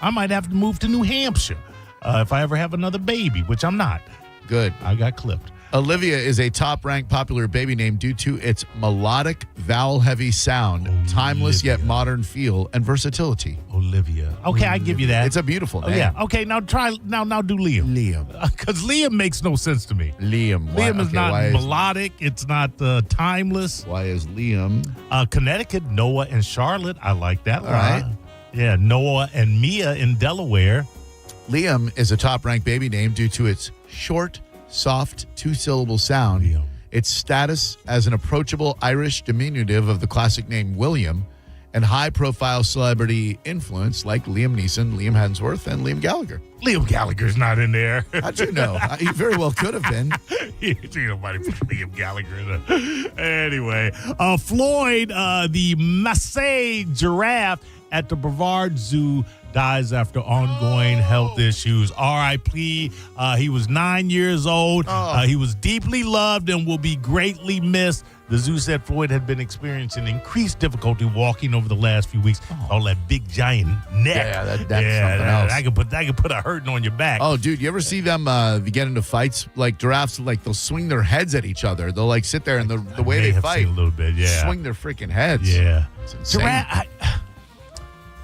I might have to move to New Hampshire if I ever have another baby, which I'm not. Good. I got clipped. Olivia is a top-ranked popular baby name due to its melodic, vowel-heavy sound, timeless yet modern feel, and versatility. Olivia. Okay, I give you that. It's a beautiful name. Yeah. Okay, now do Liam. Liam. Because Liam makes no sense to me. Liam. Liam is not melodic. It's not timeless. Why is Liam? Connecticut, Noah and Charlotte. I like that. All right. Yeah, Noah and Mia in Delaware. Liam is a top-ranked baby name due to its short, soft, two-syllable sound, its status as an approachable Irish diminutive of the classic name William, and high-profile celebrity influence like Liam Neeson, Liam Hemsworth, and Liam Gallagher. Liam Gallagher's not in there. How'd you know? He very well could have been. Nobody put Liam Gallagher in there. Anyway, Floyd, the Maasai giraffe at the Brevard Zoo, dies after ongoing health issues. R.I.P. He was 9 years old. He was deeply loved and will be greatly missed. The zoo said Floyd had been experiencing increased difficulty walking over the last few weeks. All that big giant neck. Yeah, that's something else. That could put a hurting on your back. Oh, dude, you ever see them get into fights? Like giraffes, like they'll swing their heads at each other. They'll like sit there and the way they fight, a little bit, swing their freaking heads. Yeah, it's insane. Giraffe.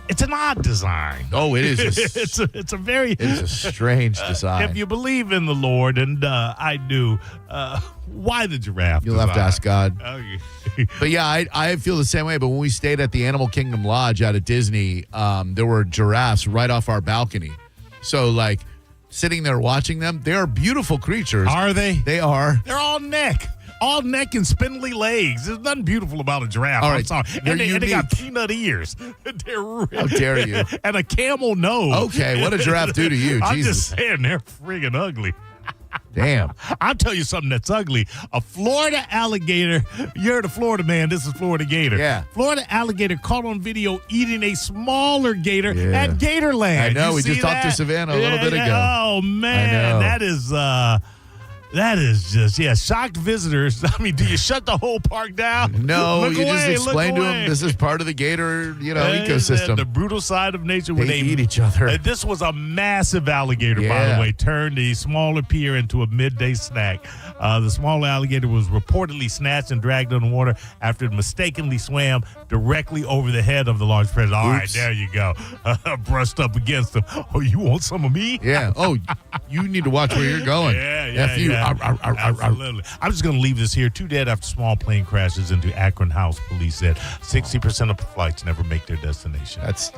It's an odd design. Oh, it is. It's a strange design. If you believe in the Lord, and I do, why the giraffe? You'll have to ask God. Okay. But yeah, I feel the same way. But when we stayed at the Animal Kingdom Lodge out at Disney, there were giraffes right off our balcony. So like sitting there watching them, they are beautiful creatures. Are they? They are. They're all neck and spindly legs. There's nothing beautiful about a giraffe. All right. I'm sorry. And they got peanut ears. How dare you? And a camel nose. Okay, what did a giraffe do to you? I'm Jesus. just saying, they're friggin' ugly. Damn. I'll tell you something that's ugly. A Florida alligator. You're the Florida man. This is Florida Gator. Yeah. Florida alligator caught on video eating a smaller gator at Gatorland. I know. You we see just talked to Savannah a little bit ago. Oh, man. That is just, shocked visitors. I mean, do you shut the whole park down? No, you just explain to them this is part of the gator, ecosystem. The brutal side of nature when they eat each other. This was a massive alligator, by the way, turned the smaller pier into a midday snack. The smaller alligator was reportedly snatched and dragged underwater after it mistakenly swam directly over the head of the large predator. All right, there you go. Brushed up against him. Oh, you want some of me? Yeah. Oh, you need to watch where you're going. Yeah. Absolutely. I'm just going to leave this here. 2 dead after small plane crashes into Akron House. Police said 60% of flights never make their destination. That's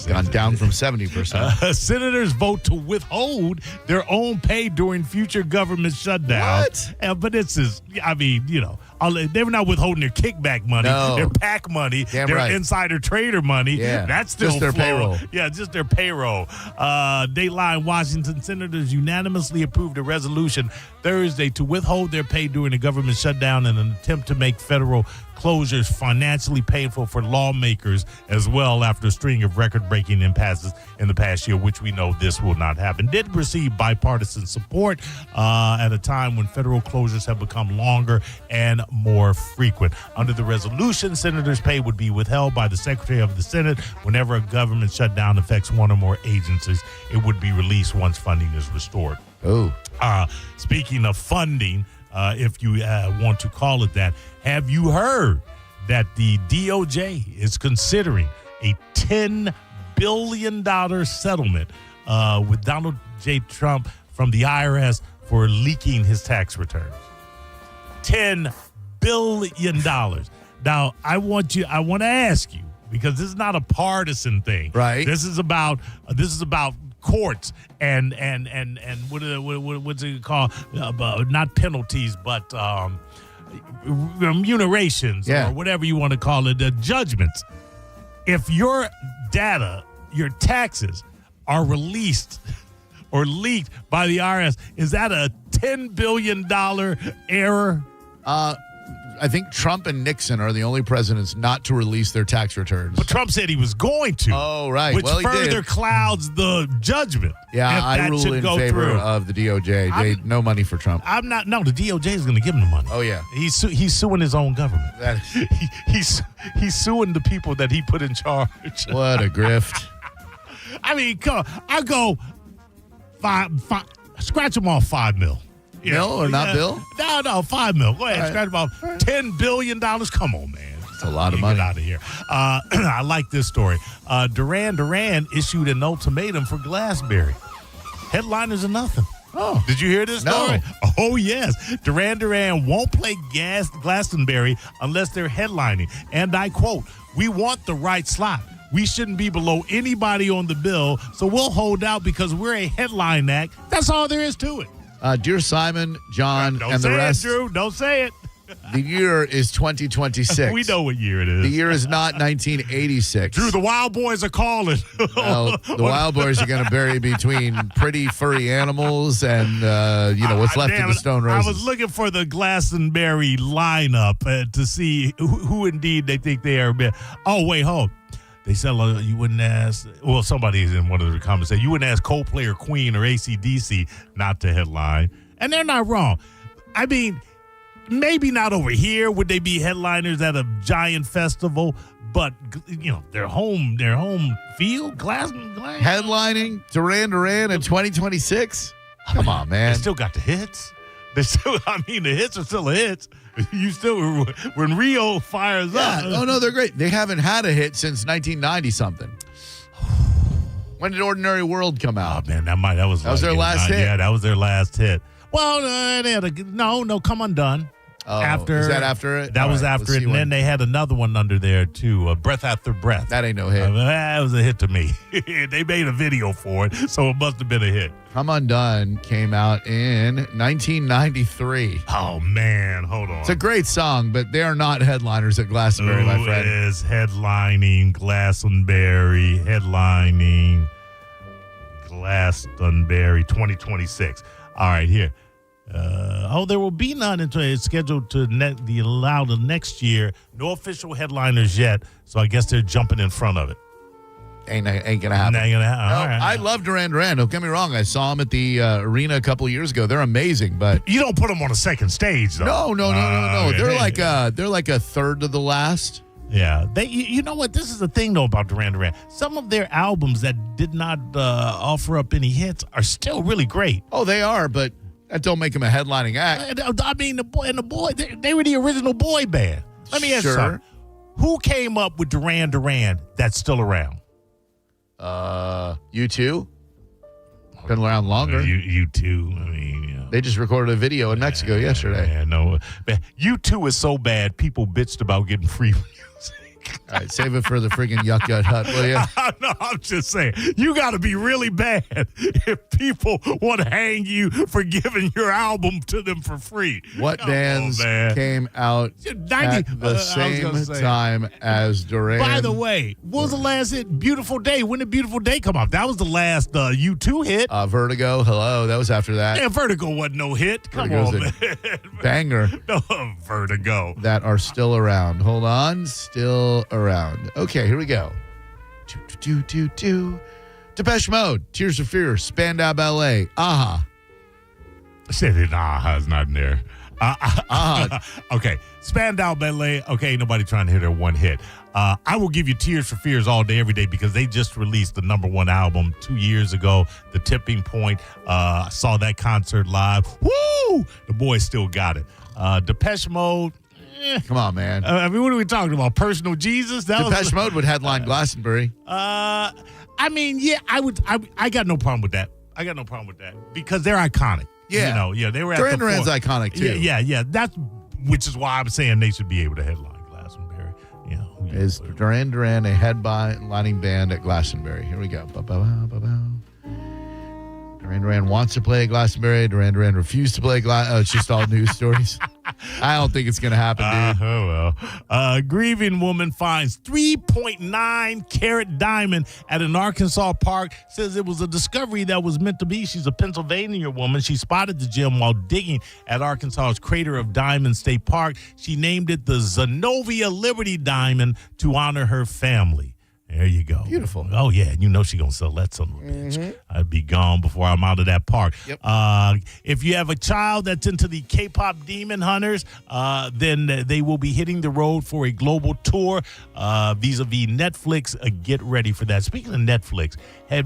gone down from 70%. Senators vote to withhold their own pay during future government shutdown. What? But this is, they were not withholding their kickback money, their PAC money, their insider trader money. Yeah. That's still just their payroll. Yeah, just their payroll. Dateline Washington senators unanimously approved a resolution Thursday to withhold their pay during the government shutdown in an attempt to make federal closures financially painful for lawmakers as well after a string of record-breaking impasses in the past year, which we know this will not happen. Did receive bipartisan support at a time when federal closures have become longer and more frequent. Under the resolution, senators' pay would be withheld by the Secretary of the Senate whenever a government shutdown affects one or more agencies. It would be released once funding is restored. Oh. Speaking of funding, if you want to call it that, have you heard that the DOJ is considering a $10 billion settlement with Donald J. Trump from the IRS for leaking his tax returns. $10 billion. Now, I want to ask you, because this is not a partisan thing. Right. This is about courts and what's it called? Not penalties, but remunerations or whatever you want to call it, judgments. If your data, your taxes are released or leaked by the IRS, is that a $10 billion error? I think Trump and Nixon are the only presidents not to release their tax returns. But Trump said he was going to. Oh, right. Which well, further clouds the judgment. Yeah, I rule in favor of the DOJ. No money for Trump. The DOJ is going to give him the money. Oh, yeah. He's suing his own government. He's suing the people that he put in charge. What a grift. I mean, come on. I go five, scratch them off $5 million. Bill or not Bill? No, $5 million. Go ahead, scratch about $10 billion. Come on, man. It's a lot of money. Get out of here. I like this story. Duran Duran issued an ultimatum for Glassberry. Headliners are nothing. Oh. Did you hear this story? No. Oh, yes. Duran Duran won't play Glastonbury unless they're headlining. And I quote, "We want the right slot. We shouldn't be below anybody on the bill, so we'll hold out because we're a headline act." That's all there is to it. Dear Simon, John, Don't and the say rest. it, Drew. Don't say it. The year is 2026. We know what year it is. The year is not 1986. Drew, the Wild Boys are calling. Well, the Wild Boys are going to bury between pretty furry animals and, what's left of the Stone Roses. I was looking for the Glastonbury lineup to see who indeed they think they are. Oh, wait, hold. They said you wouldn't ask. Well, somebody in one of the comments said you wouldn't ask Coldplay or Queen or AC/DC not to headline, and they're not wrong. I mean, maybe not over here would they be headliners at a giant festival, but their home field, glass. Headlining Duran Duran in 2026. Come on, man. They still got the hits. The hits are still hits. You still, when Rio fires up. Oh, no, they're great. They haven't had a hit since 1990-something. When did Ordinary World come out? Oh, man, that was their last hit? Yeah, that was their last hit. Well, they had Come Undone. Oh, is that after it? That was after it. And then they had another one under there, too, Breath After Breath. That ain't no hit. That was a hit to me. They made a video for it, so it must have been a hit. Come Undone came out in 1993. Oh, man. Hold on. It's a great song, but they are not headliners at Glastonbury, my friend. Who is headlining Glastonbury, 2026. All right, here. There will be none until it's scheduled to be allowed next year. No official headliners yet, so I guess they're jumping in front of it. Ain't gonna happen. Ain't gonna happen. No, All right. I love Duran Duran. Don't get me wrong. I saw them at the arena a couple of years ago. They're amazing, but you don't put them on a second stage, though. No. They're like a third of the last. Yeah, you know what? This is the thing though about Duran Duran. Some of their albums that did not offer up any hits are still really great. Oh, they are, but that don't make them a headlining act. I mean, the boy, they were the original boy band. Let me ask you something. Who came up with Duran Duran that's still around? U2. Been around longer. U2. I mean, they just recorded a video in Mexico yesterday. Yeah, no. U2 is so bad, people bitched about getting free music. All right, save it for the friggin' Yuck Yut Hut, will you? No, I'm just saying, you got to be really bad if people want to hang you for giving your album to them for free. What bands came out at the same time as Duran? By the way, what was the last hit? Beautiful Day. When did Beautiful Day come out? That was the last U2 hit. Vertigo. Hello. That was after that. Yeah, Vertigo wasn't no hit. Come Vertigo's on, man. Banger. No, Vertigo. That are still around. Hold on. Still around. Okay, here we go. Depeche Mode, Tears for Fears, Spandau Ballet, Aha. I said it. Aha's not in there. Okay, Spandau Ballet. Okay, ain't nobody trying to hit their one hit. I will give you Tears for Fears all day, every day, because they just released the #1 album 2 years ago, The Tipping Point. I saw that concert live. Woo! The boys still got it. Depeche Mode. Come on, man. I mean, what are we talking about? Personal Jesus? Depeche Mode would headline Glastonbury. I mean, yeah, I would. I got no problem with that. I got no problem with that because they're iconic. Yeah. They were at Duran the Duran's fore- iconic, too. Yeah. That's which is why I'm saying they should be able to headline Glastonbury. Is Duran Duran a headlining band at Glastonbury? Here we go. Duran Duran wants to play at Glastonbury. Duran Duran refused to play it's just all news stories. I don't think it's going to happen, dude. Grieving woman finds 3.9 carat diamond at an Arkansas park. Says it was a discovery that was meant to be. She's a Pennsylvania woman. She spotted the gem while digging at Arkansas's Crater of Diamond State Park. She named it the Zenobia Liberty Diamond to honor her family. There you go. Beautiful. Oh, yeah. You know she's going to sell that son of a bitch. I'd be gone before I'm out of that park. Yep. If you have a child that's into the K-pop Demon Hunters, then they will be hitting the road for a global tour vis-a-vis Netflix. Get ready for that. Speaking of Netflix,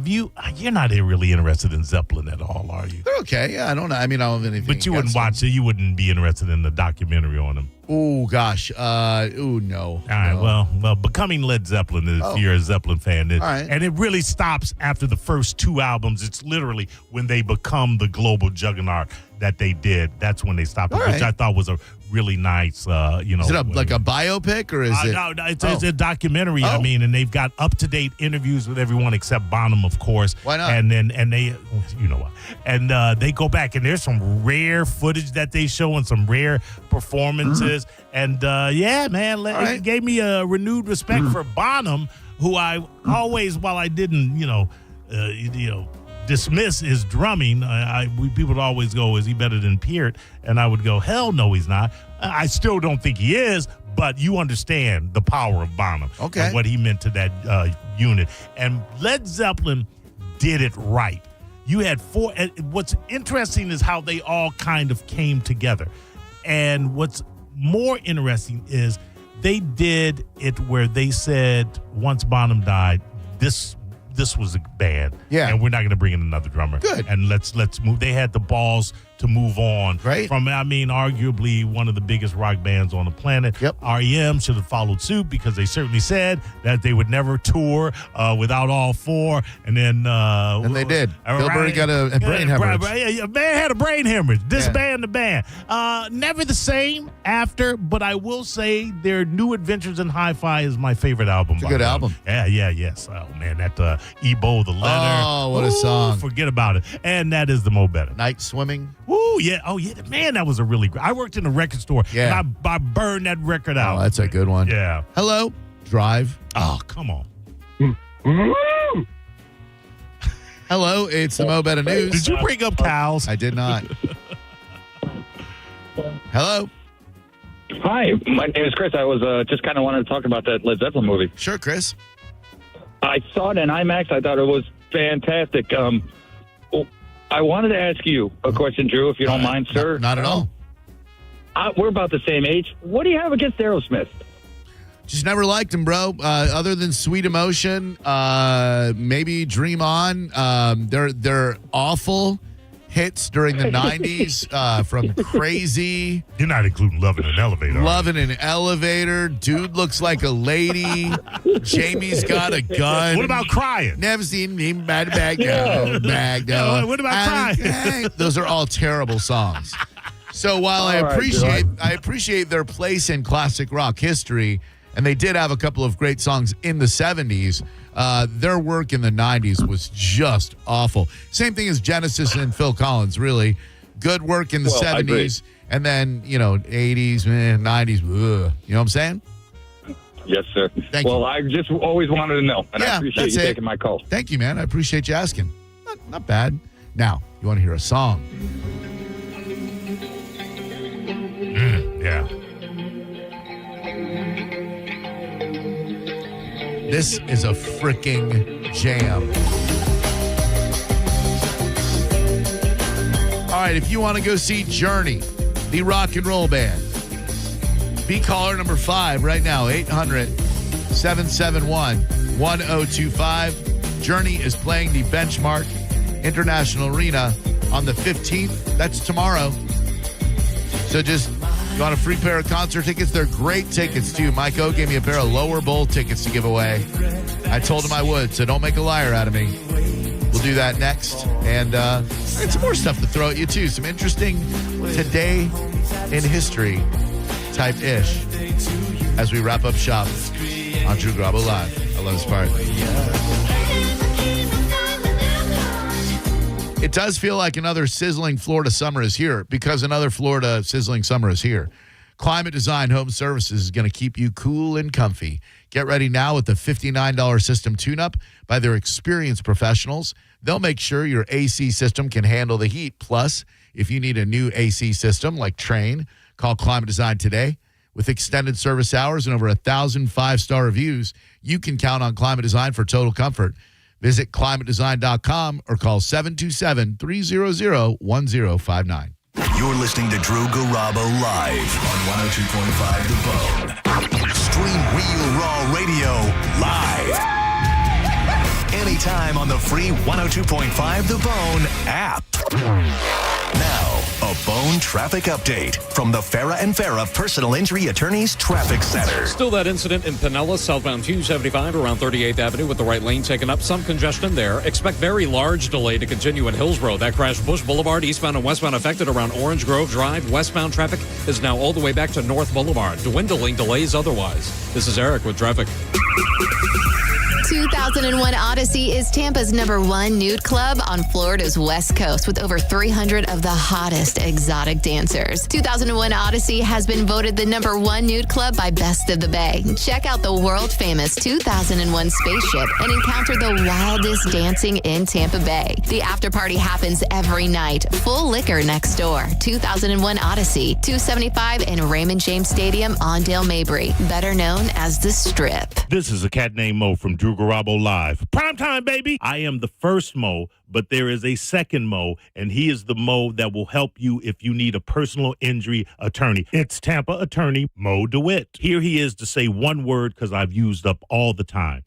you're not really interested in Zeppelin at all, are you? They're okay. Yeah, I don't know. I mean, I don't have anything. But you wouldn't watch it. You wouldn't be interested in the documentary on them. Oh, gosh. No. All right, well, Becoming Led Zeppelin, if you're a Zeppelin fan. All right. And it really stops after the first 2 albums. It's literally when they become the global juggernaut that they did. That's when they stopped, which I thought was a really nice, Is it like a biopic or is it? No, it's a documentary. I mean, and they've got up-to-date interviews with everyone except Bonham, of course. Why not? And they, you know what? And they go back, and there's some rare footage that they show and some rare performances. And yeah, man, it gave me a renewed respect for Bonham, who I always, while I didn't, dismiss his drumming. People would always go, is he better than Peart? And I would go, hell no, he's not. I still don't think he is, but you understand the power of Bonham and what he meant to that unit. And Led Zeppelin did it right. You had 4. What's interesting is how they all kind of came together. And what's more interesting is they did it where they said once Bonham died, this was a band. Yeah. And we're not going to bring in another drummer. Good. And let's move. They had the balls to move on. Right. From, arguably one of the biggest rock bands on the planet. Yep. REM should have followed suit because they certainly said that they would never tour without all 4. And then... and they did. Gilbert got a brain hemorrhage. A man had a brain hemorrhage. Disband the band. Never the same after, but I will say their New Adventures in Hi-Fi is my favorite album. It's a good album. Yes. Oh, man, that Ebo, the letter. Oh, what a song. Forget about it. And that is the Mo Better. Night Swimming. Ooh, yeah. Oh, yeah. Man, that was a really great. I worked in a record store. Yeah. And I burned that record out. Oh, that's a good one. Yeah. Hello, Drive. Oh, come on. Hello, it's the Mo Better News. Did you bring up cows? I did not. Hello. Hi, my name is Chris. I was just kind of wanted to talk about that Led Zeppelin movie. Sure, Chris. I saw it in IMAX. I thought it was fantastic. I wanted to ask you a question, Drew, if you don't mind, sir. Not at all. We're about the same age. What do you have against Aerosmith? Just never liked him, bro. Other than Sweet Emotion, maybe Dream On. They're awful hits during the 90s from Crazy. You're not including Love in an Elevator. Love in an Elevator. Dude looks like a lady. Jamie's got a gun. What about Crying? Never seen me back down. What about Crying? Those are all terrible songs. So while I appreciate their place in classic rock history, and they did have a couple of great songs in the 70s, their work in the 90s was just awful. Same thing as Genesis and Phil Collins, really. Good work in the 70s, and then, 80s, 90s, ugh. You know what I'm saying? Yes, sir. Thank you. I just always wanted to know, and I appreciate you taking my call. Thank you, man. I appreciate you asking. Not bad. Now, you want to hear a song? Yeah. This is a freaking jam. All right, if you want to go see Journey, the rock and roll band, be caller number 5 right now, 800-771-1025. Journey is playing the Benchmark International Arena on the 15th. That's tomorrow. So just, you want a free pair of concert tickets? They're great tickets, too. Mike O gave me a pair of Lower Bowl tickets to give away. I told him I would, so don't make a liar out of me. We'll do that next. And some more stuff to throw at you, too. Some interesting today in history type-ish as we wrap up shop on Drew Garabo Live. I love this part. It does feel like another sizzling Florida summer is here because another Florida sizzling summer is here. Climate Design Home Services is going to keep you cool and comfy. Get ready now with the $59 system tune-up by their experienced professionals. They'll make sure your AC system can handle the heat. Plus, if you need a new AC system like Train, call Climate Design today. With extended service hours and over 1,000 five-star reviews, you can count on Climate Design for total comfort. Visit climatedesign.com or call 727-300-1059. You're listening to Drew Garabo live on 102.5 The Bone. Stream Real Raw Radio live. Anytime on the free 102.5 The Bone app. Now, a Bone traffic update from the Farah and Farah Personal Injury Attorneys Traffic Center. Still that incident in Pinellas, southbound 275 around 38th Avenue with the right lane taken up. Some congestion there. Expect very large delay to continue in Hillsborough. That crash Bush Boulevard, eastbound and westbound affected around Orange Grove Drive. Westbound traffic is now all the way back to North Boulevard. Dwindling delays otherwise. This is Eric with traffic. 2001 Odyssey is Tampa's #1 nude club on Florida's West Coast with over 300 of the hottest exotic dancers. 2001 Odyssey has been voted the #1 nude club by Best of the Bay. Check out the world-famous 2001 spaceship and encounter the wildest dancing in Tampa Bay. The after party happens every night. Full liquor next door. 2001 Odyssey, 275 in Raymond James Stadium on Dale Mabry, better known as The Strip. This is a cat named Mo from Drew Garabo Live. Prime time, baby. I am the first Mo, but there is a second Mo, and he is the Mo that will help you if you need a personal injury attorney. It's Tampa attorney Mo DeWitt. Here he is to say one word because I've used up all the time.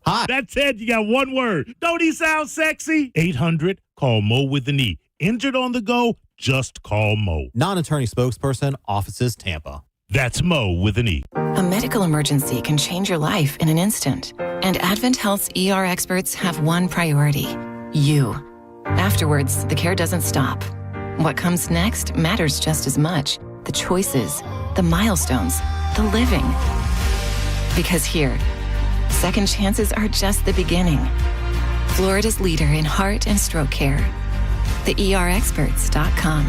Hi. That's it. You got one word. Don't he sound sexy? 800, call Mo with an E. Injured on the go, just call Mo. Non-attorney spokesperson, offices Tampa. That's Mo with an E. A medical emergency can change your life in an instant. And Advent Health's ER experts have one priority: you. Afterwards, the care doesn't stop. What comes next matters just as much. The choices, the milestones, the living. Because here, second chances are just the beginning. Florida's leader in heart and stroke care. TheERexperts.com.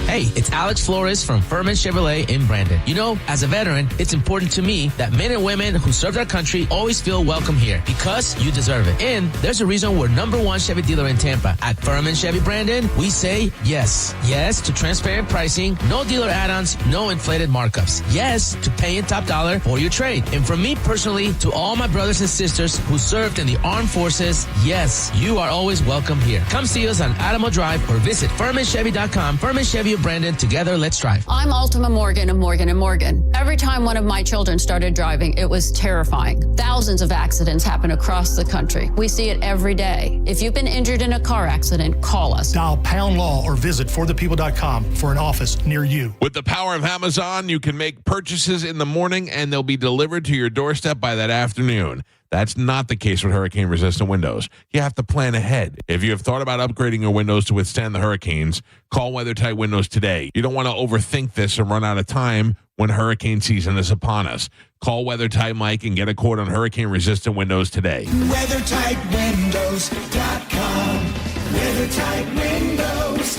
Hey, it's Alex Flores from Furman Chevrolet in Brandon. You know, as a veteran, it's important to me that men and women who serve their country always feel welcome here because you deserve it. And there's a reason we're #1 Chevy dealer in Tampa. At Furman Chevy Brandon, we say yes. Yes to transparent pricing, no dealer add-ons, no inflated markups. Yes to paying top dollar for your trade. And from me personally to all my brothers and sisters who served in the armed forces, yes, you are always welcome here. Come see us on Adamo Drive or visit FurmanChevy.com. Furman Chevy Brandon, together, let's drive. I'm Ultima Morgan of Morgan & Morgan. Every time one of my children started driving, it was terrifying. Thousands of accidents happen across the country. We see it every day. If you've been injured in a car accident, call us. Dial pound law or visit forthepeople.com for an office near you. With the power of Amazon, you can make purchases in the morning and they'll be delivered to your doorstep by that afternoon. That's not the case with hurricane-resistant windows. You have to plan ahead. If you have thought about upgrading your windows to withstand the hurricanes, call WeatherTight Windows today. You don't want to overthink this and run out of time when hurricane season is upon us. Call WeatherTight Mike and get a quote on hurricane-resistant windows today. WeatherTightWindows.com. WeatherTight Windows.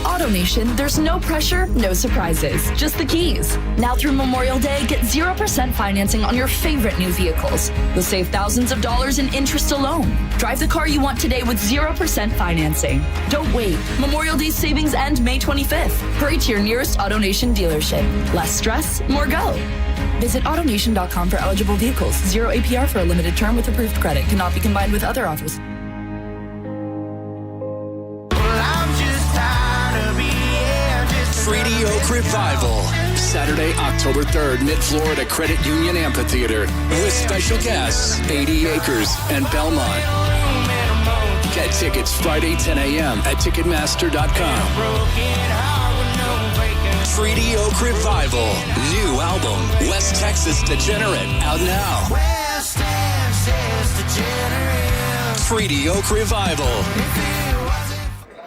AutoNation, there's no pressure, no surprises, just the keys. Now through Memorial Day, get 0% financing on your favorite new vehicles. You'll save thousands of dollars in interest alone. Drive the car you want today with 0% financing. Don't wait. Memorial Day savings end May 25th. Hurry to your nearest AutoNation dealership. Less stress, more go. Visit AutoNation.com for eligible vehicles. 0 APR for a limited term with approved credit. Cannot be combined with other offers. Freedy Oak Revival, Saturday, October 3rd, Mid-Florida Credit Union Amphitheater, with special guests, 80 Acres and Belmont. Get tickets Friday, 10 a.m. at Ticketmaster.com. Treaty Oak Revival. New album, West Texas Degenerate, out now. West Texas Degenerate. Treaty Oak Revival.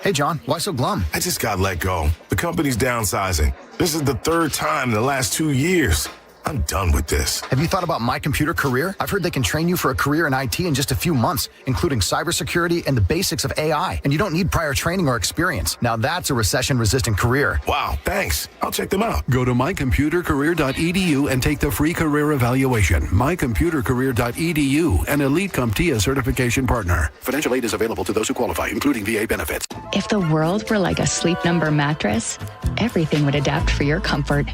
Hey, John, why so glum? I just got let go. The company's downsizing. This is the third time in the last 2 years. I'm done with this. Have you thought about My Computer Career? I've heard they can train you for a career in IT in just a few months, including cybersecurity and the basics of AI. And you don't need prior training or experience. Now that's a recession-resistant career. Wow, thanks. I'll check them out. Go to mycomputercareer.edu and take the free career evaluation. Mycomputercareer.edu, an Elite CompTIA certification partner. Financial aid is available to those who qualify, including VA benefits. If the world were like a Sleep Number mattress, everything would adapt for your comfort.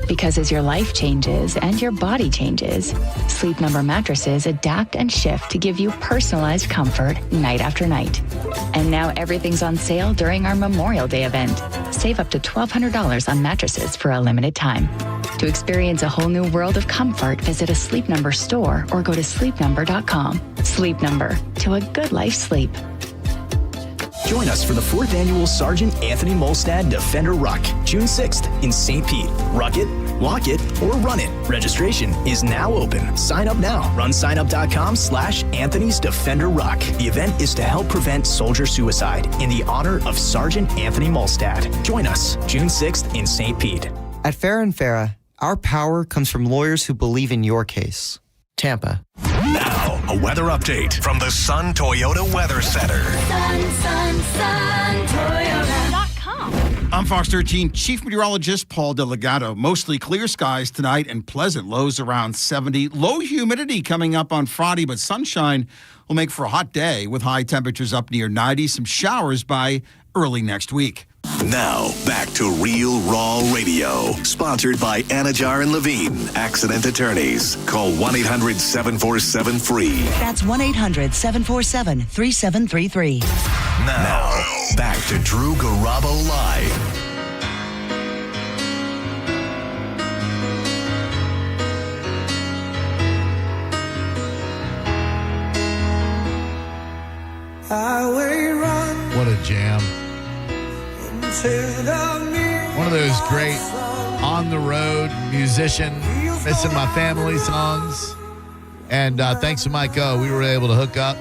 Because as your life changes and your body changes, Sleep Number mattresses adapt and shift to give you personalized comfort night after night. And now everything's on sale during our Memorial Day event. Save up to $1,200 on mattresses for a limited time. To experience a whole new world of comfort, visit a Sleep Number store or go to sleepnumber.com. Sleep Number, to a good life's sleep. Join us for the 4th annual Sergeant Anthony Molstad Defender Ruck, June 6th in St. Pete. Ruck it, walk it, or run it. Registration is now open. Sign up now. RunSignup.com/Anthony's Defender Ruck. The event is to help prevent soldier suicide in the honor of Sergeant Anthony Molstad. Join us June 6th in St. Pete. At Farah & Farah, our power comes from lawyers who believe in your case. Tampa. Now, a weather update from the Sun Toyota Weather Center. Sun, Toyota.com. I'm Fox 13 Chief Meteorologist Paul Delgado. Mostly clear skies tonight and pleasant lows around 70. Low humidity coming up on Friday, but sunshine will make for a hot day with high temperatures up near 90. Some showers by early next week. Now, back to Real Raw Radio. Sponsored by Anajar and Levine, accident attorneys. Call 1-800-747-FREE. That's 1-800-747-3733. Now, back to Drew Garabo Live. What a jam. One of those great on-the-road musician, missing my family songs. And thanks to Mike O, we were able to hook up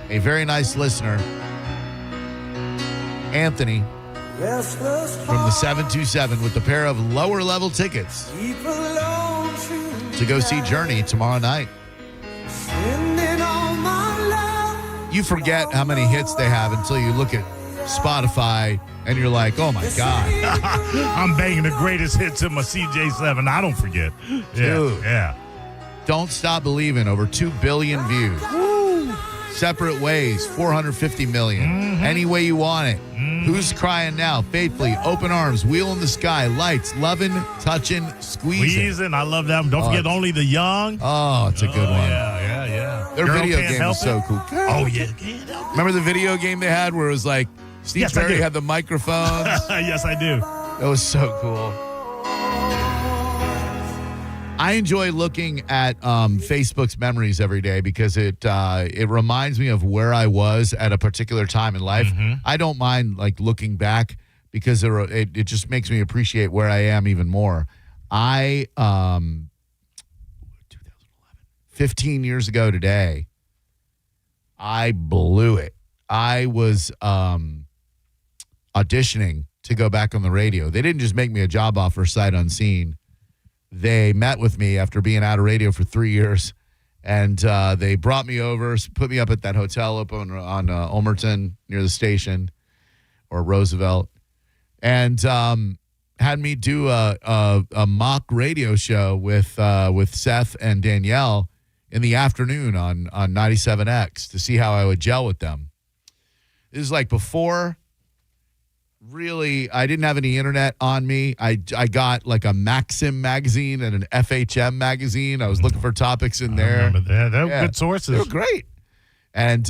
a very nice listener, Anthony, from the 727 with a pair of lower-level tickets to go see Journey tomorrow night. You forget how many hits they have until you look at Spotify and you're like, oh my God. I'm banging the greatest hits in my CJ7. I don't forget. Dude. Yeah. Don't Stop Believing, over 2 billion views. Woo. Separate Ways, 450 million. Mm-hmm. Any Way You Want It. Mm-hmm. Who's Crying Now? Faithfully, Open Arms, Wheel in the Sky, Lights, Lovin', Touchin', Squeezing. I love that. Don't forget Only the Young. Oh, it's a good one. Yeah. Their Girl video Can't game was so cool. Oh, yeah. Remember the video game they had where it was like Steve Perry had the microphones? Yes, I do. That was so cool. I enjoy looking at Facebook's memories every day because it reminds me of where I was at a particular time in life. Mm-hmm. I don't mind like looking back because it just makes me appreciate where I am even more. 15 years ago today, I blew it. I was auditioning to go back on the radio. They didn't just make me a job offer sight unseen. They met with me after being out of radio for 3 years, and they brought me over, put me up at that hotel up on Ulmerton near the station, or Roosevelt, and had me do a mock radio show with Seth and Danielle in the afternoon on 97X to see how I would gel with them. This is like before, really, I didn't have any internet on me. I got like a Maxim magazine and an FHM magazine. I was looking for topics in there. I remember that. They were good sources. They were great. And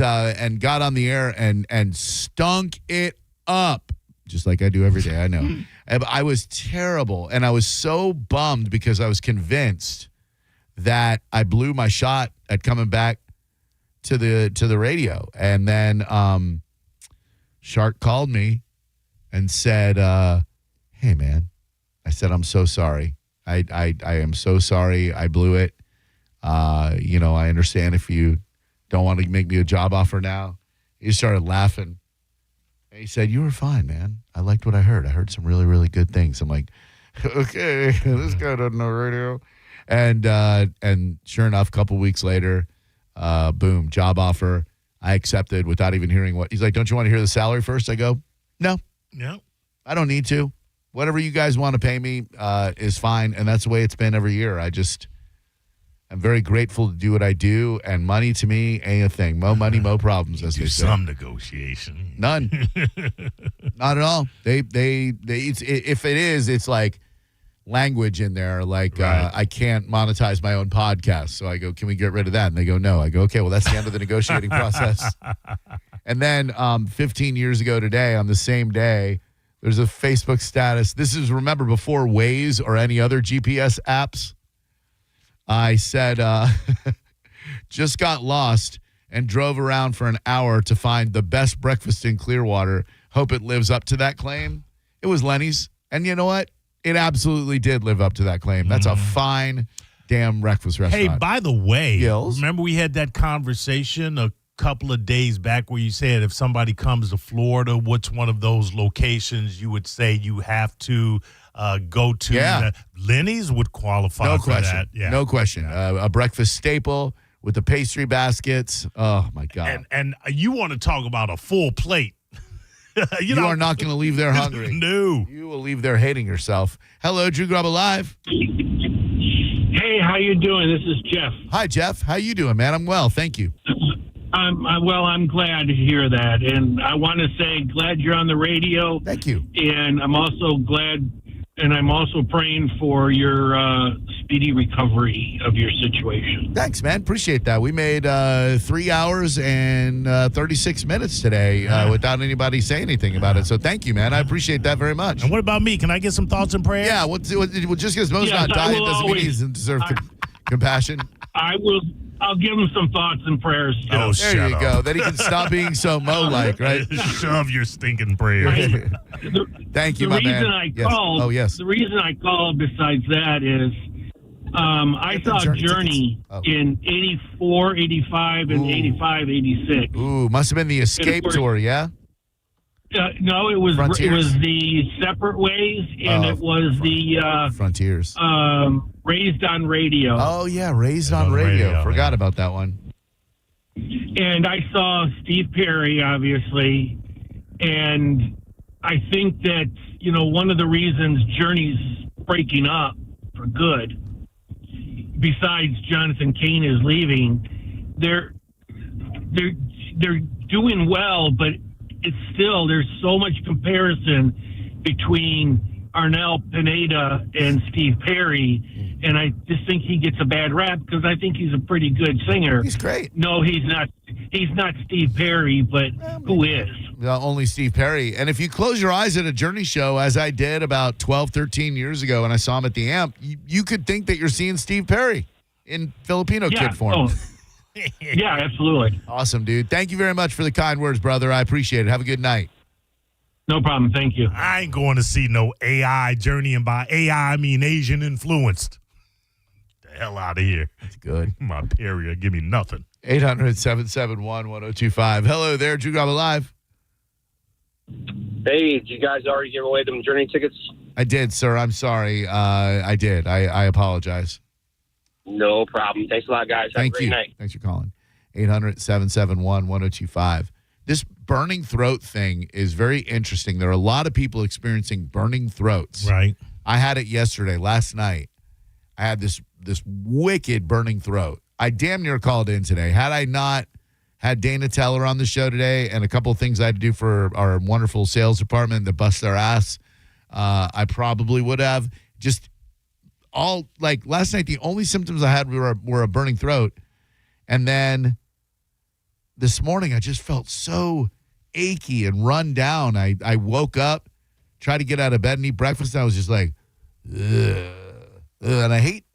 got on the air and stunk it up, just like I do every day, I know. I was terrible, and I was so bummed because I was convinced that I blew my shot at coming back to the radio. And then Shark called me and said, hey, man, I said, I'm so sorry. I am so sorry. I blew it. I understand if you don't want to make me a job offer now. He started laughing. And he said, you were fine, man. I liked what I heard. I heard some really, really good things. I'm like, okay, this guy doesn't know radio. And sure enough, a couple weeks later, boom, job offer. I accepted without even hearing what. He's like, don't you want to hear the salary first? I go, no. Yeah. I don't need to. Whatever you guys want to pay me is fine. And that's the way it's been every year. I'm very grateful to do what I do. And money to me ain't a thing. Mo money, mo problems, as they say. Some negotiation. None. Not at all. If it is, it's like language in there. Like, I can't monetize my own podcast. So I go, can we get rid of that? And they go, no. I go, okay, well, that's the end of the negotiating process. And then 15 years ago today, on the same day, there's a Facebook status. This is, remember, before Waze or any other GPS apps. I said, just got lost and drove around for an hour to find the best breakfast in Clearwater. Hope it lives up to that claim. It was Lenny's. And you know what? It absolutely did live up to that claim. That's a fine damn breakfast restaurant. Hey, by the way, Gills? Remember we had that conversation a couple of days back where you said if somebody comes to Florida, what's one of those locations you would say you have to go to? Yeah. Lenny's would qualify for that. Yeah. No question. A breakfast staple with the pastry baskets. Oh, my God. And you want to talk about a full plate. you are not going to leave there hungry. No. You will leave there hating yourself. Hello, Drew Garabo Live. Hey, how you doing? This is Jeff. Hi, Jeff. How you doing, man? I'm well. Thank you. I'm glad to hear that. And I want to say, glad you're on the radio. Thank you. And I'm also glad, and I'm also praying for your speedy recovery of your situation. Thanks, man. Appreciate that. We made 3 hours and 36 minutes today without anybody saying anything about it. So thank you, man. I appreciate that very much. And what about me? Can I get some thoughts and prayers? Yeah. Just because Mo's not dying doesn't mean he doesn't deserve compassion. I will. I'll give him some thoughts and prayers. Too. Oh, there you go. Then he can stop being so Mo-like, right? Shove your stinking prayers. Thank you, my man. The reason I called, besides that, is I saw Journey in 84, 85, and 85, 86. Ooh, must have been the Escape tour, yeah? No, it was the Separate Ways, and it was the Frontiers. Raised on Radio. Oh yeah, Raised on Radio. Forgot about that one. And I saw Steve Perry, obviously, and I think that one of the reasons Journey's breaking up for good, besides Jonathan Cain is leaving, they're doing well, but it's still, there's so much comparison between Arnel Pineda and Steve Perry, and I just think he gets a bad rap because I think he's a pretty good singer. He's great. No, he's not. He's not Steve Perry, but who is? Only Steve Perry. And if you close your eyes at a Journey show, as I did about 12, 13 years ago, and I saw him at the Amp, you could think that you're seeing Steve Perry in Filipino kid form. Oh. Yeah, absolutely. Awesome, dude. Thank you very much for the kind words, brother. I appreciate it. Have a good night. No problem. Thank you. I ain't going to see no AI Journey, and by AI I mean Asian influenced. The hell out of here. That's good. My Perry give me nothing. 800-771-1025. Hello there, Drew Garabo Live. Hey, did you guys already give away them Journey tickets? I did, sir. I'm sorry. I did. I apologize. No problem. Thanks a lot, guys. Have a great night. Thanks for calling. 800-771-1025. This burning throat thing is very interesting. There are a lot of people experiencing burning throats. Right. I had it yesterday, last night. I had this wicked burning throat. I damn near called in today. Had I not had Dana Teller on the show today and a couple of things I had to do for our wonderful sales department that bust their ass, I probably would have. Just all, like last night, the only symptoms I had were a burning throat. And then this morning, I just felt so achy and run down. I woke up, tried to get out of bed and eat breakfast, and I was just like, ugh. And I hate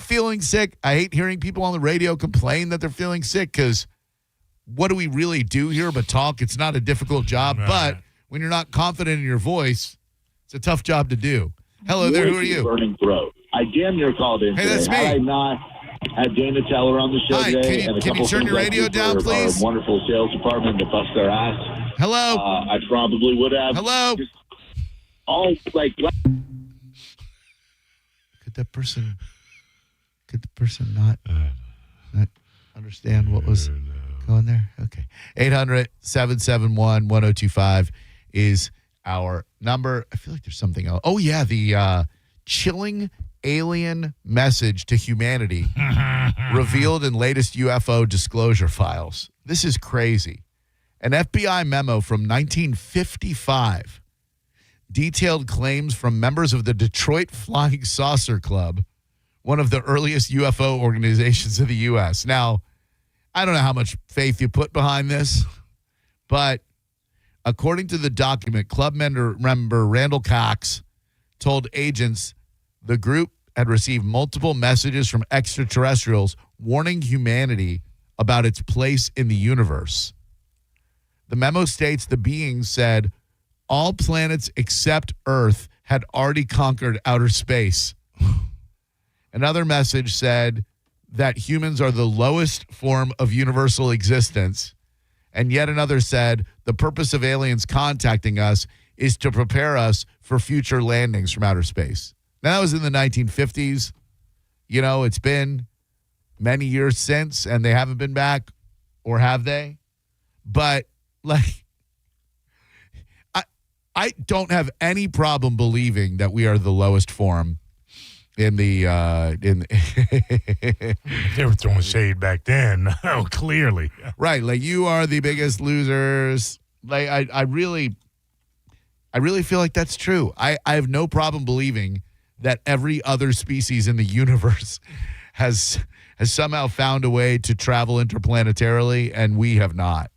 feeling sick. I hate hearing people on the radio complain that they're feeling sick because what do we really do here but talk? It's not a difficult job, but when you're not confident in your voice, it's a tough job to do. Hello there. Who are you? Burning throat. I damn near called in. Hey, that's me. Had I not had Dana Teller on the show Hi, today, can you turn your radio down, please? Our wonderful sales department to bust their ass. Hello. I probably would have. Hello. All like. Could the person not understand what was going there? Okay. 800-771-1025 is our number. I feel like there's something else. Oh, yeah, the chilling alien message to humanity revealed in latest UFO disclosure files. This is crazy. An FBI memo from 1955 detailed claims from members of the Detroit Flying Saucer Club, one of the earliest UFO organizations in the U.S. Now, I don't know how much faith you put behind this, but according to the document, club member Randall Cox told agents the group had received multiple messages from extraterrestrials warning humanity about its place in the universe. The memo states the beings said all planets except Earth had already conquered outer space. Another message said that humans are the lowest form of universal existence. And yet another said the purpose of aliens contacting us is to prepare us for future landings from outer space. Now, that was in the 1950s. You know, it's been many years since, and they haven't been back, or have they? But, like, I don't have any problem believing that we are the lowest form in the They were throwing shade back then. Oh, clearly. Right. Like, you are the biggest losers. Like, I really feel like that's true. I have no problem believing that every other species in the universe has somehow found a way to travel interplanetarily, and we have not.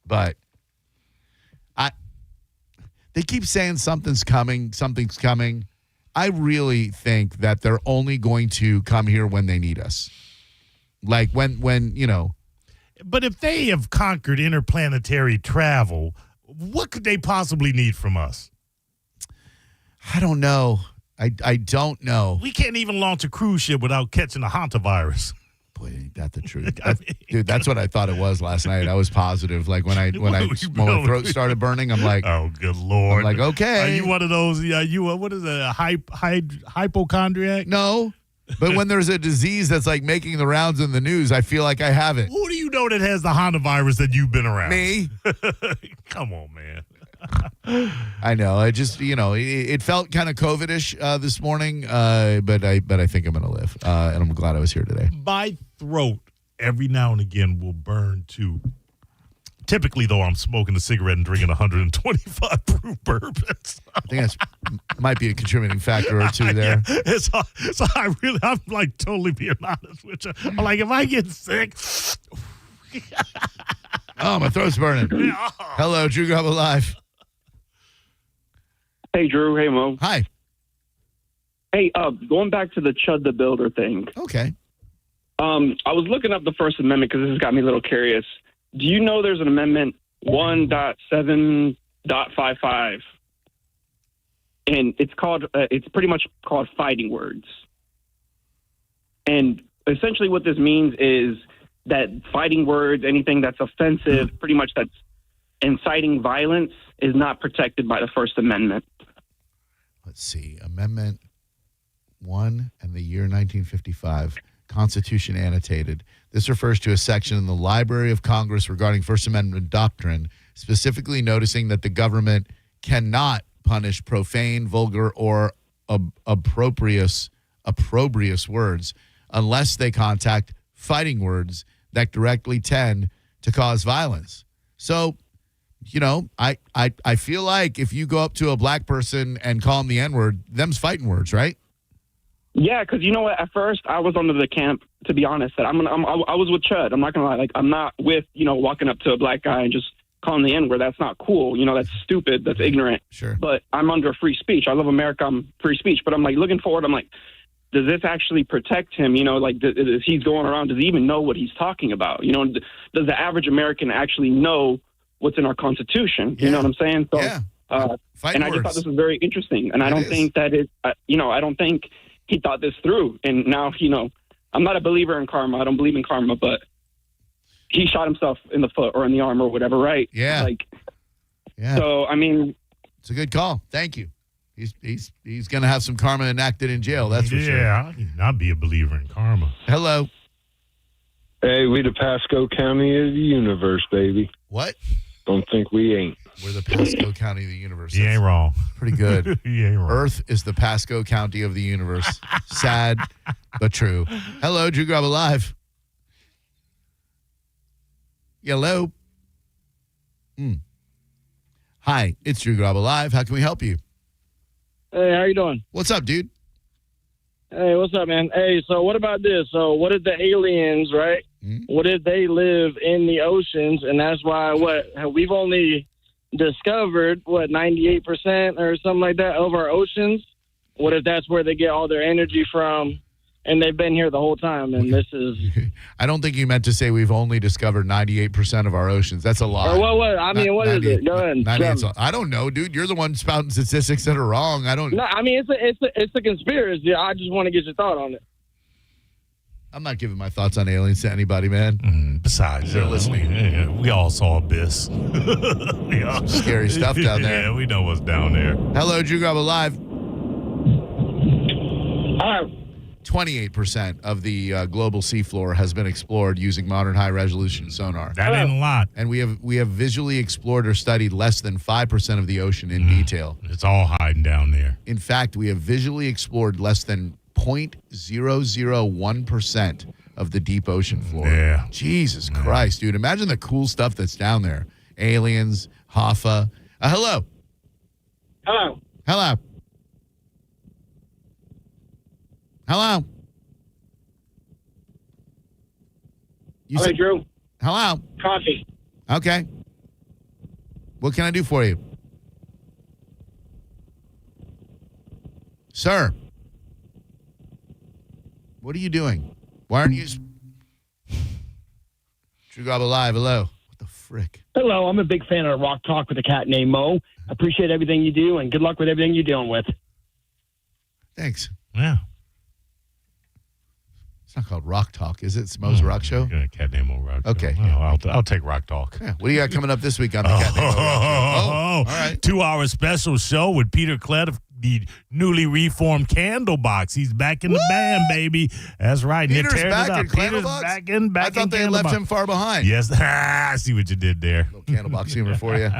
But they keep saying something's coming. I really think that they're only going to come here when they need us. Like when you know. But if they have conquered interplanetary travel, what could they possibly need from us? I don't know. I don't know. We can't even launch a cruise ship without catching the hantavirus. Boy, ain't that the truth? Dude, that's what I thought it was last night. I was positive. Like when my throat started burning, I'm like, oh, good Lord. I'm like, okay. Are you one of those? What is it? Hypochondriac? No. But when there's a disease that's like making the rounds in the news, I feel like I have it. Who do you know that has the hantavirus that you've been around? Me. Come on, man. I know. I just, it felt kind of COVID-ish this morning, but I think I'm going to live, and I'm glad I was here today. My throat every now and again will burn too. Typically, though, I'm smoking a cigarette and drinking 125 proof bourbons. I think that's might be a contributing factor or two there. Yeah. So I'm like totally being honest with you. I'm like, if I get sick. Oh, my throat's burning. Hello, Drew Garabo Live. Hey, Drew. Hey, Mo. Hi. Hey, going back to the Chud the Builder thing. Okay. I was looking up the First Amendment because this has got me a little curious. Do you know there's an amendment 1.7.55? And it's pretty much called fighting words. And essentially what this means is that fighting words, anything that's offensive, pretty much that's inciting violence, is not protected by the First Amendment. Let's see. Amendment 1 and the year 1955. Constitution annotated. This refers to a section in the Library of Congress regarding First Amendment doctrine, specifically noticing that the government cannot punish profane, vulgar, or opprobrious words unless they contact fighting words that directly tend to cause violence. So, I feel like if you go up to a black person and call them the N-word, them's fighting words, right? Yeah, because you know what? At first, I was under the camp, to be honest, that I was with Chud. I'm not going to lie. Like, I'm not with, walking up to a black guy and just calling the N-word. That's not cool. That's stupid. That's ignorant. Sure. But I'm under free speech. I love America. I'm free speech. But I'm like looking forward. I'm like, does this actually protect him? If he's going around, does he even know what he's talking about? Does the average American actually know what's in our Constitution? Yeah. You know what I'm saying? So yeah. Fighting and I just words. thought this was very interesting. And I don't think that I don't think he thought this through. And now, I'm not a believer in karma. I don't believe in karma, but he shot himself in the foot or in the arm or whatever, right? Yeah. Yeah. So, I mean, it's a good call. Thank you. He's going to have some karma enacted in jail. That's for sure. Yeah, I'd be a believer in karma. Hello. Hey, we the Pasco County of the universe, baby. What? Don't think we ain't. We're the Pasco County of the universe. You ain't wrong. Pretty good. You ain't wrong. Earth is the Pasco County of the universe. Sad, but true. Hello, Drew Garabo Live. Hello. Hi, it's Drew Garabo Live. How can we help you? Hey, how you doing? What's up, dude? Hey, what's up, man? Hey, so what about this? So what if the aliens, right? What if they live in the oceans, and that's why we've only discovered 98% or something like that of our oceans? What if that's where they get all their energy from, and they've been here the whole time? And this is I don't think you meant to say we've only discovered 98% of our oceans. That's a lie. or what? I mean, what is it? Go ahead. 98. I don't know, dude. You're the one spouting statistics that are wrong. I don't. No, I mean it's a conspiracy. I just want to get your thought on it. I'm not giving my thoughts on aliens to anybody, man. Besides, they're listening. We all saw Abyss. Some scary stuff down there. Yeah, we know what's down there. Hello, Drew Garabo Live. Hi. 28% of the global seafloor has been explored using modern high-resolution sonar. That ain't a lot. And we have visually explored or studied less than 5% of the ocean in detail. It's all hiding down there. In fact, we have visually explored less than 0.001% of the deep ocean floor. Yeah. Jesus Christ, dude. Imagine the cool stuff that's down there. Aliens, Hoffa. Hello. Hello. Hello. Hello. Hey, Drew. Hello. Coffee. Okay. What can I do for you? Sir. What are you doing? Why aren't you... Drew Garabo Live, hello. What the frick? Hello, I'm a big fan of Rock Talk with a cat named Mo. I appreciate everything you do, and good luck with everything you're dealing with. Thanks. Yeah. It's not called Rock Talk, is it? It's Mo's Rock Show? Yeah, cat named Mo Rock. Okay. Show. Oh, I'll take Rock Talk. Yeah. What do you got coming up this week on the Cat Named Mo Rock Show? All right. 2-hour special show with Peter Klett of the newly reformed Candlebox. He's back in the band, baby. That's right. Peter's They're tearing back it up. in Peter's Candlebox? back I thought in they left Candlebox. him far behind. Yes. I see what you did there. Little Candlebox humor for you.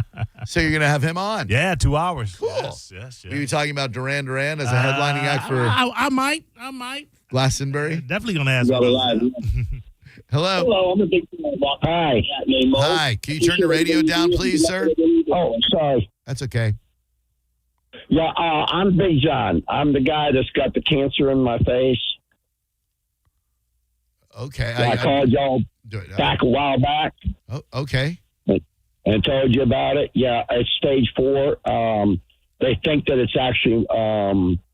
So you're going to have him on? Yeah, 2 hours. Cool. Yes. Were you talking about Duran Duran as a headlining act for I might. Glastonbury? Definitely going to ask Hello. Hello, I'm a big fan of Rock Talk. Hi. Hi. Can you turn your radio down, please, sir? Oh, sorry. That's okay. Yeah, I'm Big John. I'm the guy that's got the cancer in my face. Okay. I called y'all back a while back. Oh, okay. And told you about it. Yeah, it's stage 4. They think that it's actually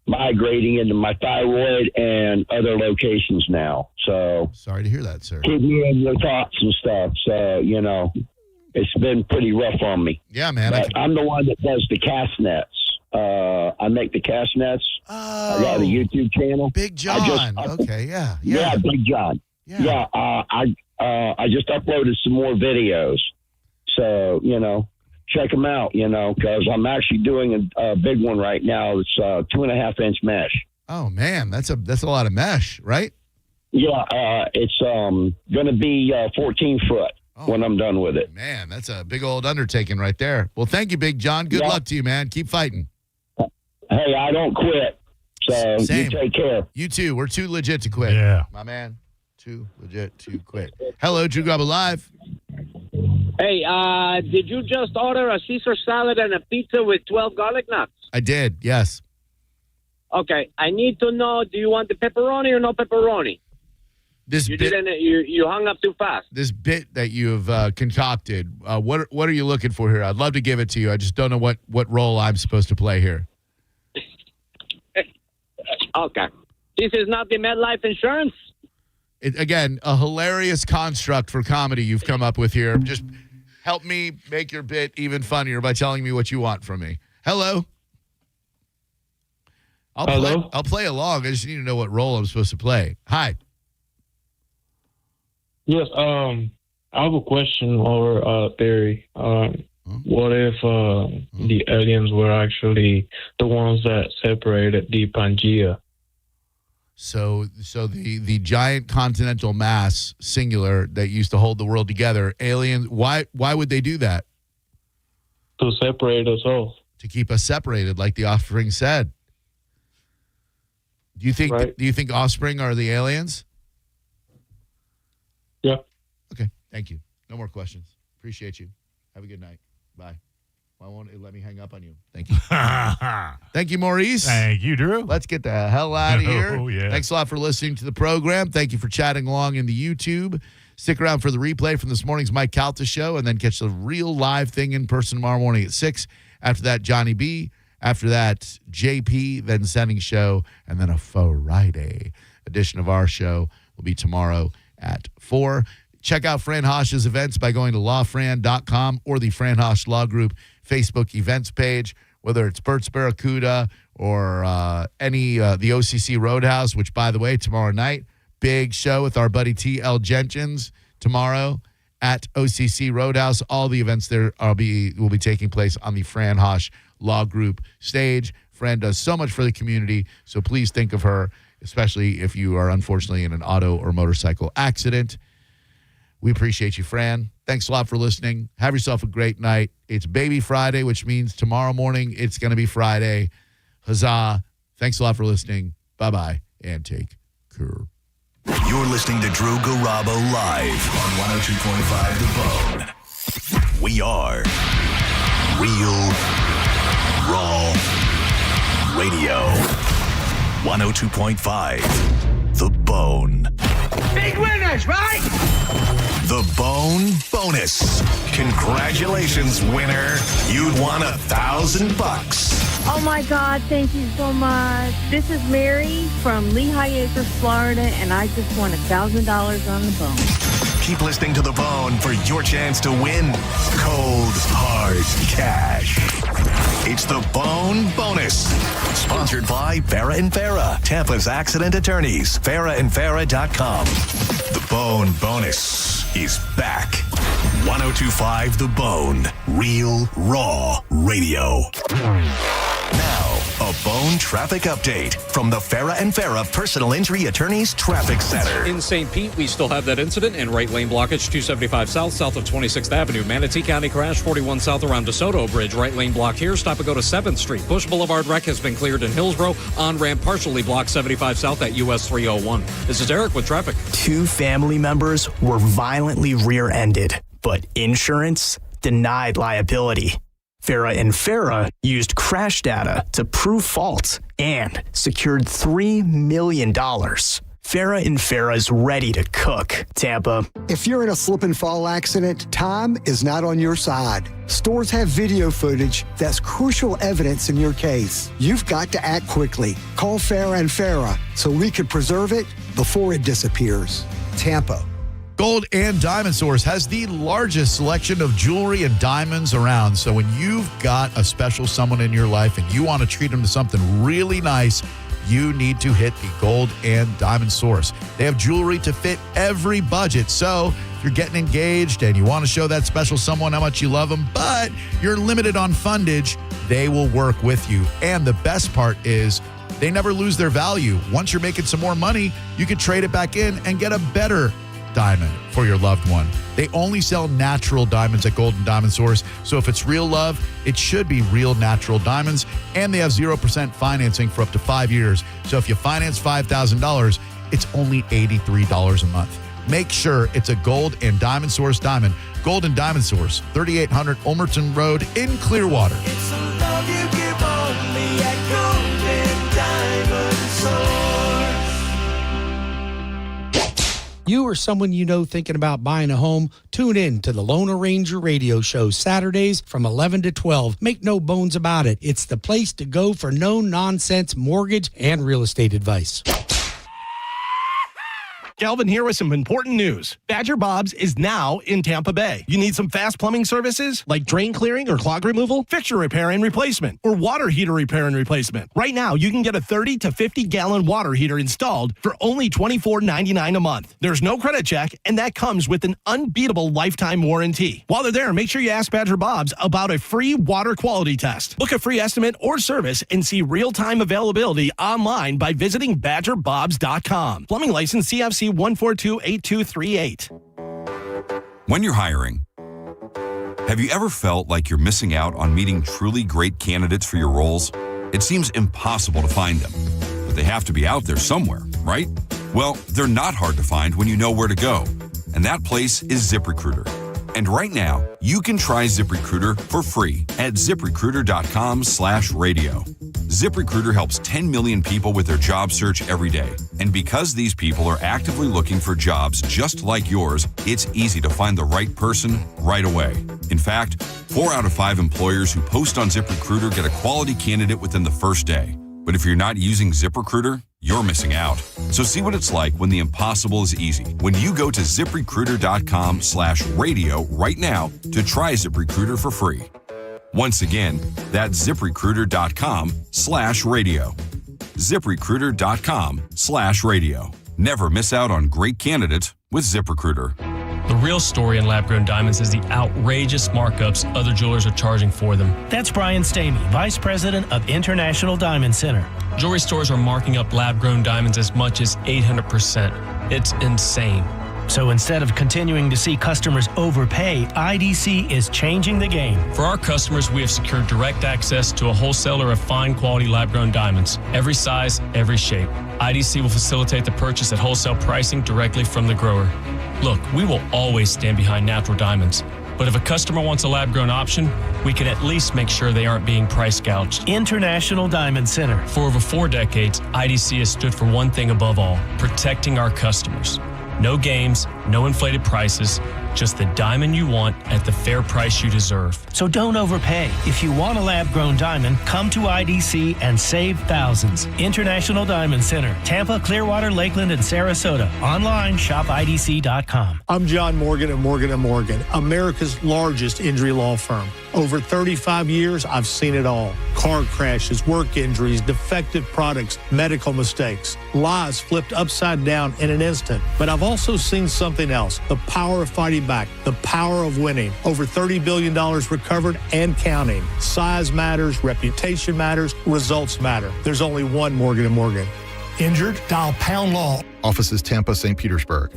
migrating into my thyroid and other locations now. So sorry to hear that, sir. Keep me in your thoughts and stuff. So, it's been pretty rough on me. Yeah, man. But I'm the one that does the cast nets. I make the cast nets. I got a YouTube channel. Big John. Okay, yeah. Yeah, Big John. Yeah. I just uploaded some more videos. So, check them out, because I'm actually doing a big one right now. It's 2.5-inch mesh. Oh, man. That's a lot of mesh, right? Yeah. It's going to be 14 foot when I'm done with it. Man, that's a big old undertaking right there. Well, thank you, Big John. Good luck to you, man. Keep fighting. Hey, I don't quit. So Same. You take care. You too. We're too legit to quit. Yeah. My man. Too legit to quit. Hello, Drew Garabo Live. Hey, did you just order a Caesar salad and a pizza with 12 garlic nuts? I did, yes. Okay, I need to know, do you want the pepperoni or no pepperoni? You hung up too fast. This bit that you've concocted, what are you looking for here? I'd love to give it to you. I just don't know what role I'm supposed to play here. Okay. This is not the MetLife insurance? Again, a hilarious construct for comedy you've come up with here. Just help me make your bit even funnier by telling me what you want from me. Hello. I'll play along. I just need to know what role I'm supposed to play. Hi. Yes, I have a question or theory. What if the aliens were actually the ones that separated the Pangea? So the giant continental mass, singular, that used to hold the world together, aliens, why would they do that? To separate us all. To keep us separated, like the offspring said. Do you think offspring are the aliens? Yeah. Okay, thank you. No more questions. Appreciate you. Have a good night. Bye. Why won't it let me hang up on you? Thank you. Thank you, Maurice. Thank you, Drew. Let's get the hell out of here. Oh, yeah. Thanks a lot for listening to the program. Thank you for chatting along in the YouTube. Stick around for the replay from this morning's Mike Calta show, and then catch the real live thing in person tomorrow morning at 6. After that, Johnny B. After that, JP, then Sending Show, and then a Friday edition of our show will be tomorrow at 4. Check out Fran Hosh's events by going to lawfran.com or the Fran Hosh Law Group Facebook events page, whether it's Bert's Barracuda or the OCC Roadhouse, which, by the way, tomorrow night, big show with our buddy T.L. Jenkins tomorrow at OCC Roadhouse. All the events there will be taking place on the Fran Hosh Law Group stage. Fran does so much for the community, so please think of her, especially if you are unfortunately in an auto or motorcycle accident. We appreciate you, Fran. Thanks a lot for listening. Have yourself a great night. It's Baby Friday, which means tomorrow morning it's going to be Friday. Huzzah. Thanks a lot for listening. Bye-bye, and take care. You're listening to Drew Garabo live on 102.5 The Bone. We are Real Raw Radio. 102.5 The Bone. Big winners, right? The Bone Bonus. Congratulations, winner. You'd won $1,000. Oh my God, thank you so much. This is Mary from Lehigh Acres, Florida, and I just won $1,000 on the Bone. Keep listening to The Bone for your chance to win cold, hard cash. It's The Bone Bonus. Sponsored by Farah & Farah, Tampa's accident attorneys. FarahandFarah.com. The Bone Bonus is back. 102.5 The Bone. Real Raw Radio. Now, a Bone traffic update from the Farah & Farah Personal Injury Attorneys Traffic Center. In St. Pete, we still have that incident in right lane blockage, 275 south of 26th Avenue. Manatee County crash, 41 south around DeSoto Bridge. Right lane blocked here. Stop and go to 7th Street. Bush Boulevard wreck has been cleared in Hillsborough. On-ramp partially blocked, 75 south at US 301. This is Eric with traffic. 2 family members were violently rear-ended, but insurance denied liability. Farah & Farah used crash data to prove fault and secured $3 million. Farah & Farah's ready to cook. Tampa. If you're in a slip and fall accident, time is not on your side. Stores have video footage that's crucial evidence in your case. You've got to act quickly. Call Farah & Farah so we can preserve it before it disappears. Tampa. Gold and Diamond Source has the largest selection of jewelry and diamonds around. So when you've got a special someone in your life and you want to treat them to something really nice, you need to hit the Gold and Diamond Source. They have jewelry to fit every budget. So if you're getting engaged and you want to show that special someone how much you love them, but you're limited on fundage, they will work with you. And the best part is they never lose their value. Once you're making some more money, you can trade it back in and get a better diamond for your loved one. They only sell natural diamonds at Golden Diamond Source, so if it's real love, it should be real natural diamonds, and they have 0% financing for up to 5 years. So if you finance $5,000, it's only $83 a month. Make sure it's a Gold and Diamond Source diamond. Golden Diamond Source, 3800 Ulmerton Road in Clearwater. It's a love you give only at Golden Diamond Source. You or someone you know thinking about buying a home, tune in to the Lone Ranger Radio Show Saturdays from 11 to 12. Make no bones about it. It's the place to go for no-nonsense mortgage and real estate advice. Calvin here with some important news. Badger Bob's is now in Tampa Bay. You need some fast plumbing services like drain clearing or clog removal, fixture repair and replacement, or water heater repair and replacement. Right now, you can get a 30 to 50-gallon water heater installed for only $24.99 a month. There's no credit check, and that comes with an unbeatable lifetime warranty. While they're there, make sure you ask Badger Bob's about a free water quality test. Book a free estimate or service and see real-time availability online by visiting badgerbobs.com. Plumbing license CFC 1428238. When you're hiring, have you ever felt like you're missing out on meeting truly great candidates for your roles? It seems impossible to find them, but they have to be out there somewhere, right? Well, they're not hard to find when you know where to go, and that place is ZipRecruiter. And right now, you can try ZipRecruiter for free at ZipRecruiter.com/radio. ZipRecruiter helps 10 million people with their job search every day. And because these people are actively looking for jobs just like yours, it's easy to find the right person right away. In fact, 4 out of 5 employers who post on ZipRecruiter get a quality candidate within the first day. But if you're not using ZipRecruiter, you're missing out. So see what it's like when the impossible is easy. When you go to ZipRecruiter.com/radio right now to try ZipRecruiter for free. Once again, that's ZipRecruiter.com/radio. ZipRecruiter.com/radio. Never miss out on great candidates with ZipRecruiter. The real story in lab-grown diamonds is the outrageous markups other jewelers are charging for them. That's Brian Stamey, Vice President of International Diamond Center. Jewelry stores are marking up lab-grown diamonds as much as 800%. It's insane. So instead of continuing to see customers overpay, IDC is changing the game. For our customers, we have secured direct access to a wholesaler of fine quality lab-grown diamonds. Every size, every shape. IDC will facilitate the purchase at wholesale pricing directly from the grower. Look, we will always stand behind natural diamonds. But if a customer wants a lab-grown option, we can at least make sure they aren't being price gouged. International Diamond Center. For over 4 decades, IDC has stood for one thing above all, protecting our customers. No games, no inflated prices, just the diamond you want at the fair price you deserve. So don't overpay. If you want a lab-grown diamond, come to IDC and save thousands. International Diamond Center, Tampa, Clearwater, Lakeland, and Sarasota. Online, shopidc.com. I'm John Morgan of Morgan & Morgan, America's largest injury law firm. Over 35 years, I've seen it all. Car crashes, work injuries, defective products, medical mistakes, lives flipped upside down in an instant. But I've also seen something else, the power of fighting back, the power of winning. Over $30 billion recovered and counting. Size matters, reputation matters, results matter. There's only one Morgan & Morgan. Injured? Dial pound law. Offices Tampa, St. Petersburg.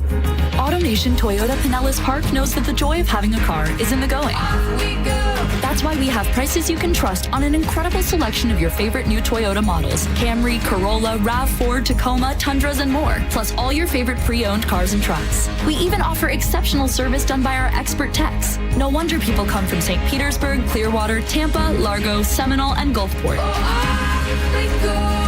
AutoNation Toyota Pinellas Park knows that the joy of having a car is in the going. That's why we have prices you can trust on an incredible selection of your favorite new Toyota models. Camry, Corolla, RAV4, Tacoma, Tundras, and more. Plus all your favorite pre-owned cars and trucks. We even offer exceptional service done by our expert techs. No wonder people come from St. Petersburg, Clearwater, Tampa, Largo, Seminole, and Gulfport.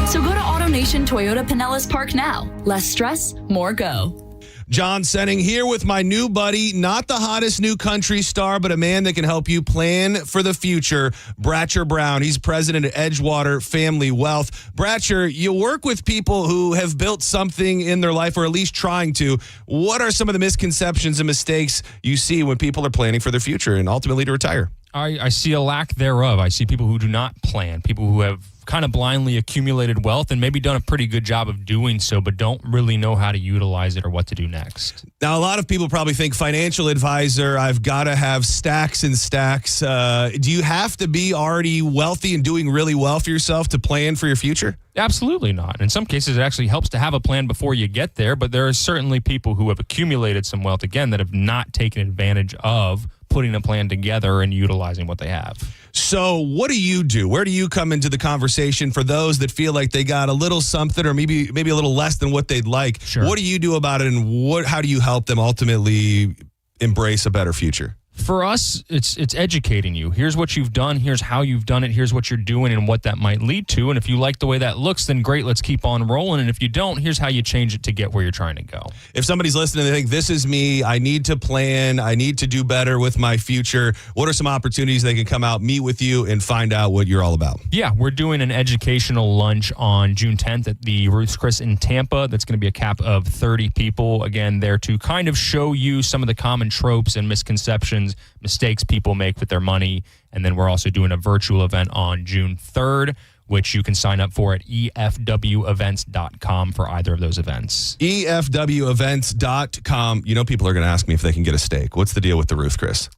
So go to AutoNation Toyota Pinellas Park now. Less stress, more go. John Senning here with my new buddy, not the hottest new country star, but a man that can help you plan for the future, Bratcher Brown. He's president of Edgewater Family Wealth. Bratcher, you work with people who have built something in their life, or at least trying to. What are some of the misconceptions and mistakes you see when people are planning for their future and ultimately to retire? I see a lack thereof. I see people who do not plan, people who have kind of blindly accumulated wealth and maybe done a pretty good job of doing so, but don't really know how to utilize it or what to do next. Now, a lot of people probably think financial advisor, I've got to have stacks and stacks. Do you have to be already wealthy and doing really well for yourself to plan for your future? Absolutely not. In some cases, it actually helps to have a plan before you get there, but there are certainly people who have accumulated some wealth, again, that have not taken advantage of putting a plan together and utilizing what they have. So what do you do? Where do you come into the conversation for those that feel like they got a little something or maybe a little less than what they'd like? Sure. What do you do about it, and how do you help them ultimately embrace a better future? For us, it's educating you. Here's what you've done. Here's how you've done it. Here's what you're doing and what that might lead to. And if you like the way that looks, then great, let's keep on rolling. And if you don't, here's how you change it to get where you're trying to go. If somebody's listening, they think, this is me, I need to plan, I need to do better with my future, what are some opportunities they can come out, meet with you, and find out what you're all about? Yeah, we're doing an educational lunch on June 10th at the Ruth's Chris in Tampa. That's going to be a cap of 30 people. Again, there to kind of show you some of the common tropes and misconceptions, mistakes people make with their money. And then we're also doing a virtual event on June 3rd, which you can sign up for at efwevents.com for either of those events. efwevents.com. You know, people are going to ask me if they can get a steak. What's the deal with the Ruth Chris?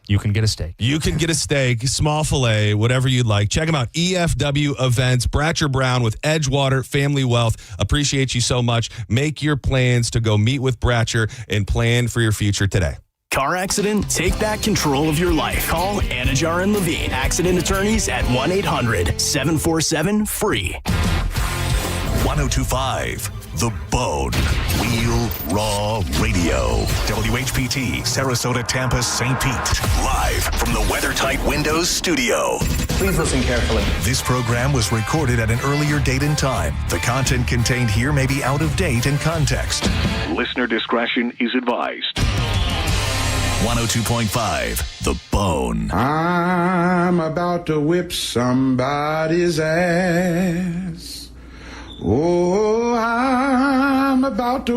You can get a steak. You can get a steak, small filet, whatever you'd like. Check them out. EFW Events, Bratcher Brown with Edgewater Family Wealth. Appreciate you so much. Make your plans to go meet with Bratcher and plan for your future today. Car accident? Take back control of your life. Call Anajar and Levine, accident attorneys at 1-800-747-FREE. 1025 The Bone. Real Raw Radio. WHPT, Sarasota, Tampa, St. Pete. Live from the WeatherTight Windows studio. Please listen carefully. This program was recorded at an earlier date and time. The content contained here may be out of date in context. Listener discretion is advised. 102.5 The Bone. I'm about to whip somebody's ass. Oh, I'm about to